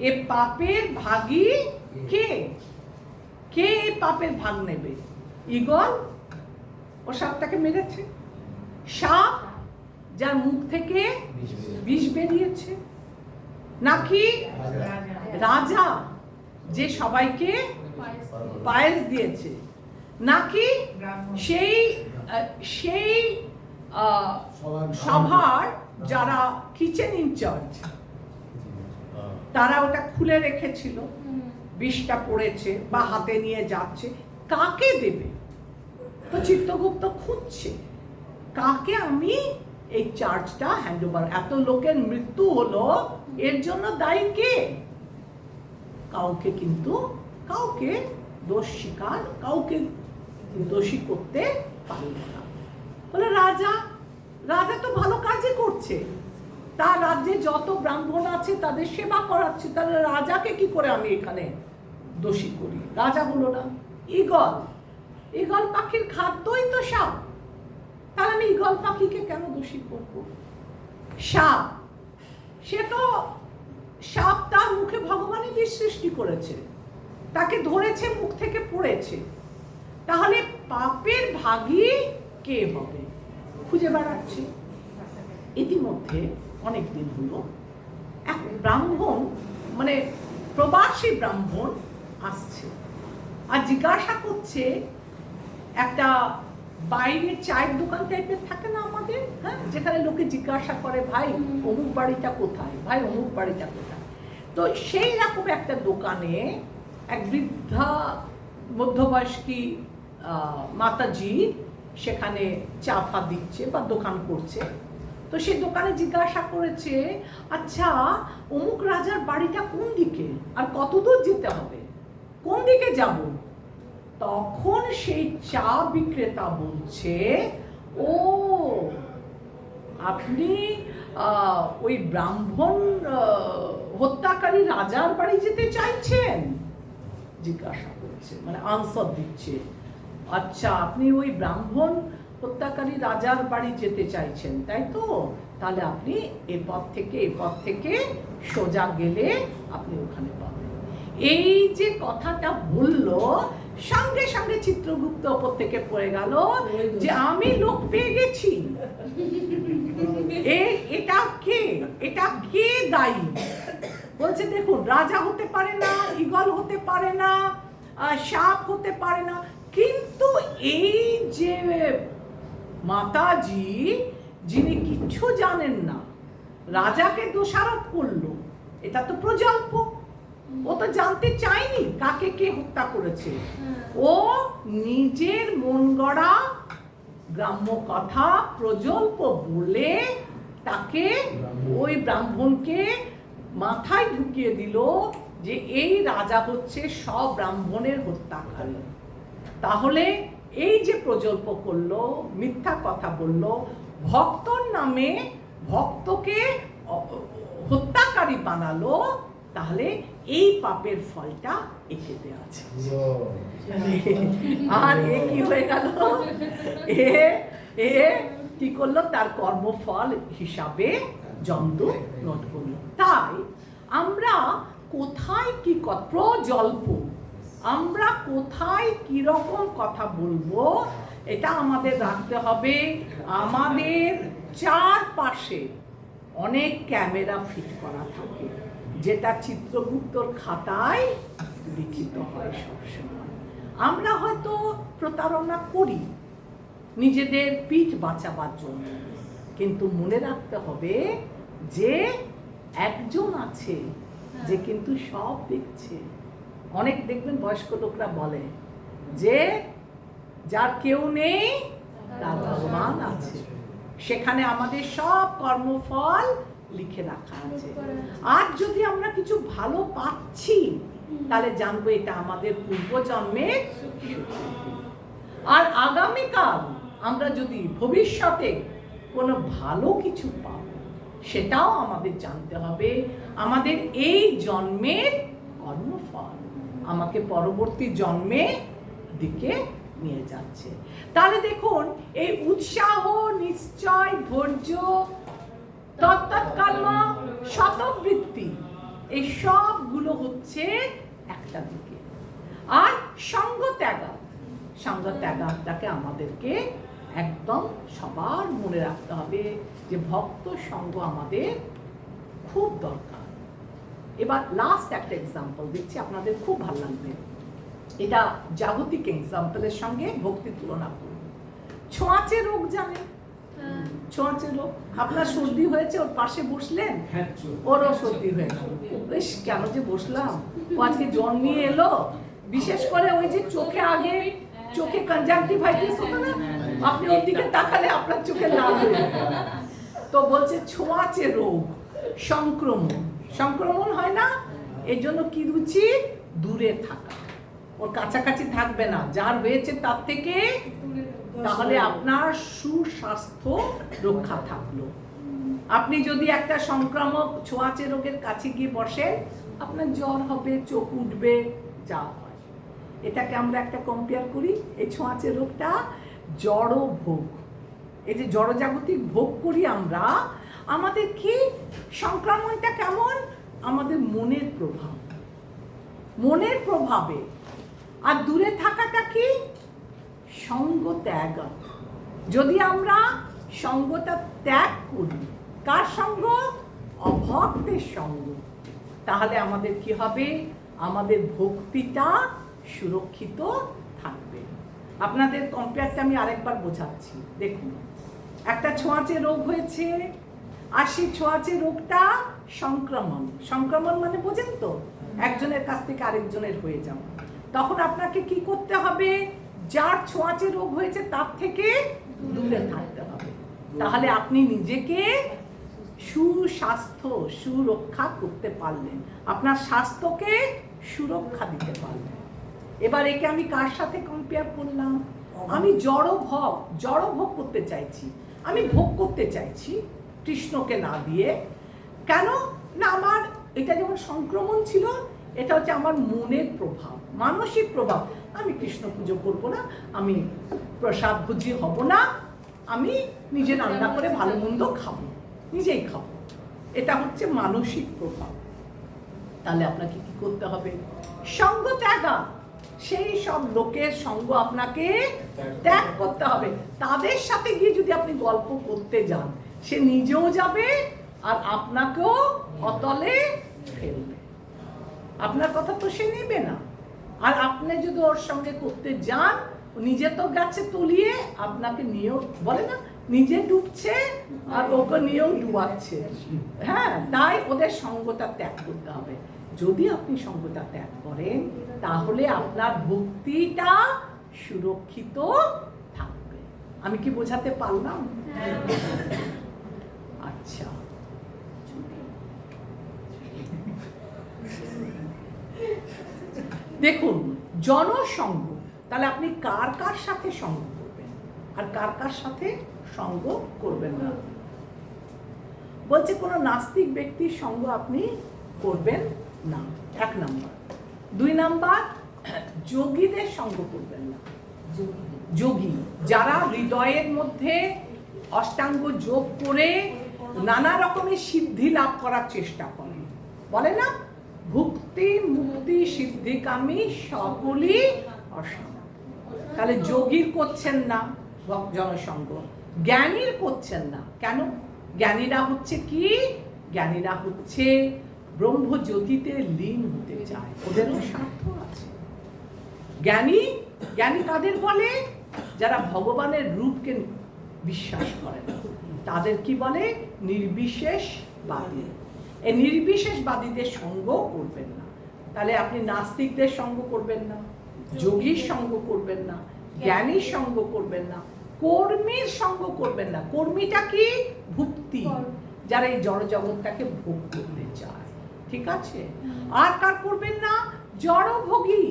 এ পাপের ভাগী কে? কে এই পাপের ভাগ নেবে? ঈগল, ও সাপটাকে মেরেছে। সাপ যার মুখ থেকে বিষ বেরিয়েছে, নাকি রাজা যে সবাইকে পায়েস দিয়েছে, নাকি সেই সেই সভার যারা কিচেন ইনচার্জ তারা ওটা খুলে রেখেছিল, বিষটা পড়েছে বা হাতে নিয়ে যাচ্ছে, কাকে দেবে? তো চিত্রগুপ্ত খুঁজছে কাকে আমি এই চার্জটা হ্যান্ড ওভার, এত লোকের মৃত্যু হলো, এর জন্য দায়ী কে? কাউকে কিন্তু কাউকে দোষ স্বীকার, কাউকে দোষী করতে পারল না। বলে রাজা, রাজা তো ভালো কাজই করছে, তার রাজ্যে যত ব্রাহ্মণ আছে তাদের সেবা করাচ্ছে, তাহলে রাজাকে কি করে আমি এখানে দোষী করি? রাজা হলো না। ঈগল, ঈগল পাখির খাদ্যই তো সাপ, তাহলে আমি ঈগল পাখিকে কেন দোষী করব? সাপ, সে তো সাপ তার মুখে ভগবানই বিষ সৃষ্টি করেছে, তাকে ধরেছে, মুখ থেকে পড়েছে, তাহলে পাপের ভাগী কে হবে? খুঁজে বেড়াচ্ছে। ইতিমধ্যে অনেকদিন হলো এক ব্রাহ্মণ, মানে প্রবাসী ব্রাহ্মণ, আসছে আর জিজ্ঞাসা করছে, একটা বাইরের চায়ের দোকান টাইপের থাকে না আমাদের, হ্যাঁ, যেখানে লোকে জিজ্ঞাসা করে ভাই অমুক বাড়িটা কোথায়, ভাই অমুক বাড়িটা কোথায়। তো সেই রকম একটা দোকানে এক বৃদ্ধা মধ্যবয়স্কী মাতাজি সেখানে চা ফা দিচ্ছে বা দোকান করছে। তো সেই দোকানে জিজ্ঞাসা করেছে, আচ্ছা অমুক রাজার বাড়িটা কোন দিকে আর কত দূর যেতে হবে, কোন দিকে যাব? তখন সেই চা বিক্রেতা বলছে, ও আপনি ওই ব্রাহ্মণ হত্যাকারী রাজার বাড়ি যেতে চাইছেন? জিজ্ঞাসা করছে, মানে আনসার দিচ্ছে, আচ্ছা আপনি ওই ব্রাহ্মণ হত্যাকারী রাজার বাড়ি যেতে চাইছেন তাই তো, তাহলে আপনি এ পথ থেকে সোজা গেলে আপনি ওখানে পাবেন। এই যে কথাটা বললো, সঙ্গে সঙ্গে চিত্রগুপ্ত ওপর থেকে পড়ে গেল যে আমি লোক পেয়ে গেছি। এটা কে দায়ী? বলছে দেখুন, রাজা হতে পারে না, ঈগল হতে পারে না, সাপ হতে পারে না, কিন্তু এই যে মাতাজি যিনি কিচ্ছু জানেন না রাজাকে দোষারোপ করলো, এটা তো প্রজল্প। ও তো জানতে চায়নি কাকে কে হত্যা করেছে, ও নিজের মন গড়া গ্রাম্য কথা প্রজল্প বলে তাকে ওই ব্রাহ্মণকে মাথায় ঢুকিয়ে দিল যে এই রাজা হচ্ছে সব ব্রাহ্মণের হত্যাকারী। তাহলে এই যে প্রজল্প করলো, মিথ্যা কথা বললো, ভক্তর নামে ভক্তকে হত্যাকারী বানালো, তাহলে এই পাপের ফলটা একে দেওয়া আছে। আর এ কি হয়ে গেল, এ কি করলো, তার কর্মফল হিসাবে জন্তু নোট করলো। তাই আমরা কোথায় কি প্রজল্প, আমরা কোথায় কি রকম কথা বলবো, এটা আমাদের রাখতে হবে। আমাদের চারপাশে অনেক ক্যামেরা ফিট করা থাকে, যেটা চিত্রগুপ্তর খাতায় লিখিত হয় সবসময়। আমরা হয়তো প্রতারণা করি নিজেদের পিঠ বাঁচাবার জন্য, কিন্তু মনে রাখতে হবে যে একজন আছে যে কিন্তু সব দেখছে। অনেক দেখবেন বয়স্ক লোকরা বলে যে যার কেউ নেই তার ভগবান আছে, সেখানে আমাদের সব কর্মফল লিখে রাখা আছে। আর যদি আমরা কিছু ভালো পাচ্ছি তাহলে জানবো এটা আমাদের পূর্বজন্মের। আর আগামীকাল আমরা যদি ভবিষ্যতে কোনো ভালো কিছু পাব, সেটাও আমাদের জানতে হবে আমাদের এই জন্মের কর্মফল আমাকে পরবর্তী জন্মে দিকে নিয়ে যাচ্ছে। তাহলে দেখুন, এই উৎসাহ, নিশ্চয়, ধৈর্য, তৎকর্ম, শতবৃত্তি, এই সবগুলো হচ্ছে একটা দিকে। আর সঙ্গ ত্যাগটাকে আমাদেরকে একদম সবার মনে রাখতে হবে যে ভক্ত সঙ্গ আমাদের খুব দরকার। এবার লাস্ট একটা এক্সাম্পল দিচ্ছি, আপনাদের খুব ভালো লাগবে। এটা জাগতিক এক্সাম্পলের সঙ্গে ভক্তি তুলনা করুন। ছোঁয়াচে রোগ জানেন, ছোঁয়াচে রোগ। আপনার সর্দি হয়েছে, ওর পাশে বসলেন, ওরও সর্দি হয়ে গেল। বেশ, কেন যে বসলাম, ও আজকে জ্বর নিয়ে এলো। বিশেষ করে ওই যে চোখে কনজাংটিভাইটিস হতো না, আপনি ওর দিকে তাকালে আপনার চোখে লাল হয়ে যাবে। তো বলছে ছোঁয়াচে রোগ, সংক্রমণ হয় না, এর জন্য কি উচিত? দূরে থাকা, ওর কাছাকাছি থাকবে না যার হয়েছে তার থেকে, তাহলে আপনার সুস্বাস্থ্য রক্ষা থাকলো। আপনি যদি একটা সংক্রামক ছোঁয়াচে রোগের কাছে গিয়ে বসেন, আপনার জ্বর হবে, চোখ উঠবে, যা হয়। এটাকে আমরা একটা কম্পেয়ার করি, এই ছোঁয়াচে রোগটা জড় ভোগ। এই যে জড়জাগতিক ভোগ করি আমরা, আমাদের কি সংক্রমণটা কেমন? আমাদের মনের প্রভাবে। আর দূরে থাকাটা কি? সঙ্গ ত্যাগ। যদি আমরা সঙ্গটা ত্যাগ করি, কার সঙ্গ? অভক্তের সঙ্গ, তাহলে আমাদের কি হবে? আমাদের ভক্তিটা সুরক্ষিত থাকবে। আপনাদের কম্পেয়ারটা আমি আরেকবার বোঝাচ্ছি। দেখুন, একটা ছোঁয়াচে রোগ হয়েছে, আর সেই ছোঁয়াচে রোগটা সংক্রমণ। সংক্রমণ মানে বোঝেন তো, একজনের কাছ থেকে আরেকজনের হয়ে যাওয়া। তখন আপনাকে কি করতে হবে? যার ছোঁয়াচে রোগ হয়েছে তার থেকে দূরে থাকতে হবে। তাহলে আপনি নিজেকে সুস্বাস্থ্য সুরক্ষা করতে পারলেন, আপনার স্বাস্থ্যকে সুরক্ষা দিতে পারলেন। এবার একে আমি কার সাথে কম্পেয়ার করলাম? আমি জড় ভোগ করতে চাইছি, আমি ভোগ করতে চাইছি কৃষ্ণকে না দিয়ে। কেন না, আমার এটা যেমন সংক্রমণ ছিল, এটা হচ্ছে আমার মনের প্রভাব, মানসিক প্রভাব। আমি কৃষ্ণ পুজো করবো না, আমি প্রসাদ ভুজি হব না, আমি নিজে রান্না করে ভালো মন্দ খাবো, নিজেই খাবো। এটা হচ্ছে মানসিক প্রভাব। তাহলে আপনাকে কি করতে হবে? সঙ্গ ত্যাগা। সেই সব লোকের সঙ্গ আপনাকে ত্যাগ করতে হবে। তাদের সাথে গিয়ে যদি আপনি গল্প করতে যান, সে নিজেও যাবে আর আপনাকেও অতলে ফেলবে। আপনার কথা তো সে নেবে না। আর আপনি যদি ওর সঙ্গে করতে যান, নিজে তো গেছে তলিয়ে, আপনাকে নিয়েও, বলে না, নিজে ডুবছে আর ওকে নিয়েও ডুবাচ্ছে। হ্যাঁ, তাই ওদের সঙ্গটা ত্যাগ করতে হবে। যদি আপনি সঙ্গটা ত্যাগ করেন, তাহলে আপনার ভক্তিটা সুরক্ষিত থাকবে। আমি কি বোঝাতে পারলাম? আচ্ছা, দেখুন, জনসঙ্গ। তাহলে আপনি কার কার সাথে সঙ্গ করবেন আর কার কার সাথে সঙ্গ করবেন না। বলছে কোনো নাস্তিক ব্যক্তির সঙ্গ আপনি করবেন না, 1 নাম্বার। 2 নাম্বার, যোগীদের সঙ্গ করবেন না। যোগী যারা হৃদয়ের মধ্যে অষ্টাঙ্গ যোগ করে নানা রকমের সিদ্ধি লাভ করার চেষ্টা করে, বলে না, ভুক্তি মুক্তি সিদ্ধিকামী সকলই অসাম। তাহলে যোগীর করছেন না জনসঙ্গ, জ্ঞানীর করছেন না। কেন? জ্ঞানীরা হচ্ছে কি? জ্ঞানীরা হচ্ছে ব্রহ্মজ্যোতিতে লীন হতে চায়, ওদেরও স্বার্থ আছে। জ্ঞানী কাদের বলে? যারা ভগবানের রূপকে বিশ্বাস করে না, তাদের কি বলে? নির্বিশেষবাদী। এই নির্বিশেষবাদীদের সঙ্গ করবেন না। তাহলে আপনি নাস্তিকদের সঙ্গ করবেন না, যোগীর সঙ্গ করবেন না, জ্ঞানীর সঙ্গ করবেন না, কর্মীর সঙ্গ করবেন না। কর্মীটা কি? ভুক্তি, যারা এই জড় জগৎটাকে ভোগ করতে চায়। ঠিক আছে? আর কার করবেন না? জড়ভোগী,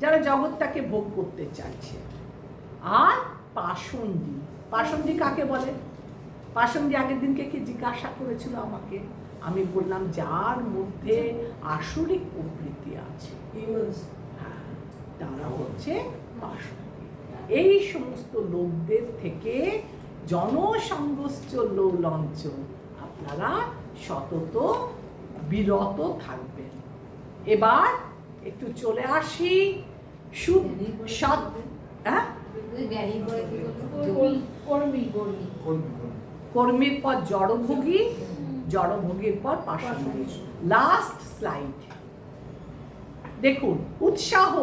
যারা জগৎটাকে ভোগ করতে চাইছে। আর পাষণ্ডী। পাষণ্ডী কাকে বলে? পাষণ্ডী আগের দিনকে কি জিজ্ঞাসা করেছিল আমাকে, আমি বললাম যার মধ্যে আসরিক প্রবৃত্তি আছে, হ্যাঁ, তারা হচ্ছে পাষণ্ডী। এই সমস্ত লোকদের থেকে জনসংগশ্চ লৌলঞ্চ, আপনারা সতত বিরত থাকবেন। এবার একটু চলে আসি কর্মীর পর জড়ভোগী, জড়ভোগীর পর পাষণ্ডী। লাস্ট স্লাইড দেখুন, উৎসাহ।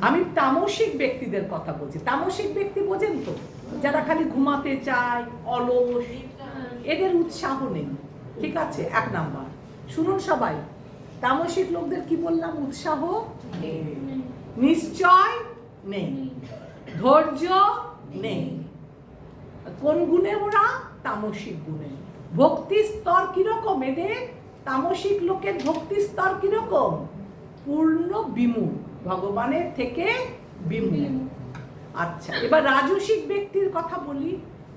আমি তামসিক ব্যক্তিদের কথা বলছি। তামসিক ব্যক্তি বোঝেন তো, যারা খালি ঘুমাতে চায়, অলস, এদের উৎসাহ নেই। ঠিক আছে? 1 নাম্বার। শুনুন সবাই, তামসিক লোকদের কি বললাম? উৎসাহ নিশ্চয় নেই, ধৈর্য নেই। কোন গুণে ওরা? তামসিক গুণে। ভক্তি স্তর কিরকম এদের? তামসিক লোকের ভক্তি স্তর কিরকম? পূর্ণ বিমুখ, ভগবানের থেকে বিমুখ। আচ্ছা, এবার রাজসিক ব্যক্তির কথা বলি।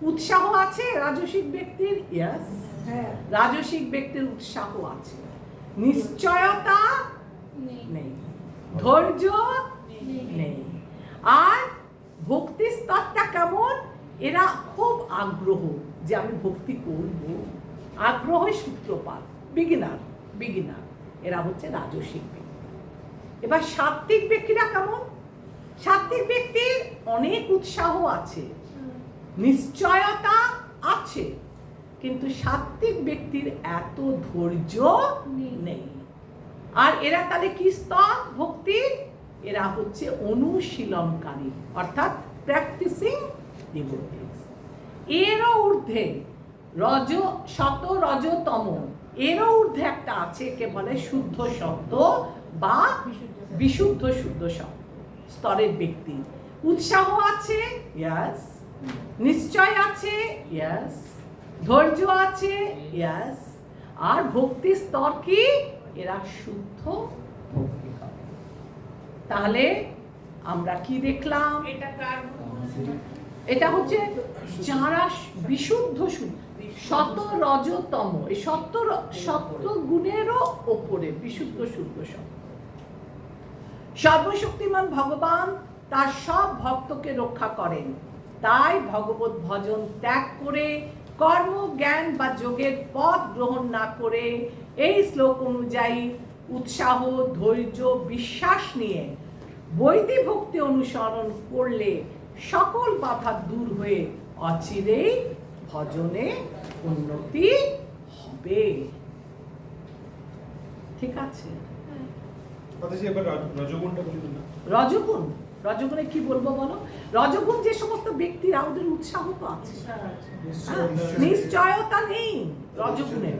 উৎসাহ আছে রাজসিক ব্যক্তির? ইয়েস, রাজসিক ব্যক্তির উৎসাহ আছে, নিশ্চয়তা নেই, ধৈর্য নেই। আর ভক্তি স্তরটা কেমন? এরা খুব আগ্রহ যে আমি ভক্তি করব, আগ্রহের সূত্রপাত, বিগিনার। এরা হচ্ছে রাজসিক ব্যক্তি। এবার সাত্ত্বিক ব্যক্তিরা কেমন? সাত্ত্বিক ব্যক্তির অনেক উৎসাহ আছে, নিশ্চয়তা আছে, কিন্তু সাত্ত্বিক ব্যক্তির এত ধৈর্য নেই। আর এরা তাহলে কি স্তর ভক্তির? এরা হচ্ছে অনুশীলনকারী, অর্থাৎ প্র্যাকটিসিং ডিভোটিস। এরও ঊর্ধ্বে শত রজতম, এরও ঊর্ধ্বে একটা আছে, একে বলে শুদ্ধ শব্দ বা বিশুদ্ধ শুদ্ধ শব্দ স্তরের ব্যক্তি। উৎসাহ আছে, ইয়েস। নিশ্চয় আছে, ইয়েস। ধৈর্য আছে, ইয়েস। আর ভক্তি স্তর কি? এরা শুদ্ধ ভক্তি করে। তাহলে আমরা কি দেখলাম? এটা কার গুণ? এটা হচ্ছে যারা বিশুদ্ধ শত রজতম, এই সত্য গুণেরও ওপরে বিশুদ্ধ শুদ্ধ শব্দ। সর্বশক্তিমান ভগবান তার সব ভক্তকে রক্ষা করেন, তাই ভগবত ভজন ত্যাগ করে কর্ম জ্ঞান বা যোগের পথ গ্রহণ না করে এই শ্লোক অনুযায়ী উৎসাহ ধৈর্য বিশ্বাস নিয়ে বৈদিক ভক্তি অনুসরণ করলে সকল বাধা দূর হয়ে অচিরেই ভজনে উন্নতি হবে। ঠিক আছে? মাতাজি এবার রজগুণটা বলুন না। রজগুণে কি বলবো বলো? রজগুণ যে সমস্ত ব্যক্তিরা, ওদের উৎসাহ তো আছে, নিশ্চয়তা নেই রজগুণের,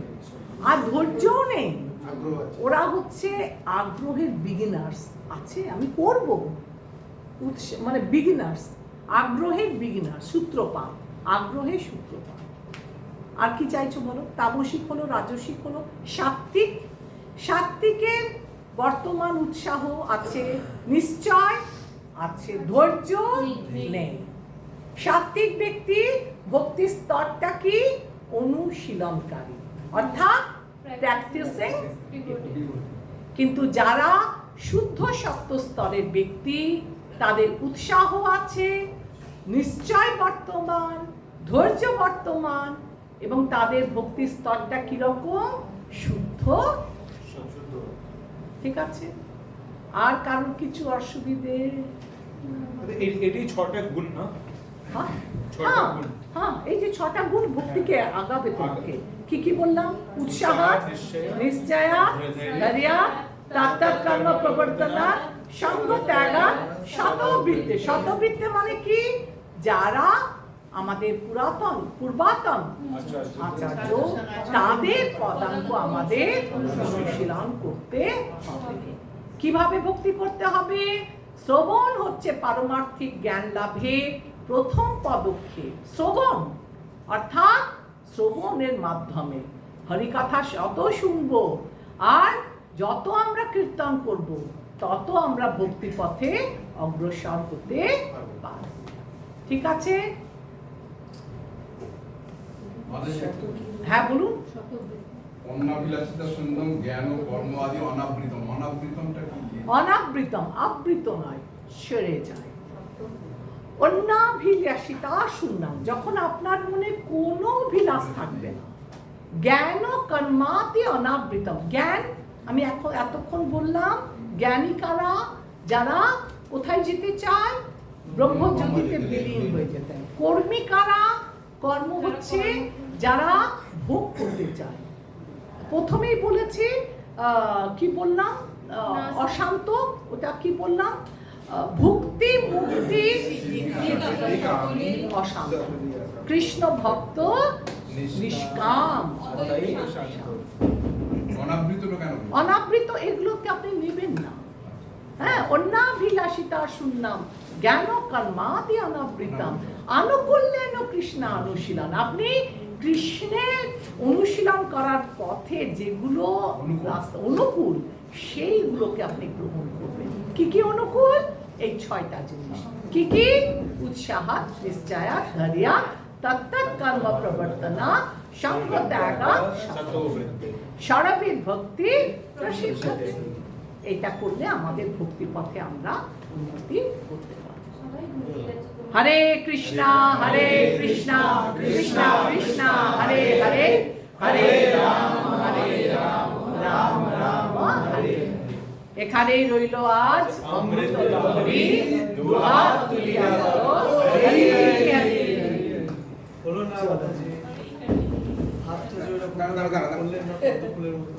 আর ধৈর্যও নেই। ওরা হচ্ছে আগ্রহের বিগিনার্স আছে, আমি করব, মানে বিগিনার্স, আগ্রহের বিগিনার, সূত্রপাত, আগ্রহের সূত্রপাত। আর কি চাইছো বলো? তামসিক হলো, রাজসিক হলো, সাত্ত্বিক। সাত্ত্বিকের বর্তমান উৎসাহ আছে, নিশ্চয় আছে, ধৈর্য নেই। সাত্ত্বিক ব্যক্তি ভক্তি স্তরটা কি? অনুশীলনকারী, অর্থাৎ প্র্যাকটিসিং। কিন্তু যারা শুদ্ধ সত্য স্তরের ব্যক্তি, তাদের উৎসাহ আছে, নিশ্চয় বর্তমান, ধৈর্য বর্তমান, এবং তাদের ভক্তি স্তরটা কিরকম? শুদ্ধ। ঠিক আছে? আর কারোর কিছু অসুবিধে? এটি 6টা গুণ না? হ্যাঁ, এই যে 6টা গুণ ভক্তিকে আগাবে তোমাকে। কি কি বললাম? উৎসাহ, নিশ্চয়া, ধৈর্য, তত্তৎ কর্ম প্রবর্তনা, সঙ্গ ত্যাগ, শতবৃত্তি। শতবৃত্তি মানে কি? যারা আমাদের পূর্বাতন আচার্য, তাদের পদাঙ্ক আমাদের অনুশীলন করতে হবে। কিভাবে ভক্তি করতে হবে? শ্রবণ হচ্ছে পারমার্থিক জ্ঞান লাভের প্রথম পদক্ষেপ। শ্রবণ অর্থাৎ শ্রবণের মাধ্যমে হরিকথা যত শুনবো আর যত আমরা কীর্তন করব, তত আমরা ভক্তি পথে অগ্রসর হতে পারব। ঠিক আছে? হ্যাঁ বলুন। অনাভিলাষিতা শূন্যম জ্ঞান ও কর্ম আদি অনাবৃতম। অনাবৃতমটা কি? অনাবৃতম, আবৃত নয়, ছেড়ে যায়। অনাভিলাষিতা শূন্যম, যখন আপনার মনে কোনো অভিলাষ থাকবে না। জ্ঞান ও কর্মাদি অনাবৃতম। জ্ঞান, আমি এতক্ষণ বললাম, জ্ঞানী কারা? যারা কোথায় যেতে চায়? ব্রহ্মজ্যোতিতে বিলীন হয়ে যেতে। কর্মী কারা? কর্ম হচ্ছে যারা ভোগ করতে চায়। প্রথমেই বলেছি কি বললাম? অশান্ত, ওটা কি বললাম? ভক্তি মুক্তি অশান্ত। কৃষ্ণ ভক্ত নিষ্কাম। অনাবৃত এগুলোকে আপনি নেবেন না। হ্যাঁ, অনাভিলাষিতা শূন্যম জ্ঞান কর্মাদি অনাবৃতম আনুকূল্যেন কৃষ্ণ অনুশীলন। আপনি কৃষ্ণের অনুশীলন করার পথে যেগুলো রাস্তা অনুকূল, সেইগুলোকে আপনি গ্রহণ করবেন। কি কি অনুকূল? এই 6টা জিনিস। কি কি? উৎসাহ, নিশ্চয়, ধৈর্য, তত্তৎ কর্ম প্রবর্তনা, সঙ্গ ত্যাগ, শতবৃত্তি ভক্তি প্রসিদ্ধ। এটা করলে আমাদের ভক্তি পথে আমরা উন্নতি করতে পারব। হরে কৃষ্ণ হরে কৃষ্ণ কৃষ্ণ কৃষ্ণ হরে হরে, হরে রাম রাম রাম হরে। এখানেই রইল আজ অমৃত লহরী। দুহাত তুলিয়া বলো হরি হরি। হলো না মাতাজি, হাত তো জোড়া করলেন না, পদ্ম ফুলের মতো।